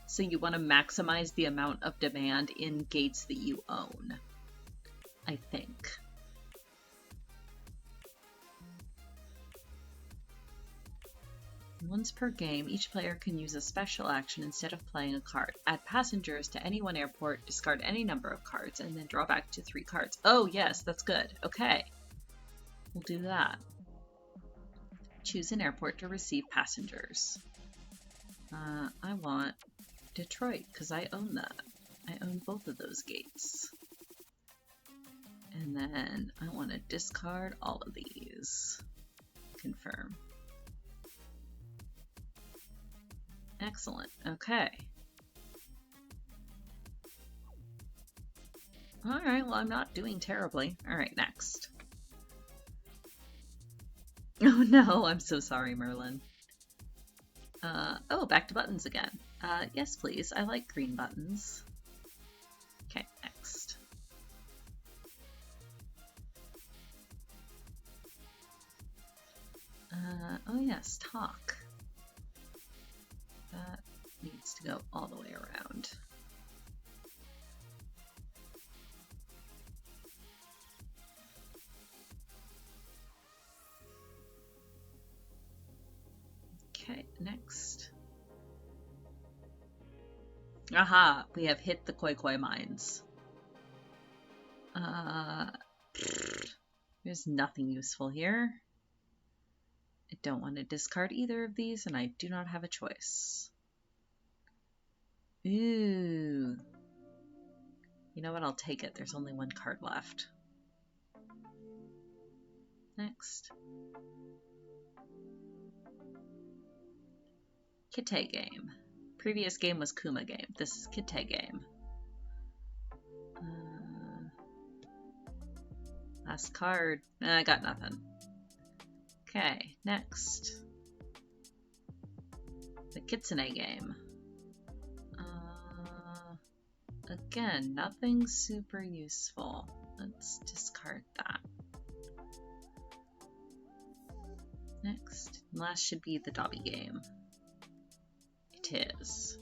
So you want to maximize the amount of demand in gates that you own, I think. Once per game, each player can use a special action instead of playing a card. Add passengers to any one airport, discard any number of cards, and then draw back to 3 cards. Oh, yes, that's good. Okay. We'll do that. Choose an airport to receive passengers. I want Detroit, because I own that. I own both of those gates. And then I want to discard all of these. Confirm. Excellent. Okay. Alright, well, I'm not doing terribly. Alright, next. Oh no, I'm so sorry, Merlin. Oh, back to buttons again. Yes, please. I like green buttons. Okay, next. Oh yes, talk. That needs to go all the way around. Okay, next. Aha, we have hit the Koi Koi mines. There's nothing useful here. I don't want to discard either of these, and I do not have a choice. Ooh. You know what? I'll take it. There's only one card left. Next. Kite game. Previous game was Kuma game. This is Kite game. Last card. I got nothing. Okay, next. The Kitsune game. Again, nothing super useful. Let's discard that. Next. Last should be the Dobby game. It is.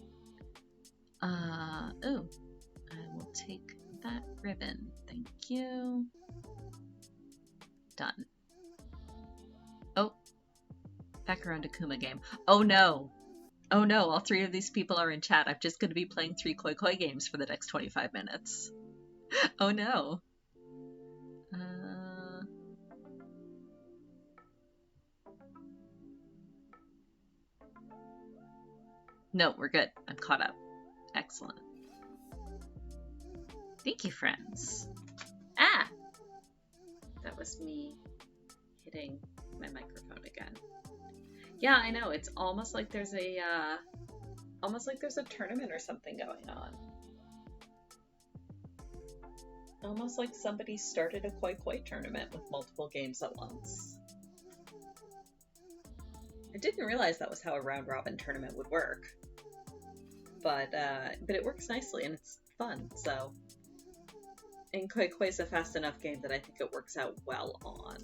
Oh. I will take that ribbon. Thank you. Done. Oh. Back around to Kuma game. Oh no! Oh no, all three of these people are in chat. I'm just going to be playing 3 Koi Koi games for the next 25 minutes. Oh no. No, we're good. I'm caught up. Excellent. Thank you, friends. Ah! That was me hitting my microphone again. Yeah, I know. It's almost like there's a tournament or something going on. Almost like somebody started a Koi Koi tournament with multiple games at once. I didn't realize that was how a round robin tournament would work. But it works nicely and it's fun, so. And Koi Koi is a fast enough game that I think it works out well on.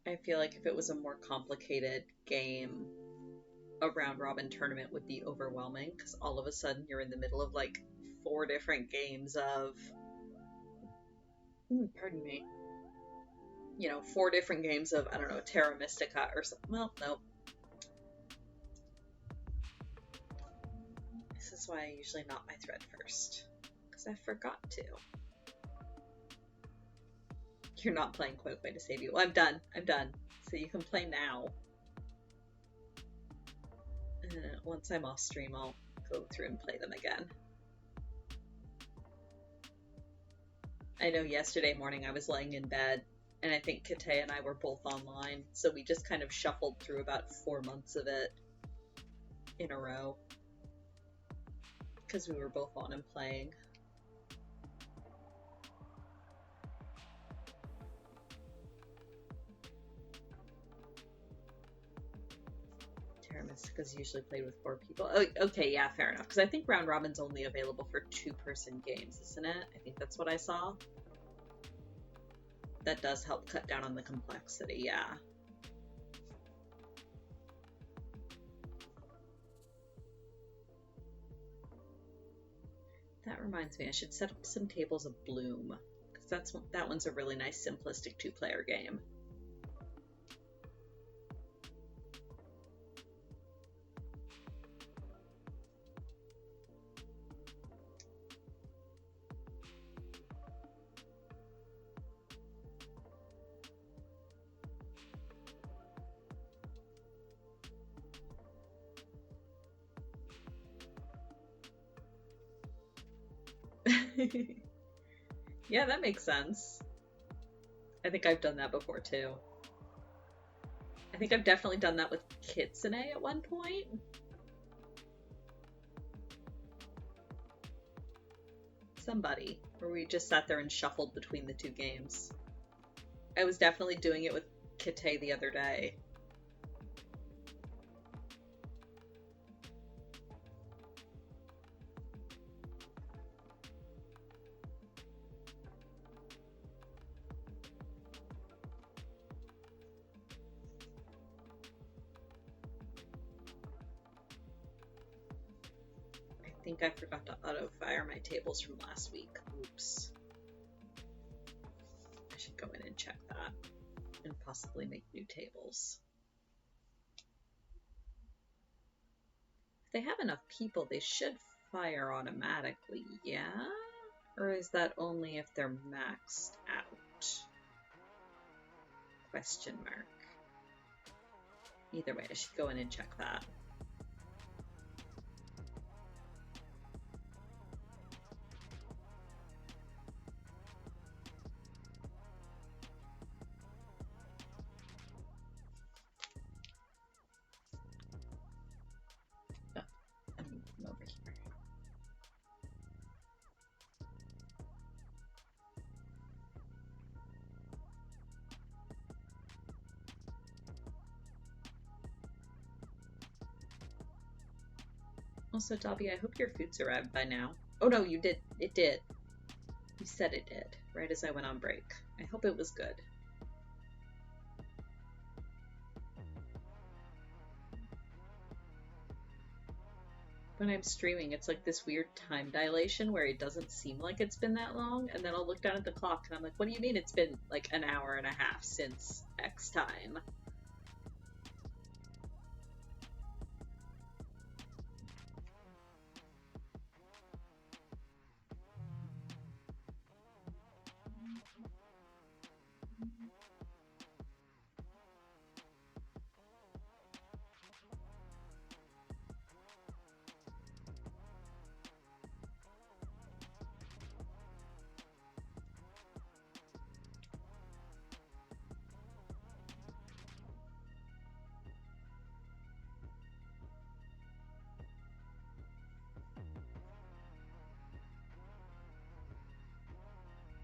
I feel like if it was a more complicated game, a round robin tournament would be overwhelming because all of a sudden you're in the middle of like 4 different games of, pardon me, you know, 4 different games of, I don't know, Terra Mystica or something. Well, no. This is why I usually knot my thread first, because I forgot to. You're not playing Koi Koi to save you. Well, I'm done. I'm done. So you can play now. Once I'm off stream, I'll go through and play them again. I know yesterday morning I was laying in bed, and I think Kate and I were both online, so we just kind of shuffled through about 4 months of it in a row. Because we were both on and playing. Terra Mystica's usually played with 4 people. Oh, okay, yeah, fair enough. Because I think Round Robin's only available for 2-person games, isn't it? I think that's what I saw. That does help cut down on the complexity, yeah. That reminds me, I should set up some tables of Bloom, because that one's a really nice simplistic 2-player game. Yeah, that makes sense. I think I've done that before too. I think I've definitely done that with Kitsune at one point. Somebody. Where we just sat there and shuffled between the two games. I was definitely doing it with Kite the other day. I think I forgot to auto-fire my tables from last week. Oops. I should go in and check that and possibly make new tables. If they have enough people, they should fire automatically, yeah? Or is that only if they're maxed out? Question mark. Either way, I should go in and check that. Over here. Also, Dobby, I hope your food's arrived by now. Oh no, you did. It did. You said it did, right as I went on break. I hope it was good. When I'm streaming, it's like this weird time dilation where it doesn't seem like it's been that long, and then I'll look down at the clock and I'm like, what do you mean it's been like an hour and a half since X time?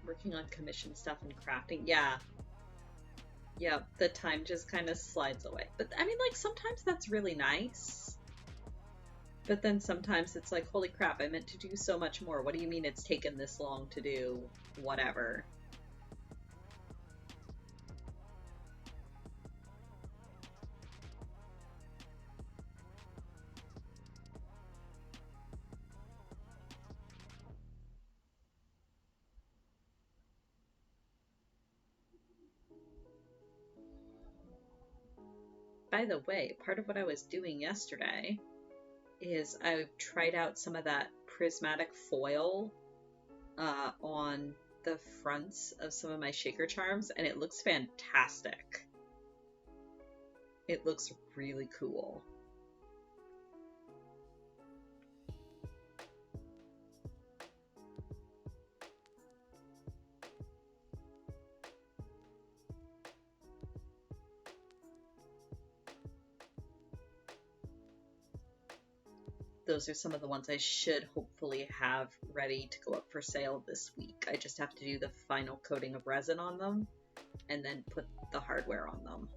Working on commission stuff and crafting. Yeah. Yeah, the time just kind of slides away. But I mean, like, sometimes that's really nice. But then sometimes it's like, holy crap, I meant to do so much more. What do you mean it's taken this long to do whatever? By the way, part of what I was doing yesterday is I tried out some of that prismatic foil on the fronts of some of my shaker charms, and it looks fantastic. It looks really cool. Those are some of the ones I should hopefully have ready to go up for sale this week. I just have to do the final coating of resin on them and then put the hardware on them.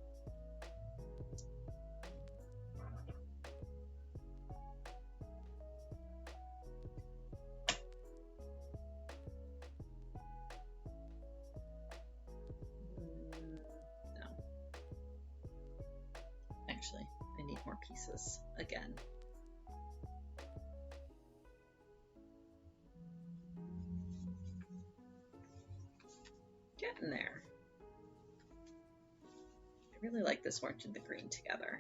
No. Actually, I need more pieces again. Getting there. I really like this orange and the green together.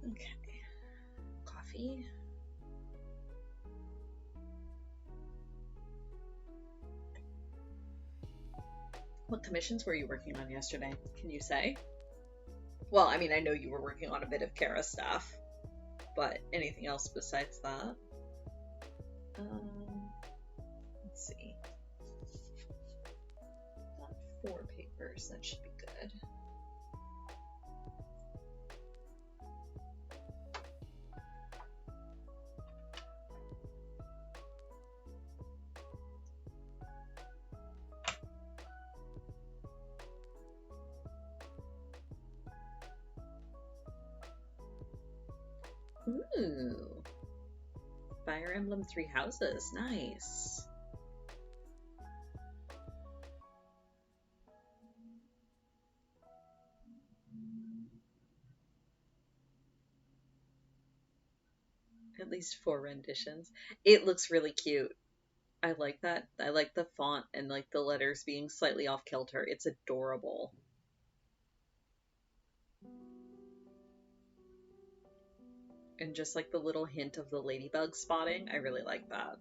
Okay. Coffee. What commissions were you working on yesterday? Can you say? Well, I mean, I know you were working on a bit of Kara stuff, but anything else besides that? Let's see. Got 4 papers, that should be good. Ooh. Fire Emblem Three Houses. Nice. At least 4 renditions. It looks really cute. I like that. I like the font and like the letters being slightly off kilter. It's adorable. And just like the little hint of the ladybug spotting, I really like that.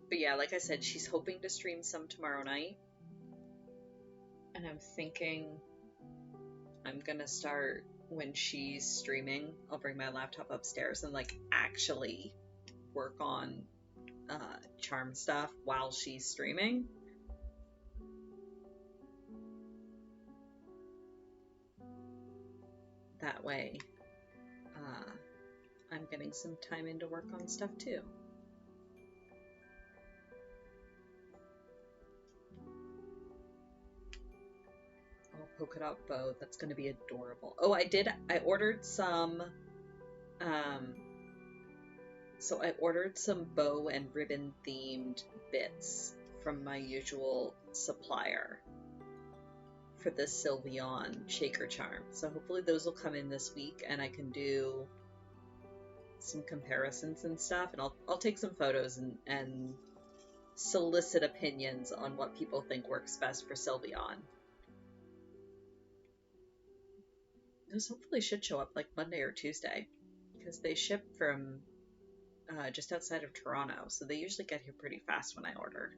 But yeah, like I said, she's hoping to stream some tomorrow night. And I'm thinking I'm gonna start when she's streaming. I'll bring my laptop upstairs and like actually work on charm stuff while she's streaming. That way, I'm getting some time in to work on stuff too. Oh, polka dot bow. That's going to be adorable. Oh, I ordered some, so I ordered some bow and ribbon themed bits from my usual supplier for the Sylveon shaker charm. So hopefully those will come in this week and I can do some comparisons and stuff, and I'll take some photos and solicit opinions on what people think works best for Sylveon. Those hopefully should show up like Monday or Tuesday, because they ship from just outside of Toronto, so they usually get here pretty fast when I order.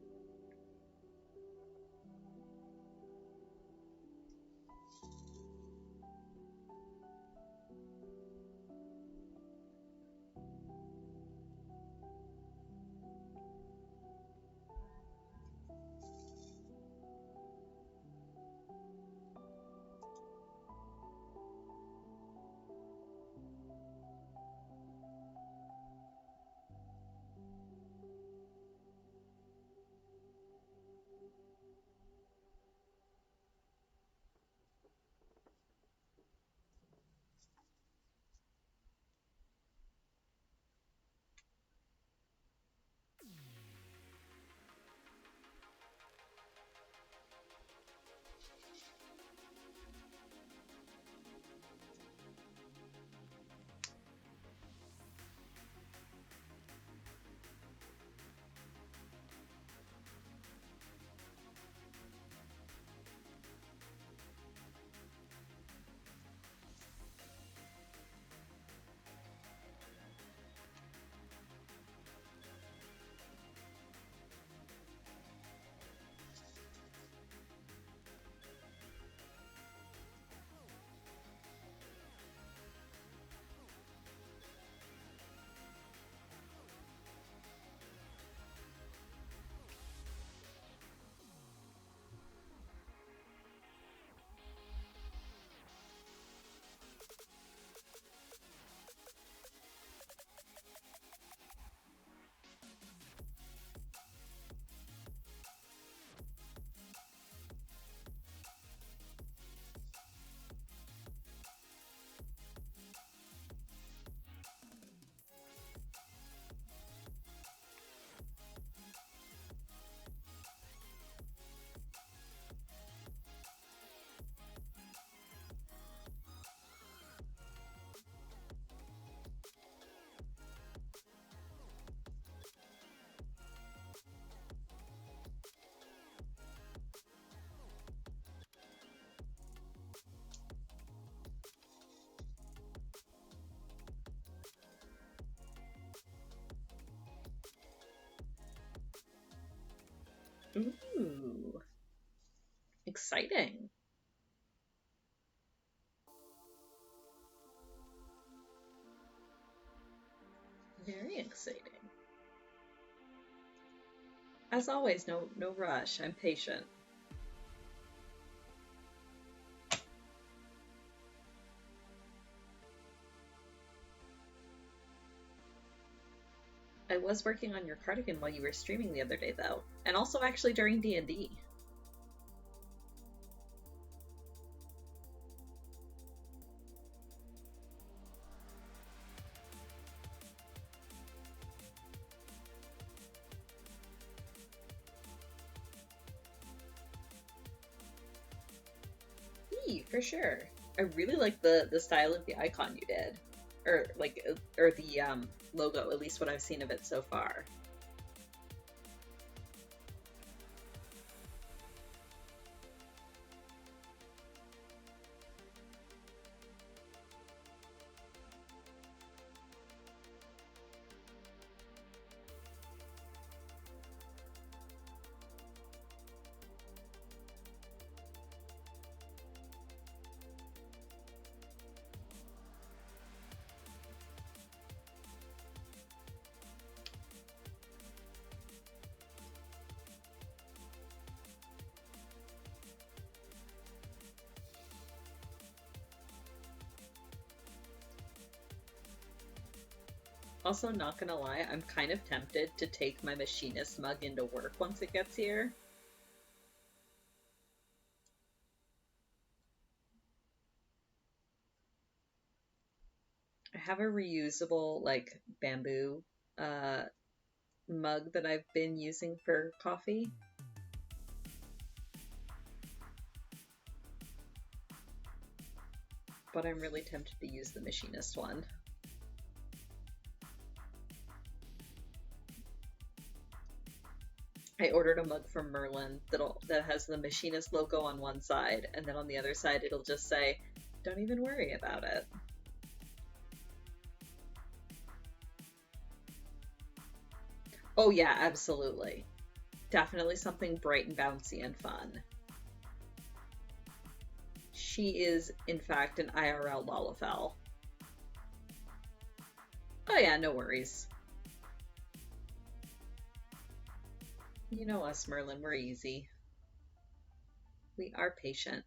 Ooh, exciting. Very exciting. As always, no rush. I'm patient. I was working on your cardigan while you were streaming the other day, though, and also actually during D&D. For sure. I really like the style of the icon you did, or the logo. At least what I've seen of it so far. Also, not gonna lie, I'm kind of tempted to take my machinist mug into work once it gets here. I have a reusable, like, bamboo uh, mug that I've been using for coffee. But I'm really tempted to use the machinist one. I ordered a mug from Merlin that has the machinist logo on one side, and then on the other side it'll just say, "Don't even worry about it." Oh yeah, absolutely. Definitely something bright and bouncy and fun. She is, in fact, an IRL Lalafell. Oh yeah, no worries. You know us, Merlin, we're easy. We are patient.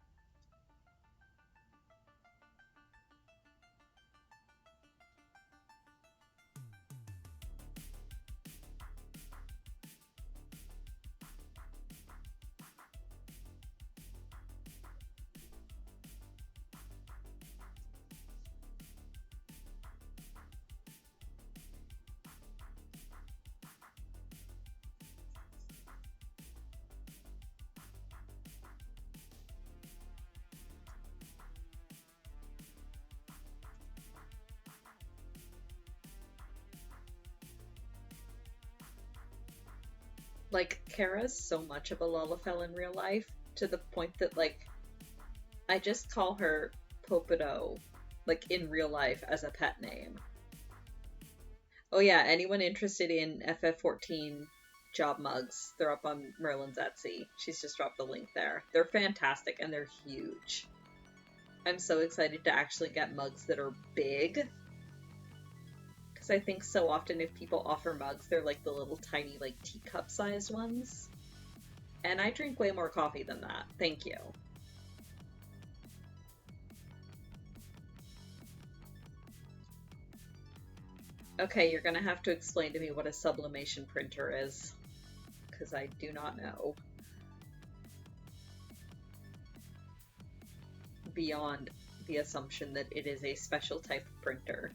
Like, Kara's so much of a Lalafell in real life, to the point that, like, I just call her Popido, like, in real life as a pet name. Oh yeah, anyone interested in FF14 job mugs, they're up on Merlin's Etsy. She's just dropped the link there. They're fantastic and they're huge. I'm so excited to actually get mugs that are big. Because I think so often if people offer mugs, they're like the little tiny, like, teacup sized ones. And I drink way more coffee than that. Thank you. Okay, you're gonna have to explain to me what a sublimation printer is, because I do not know. Beyond the assumption that it is a special type of printer.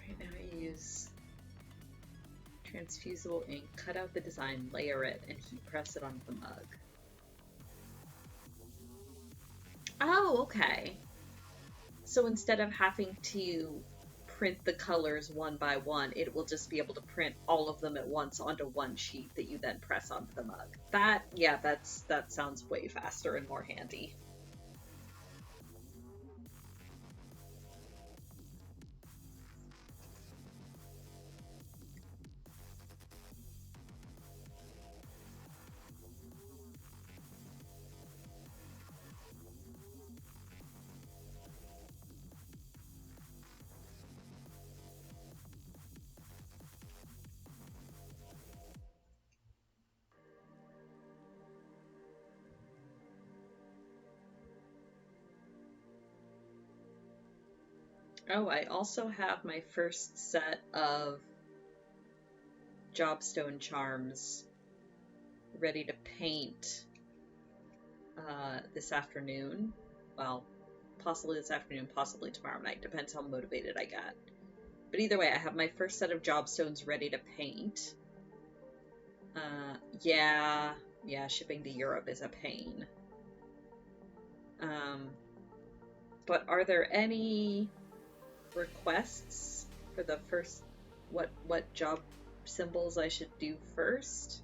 Right now I use Transfusible ink. Cut out the design, layer it, and heat press it onto the mug. Oh, okay. So instead of having to print the colors one by one, it will just be able to print all of them at once onto one sheet that you then press onto the mug. Yeah, that sounds way faster and more handy. Oh, I also have my first set of Jobstone charms ready to paint this afternoon. Well, possibly this afternoon, possibly tomorrow night. Depends how motivated I get. But either way, I have my first set of Jobstones ready to paint. Yeah, shipping to Europe is a pain. But are there any requests for the first, what job symbols I should do first?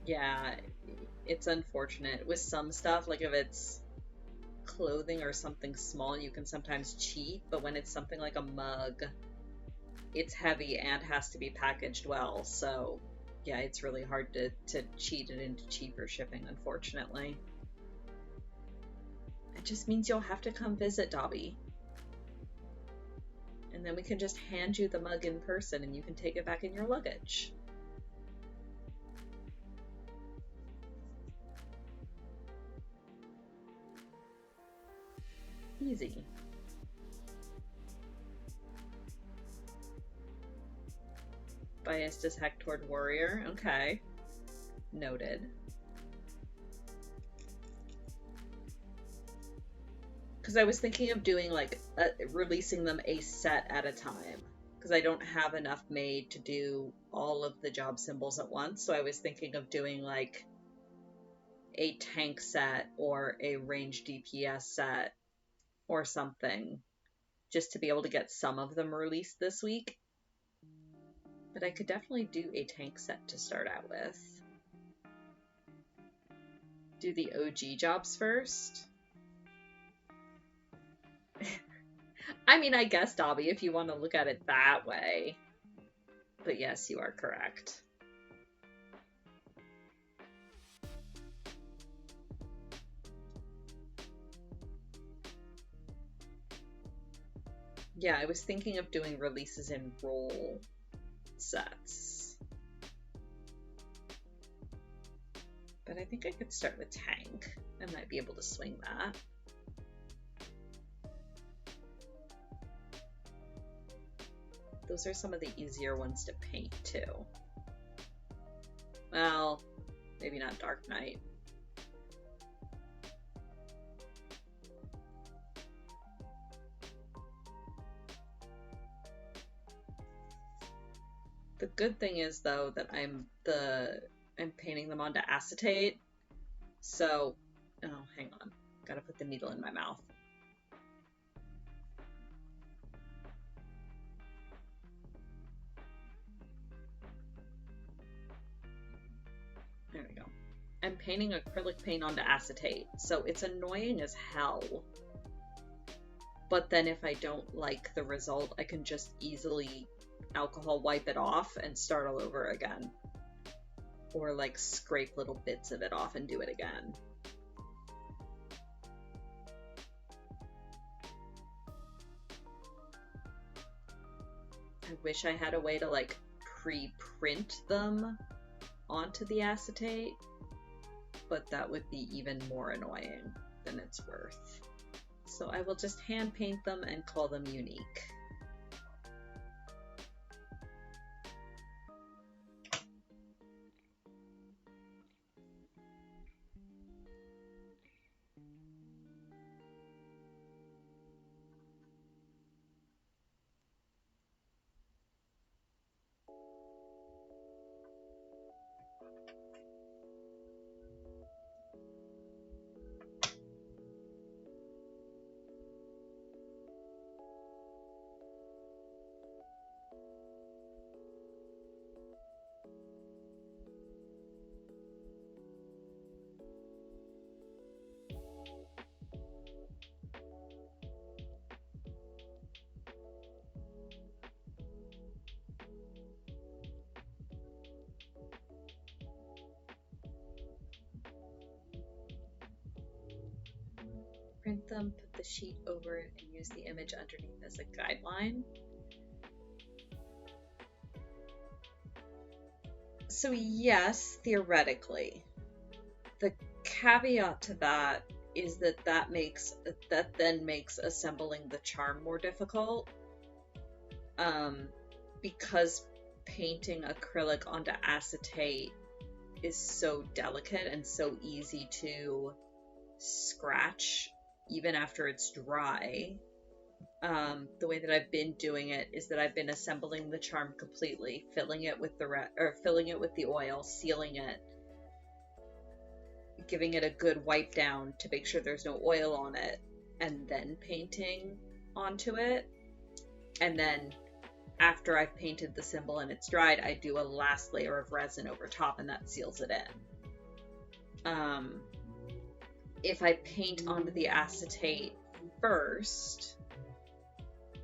Yeah, it's unfortunate with some stuff, like if it's clothing or something small, you can sometimes cheat, but when it's something like a mug, it's heavy and has to be packaged well, so yeah, it's really hard to cheat it into cheaper shipping, unfortunately. It just means you'll have to come visit, Dobby. And then we can just hand you the mug in person and you can take it back in your luggage. Easy. Biased as heck toward warrior. Okay. Noted. Because I was thinking of doing like releasing them a set at a time. Because I don't have enough made to do all of the job symbols at once. So I was thinking of doing like a tank set or a range DPS set or something, just to be able to get some of them released this week. But I could definitely do a tank set to start out with. Do the OG jobs first. I mean, I guess, Dobby, if you want to look at it that way. But yes, you are correct. Yeah, I was thinking of doing releases in roll sets. But I think I could start with tank. I might be able to swing that. Those are some of the easier ones to paint too. Well, maybe not Dark Knight. The good thing is though that I'm painting them onto acetate. So, oh, hang on. Gotta put the needle in my mouth. There we go. I'm painting acrylic paint onto acetate, so it's annoying as hell. But then if I don't like the result, I can just easily alcohol wipe it off and start all over again. Or like scrape little bits of it off and do it again. I wish I had a way to like pre-print them onto the acetate, but that would be even more annoying than it's worth. So I will just hand paint them and call them unique. print them, put the sheet over it, and use the image underneath as a guideline. So yes, theoretically. The caveat to that is that then makes assembling the charm more difficult. Because painting acrylic onto acetate is so delicate and so easy to scratch even after it's dry. The way that I've been doing it is that I've been assembling the charm completely, filling it with the oil, sealing it, giving it a good wipe down to make sure there's no oil on it, and then painting onto it. And then after I've painted the symbol and it's dried, I do a last layer of resin over top, and that seals it in. If I paint onto the acetate first,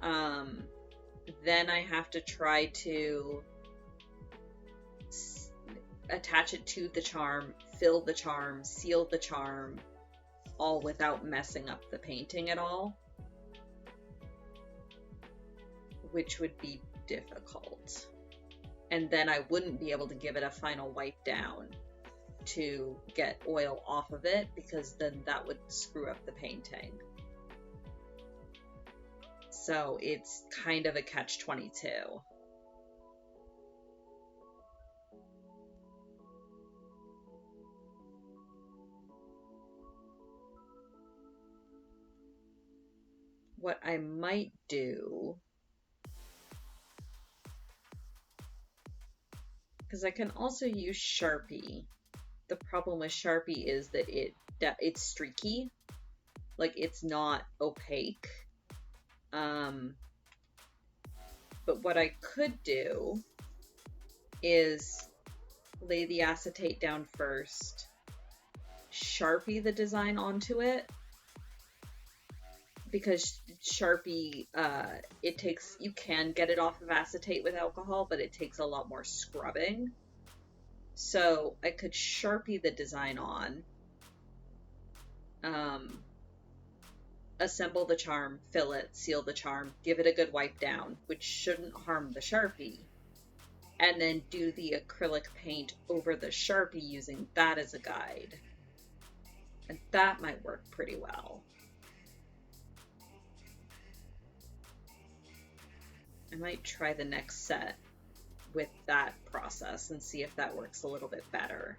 then I have to try to attach it to the charm, fill the charm, seal the charm, all without messing up the painting at all, which would be difficult. And then I wouldn't be able to give it a final wipe down to get oil off of it, because then that would screw up the painting. So it's kind of a catch-22. What I might do, because I can also use Sharpie. The problem with Sharpie is that it's streaky, like it's not opaque. But what I could do is lay the acetate down first, Sharpie the design onto it, because Sharpie, you can get it off of acetate with alcohol, but it takes a lot more scrubbing. So I could Sharpie the design on, assemble the charm, fill it, seal the charm, give it a good wipe down, which shouldn't harm the Sharpie, and then do the acrylic paint over the Sharpie using that as a guide. And that might work pretty well. I might try the next set with that process and see if that works a little bit better,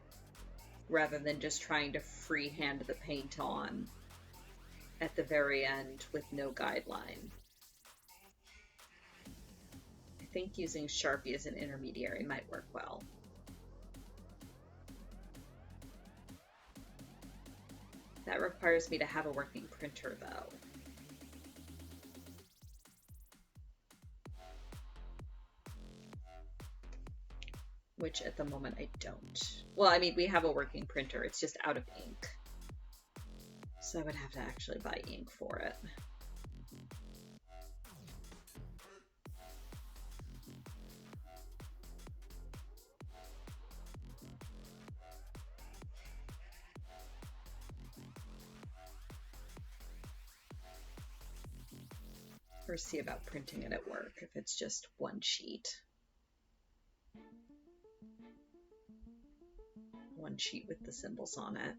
rather than just trying to freehand the paint on at the very end with no guideline. I think using Sharpie as an intermediary might work well. That requires me to have a working printer, though. Which at the moment I don't. Well, I mean, we have a working printer, it's just out of ink. So I would have to actually buy ink for it. Or see about printing it at work if it's just one sheet. One sheet with the symbols on it.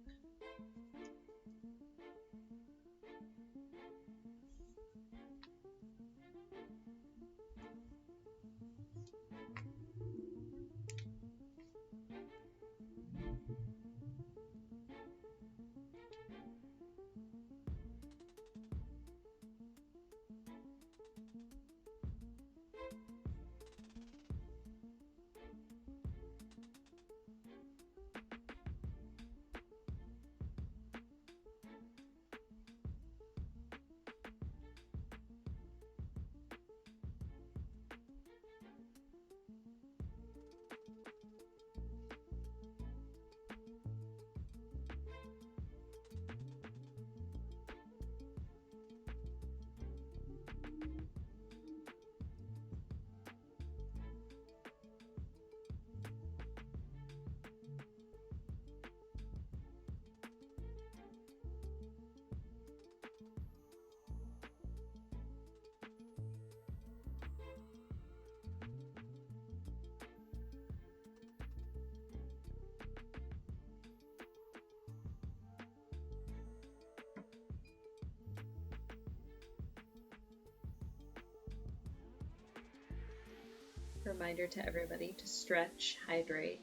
Reminder to everybody to stretch, hydrate,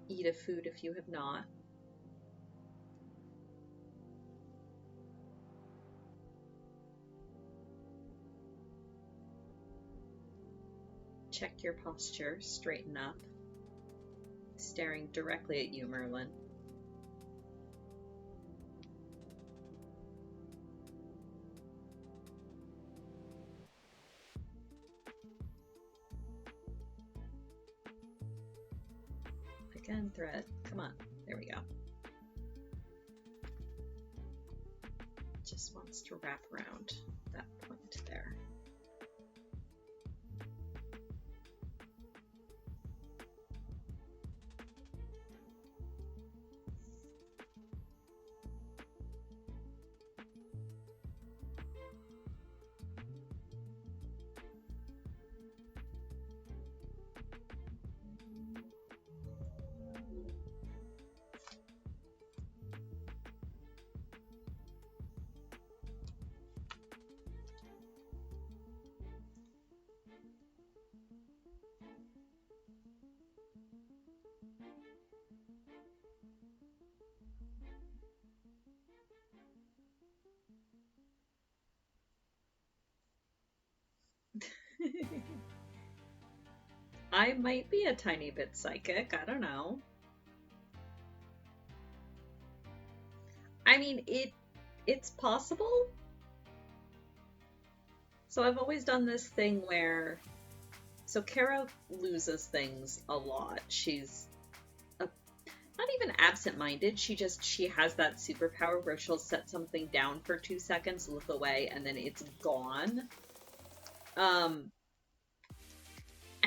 eat a food if you have not. Check your posture, straighten up. Staring directly at you, Merlin. Again, thread. Come on. There we go. Just wants to wrap around that point there. I might be a tiny bit psychic, I don't know. I mean, it's possible. So I've always done this thing where, so Kara loses things a lot. She's not even absent-minded, she has that superpower where she'll set something down for 2 seconds, look away, and then it's gone.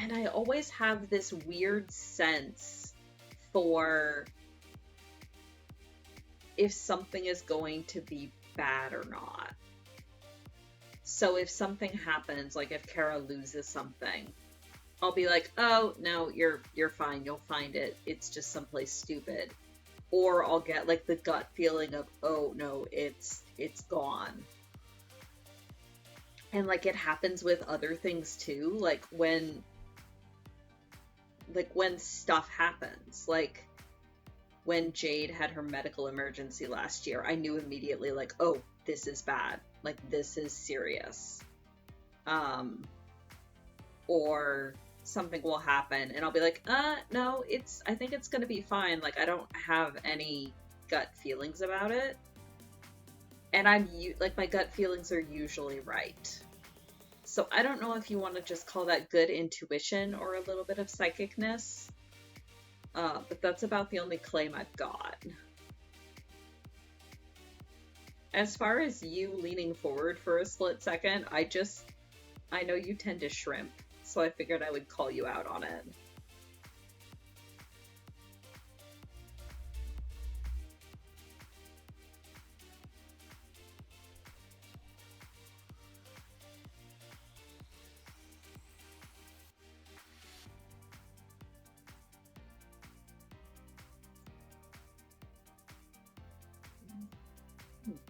And I always have this weird sense for if something is going to be bad or not. So if something happens, like if Kara loses something, I'll be like, oh, no, you're fine, you'll find it. It's just someplace stupid. Or I'll get like the gut feeling of, oh no, it's gone. And like it happens with other things too, like when stuff happens, like when Jade had her medical emergency last year, I knew immediately, like, oh, this is bad, like this is serious. Or something will happen and I'll be like, no, I think it's gonna be fine, like I don't have any gut feelings about it. And like my gut feelings are usually right. So I don't know if you want to just call that good intuition or a little bit of psychicness, but that's about the only claim I've got. As far as you leaning forward for a split second, I know you tend to shrimp, so I figured I would call you out on it.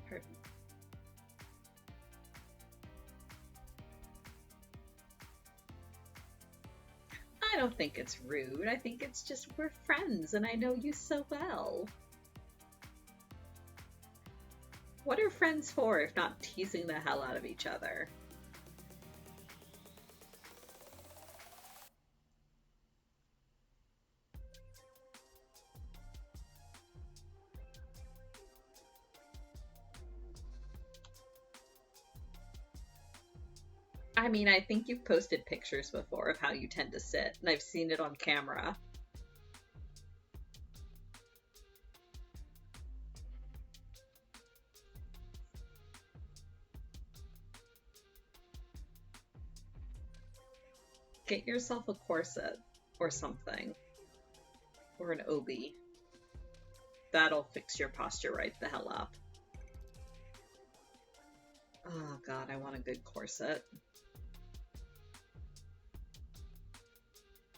Pardon. I don't think it's rude. I think it's just we're friends and I know you so well. What are friends for if not teasing the hell out of each other? I mean, I think you've posted pictures before of how you tend to sit, and I've seen it on camera. Get yourself a corset or something. Or an obi. That'll fix your posture right the hell up. Oh god, I want a good corset.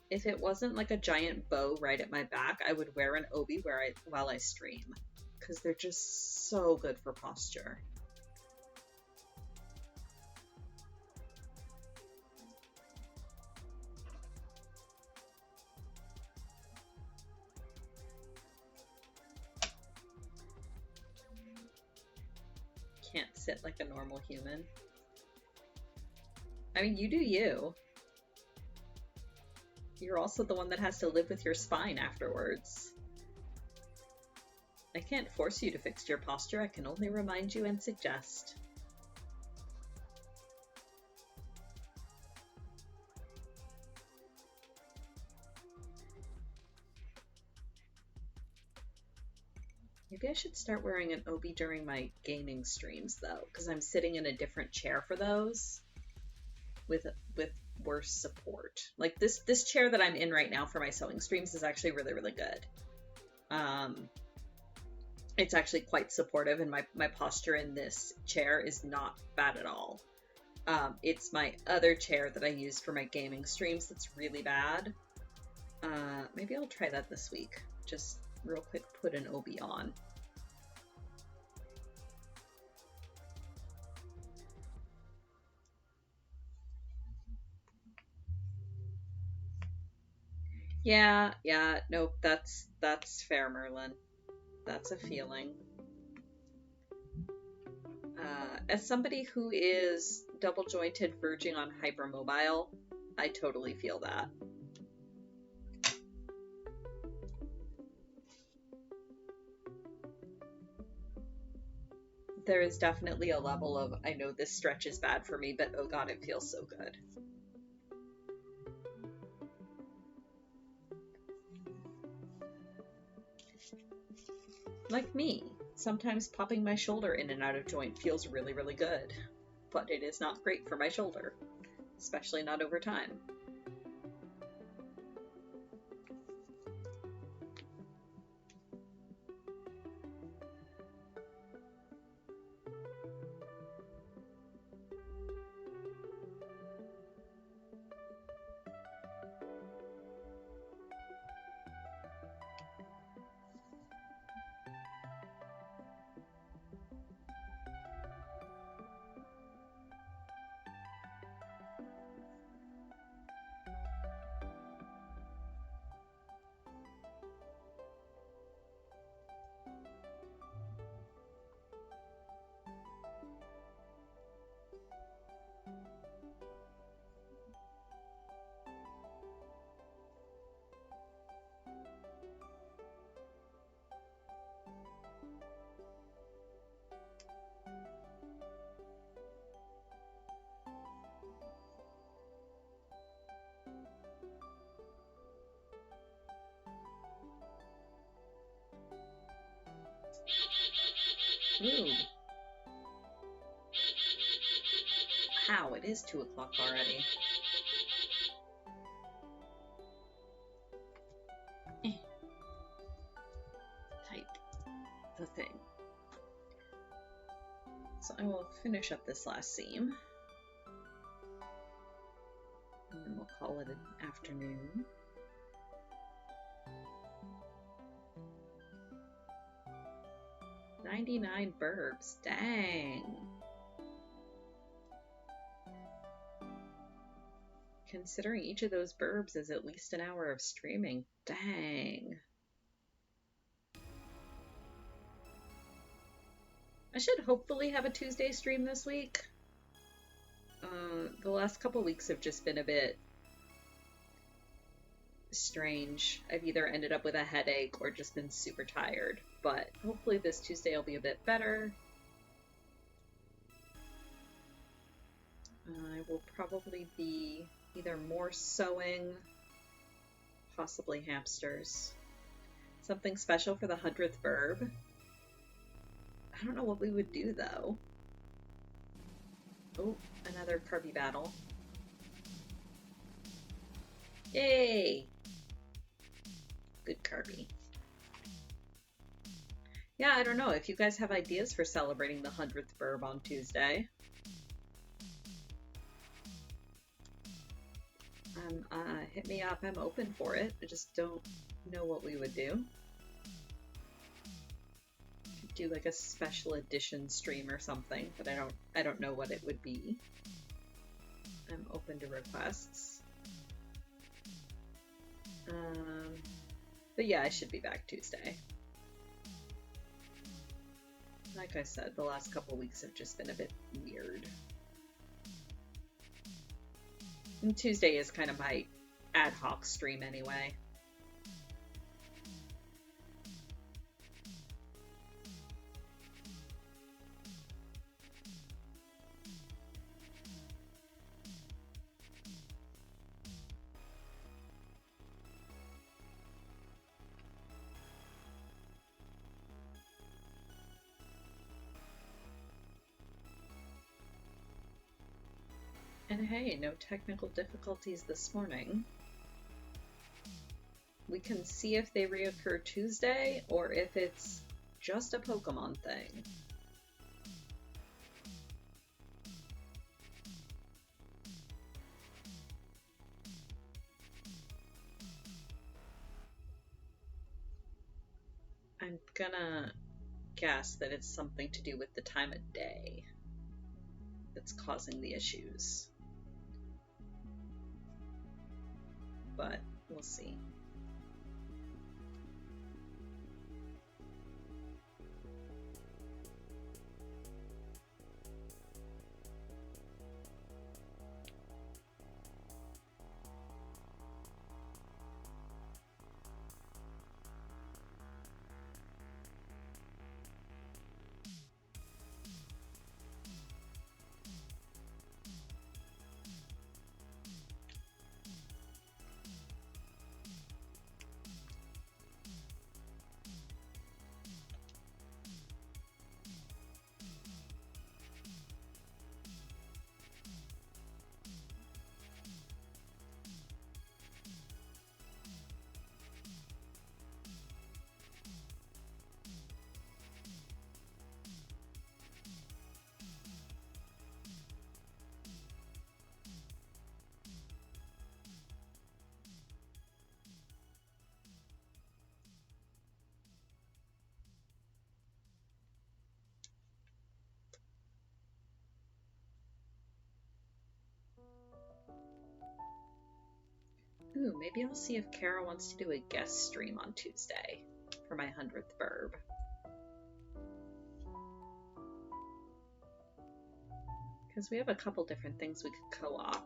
If it wasn't like a giant bow right at my back, I would wear an obi while I stream. Because they're just so good for posture. sit like a normal human. I mean, you do you. You're also the one that has to live with your spine afterwards. I can't force you to fix your posture, I can only remind you and suggest. Maybe I should start wearing an obi during my gaming streams though, because I'm sitting in a different chair for those with worse support. Like this chair that I'm in right now for my sewing streams is actually really, really good. It's actually quite supportive, and my posture in this chair is not bad at all. It's my other chair that I use for my gaming streams that's really bad. Maybe I'll try that this week. Just real quick, put an obi on. Yeah, nope, that's fair, Merlin. That's a feeling. As somebody who is double jointed verging on hypermobile, I totally feel that. There is definitely a level of, I know this stretch is bad for me, but oh god, it feels so good. Like me, sometimes popping my shoulder in and out of joint feels really, really good, but it is not great for my shoulder, especially not over time. Ooh. How? It is 2 o'clock already. Type the thing. So I will finish up this last seam. And then we'll call it an afternoon. $99 burbs. Dang. Considering each of those burbs is at least an hour of streaming. Dang. I should hopefully have a Tuesday stream this week. The last couple weeks have just been a bit strange. I've either ended up with a headache or just been super tired, but hopefully this Tuesday will be a bit better. I will probably be either more sewing, possibly hamsters. Something special for the 100th burb. I don't know what we would do though. Oh, another Carby battle. Yay! Good Carby. Yeah, I don't know if you guys have ideas for celebrating the 100th burb on Tuesday. Hit me up, I'm open for it. I just don't know what we would do. Could do like a special edition stream or something, but I don't know what it would be. I'm open to requests. But yeah, I should be back Tuesday. Like I said, the last couple weeks have just been a bit weird. And Tuesday is kind of my ad hoc stream anyway. And hey, no technical difficulties this morning. We can see if they reoccur Tuesday or if it's just a Pokemon thing. I'm gonna guess that it's something to do with the time of day that's causing the issues. But we'll see. Ooh, maybe I'll see if Kara wants to do a guest stream on Tuesday for my 100th burb. Because we have a couple different things we could co-op.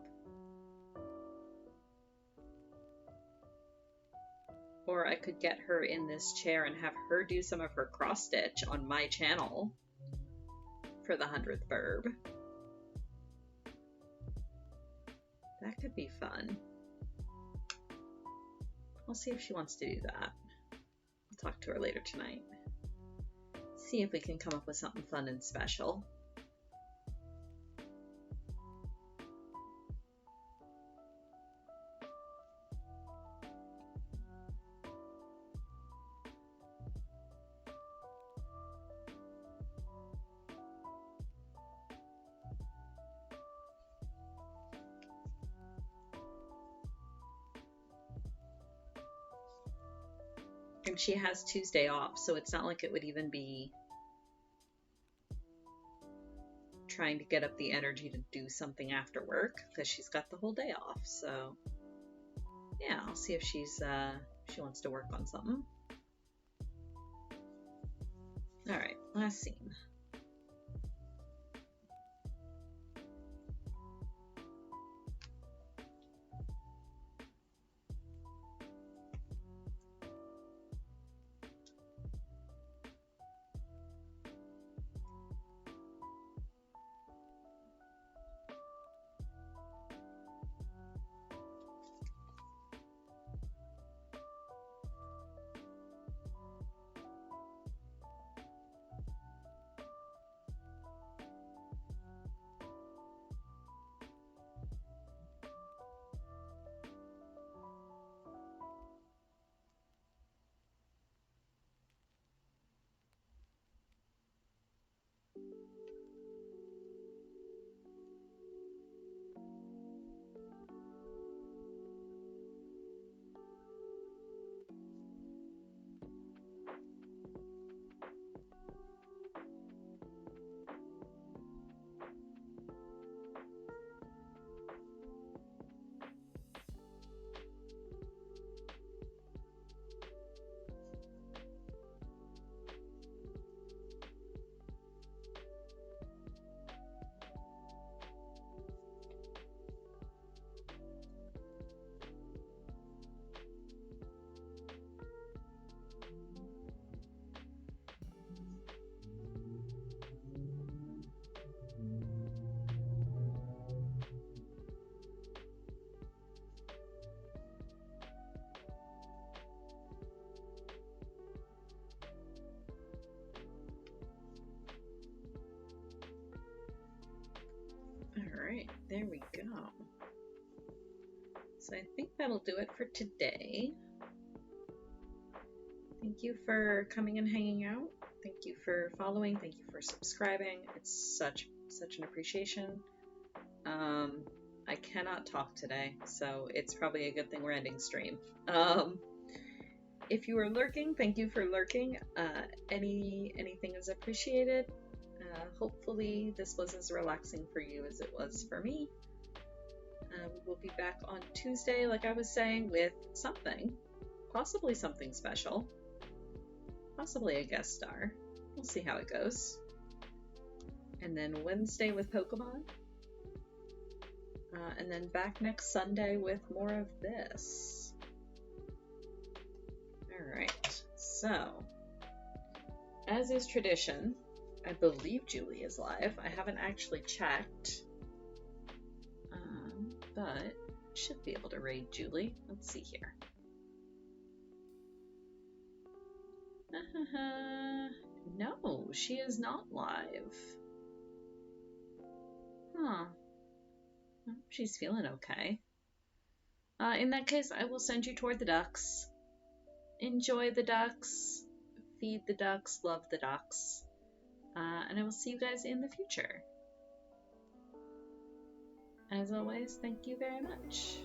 Or I could get her in this chair and have her do some of her cross-stitch on my channel for the 100th burb. That could be fun. I'll see if she wants to do that. I'll talk to her later tonight. See if we can come up with something fun and special. And she has Tuesday off, so it's not like it would even be trying to get up the energy to do something after work, because she's got the whole day off. So yeah, I'll see if she wants to work on something. All right, last scene. there we go. So I think that'll do it for today. Thank you for coming and hanging out. Thank you for following. Thank you for subscribing. It's such an appreciation. I cannot talk today, so it's probably a good thing we're ending stream. If you are lurking, thank you for lurking. Anything is appreciated. Hopefully this was as relaxing for you as it was for me. We will be back on Tuesday, like I was saying, with something. Possibly something special. Possibly a guest star. We'll see how it goes. And then Wednesday with Pokemon. And then back next Sunday with more of this. Alright, so as is tradition, I believe Julie is live. I haven't actually checked, but should be able to raid Julie. Let's see here. No, she is not live. Huh. She's feeling okay. In that case, I will send you toward the ducks. Enjoy the ducks. Feed the ducks. Love the ducks. And I will see you guys in the future. As always, thank you very much.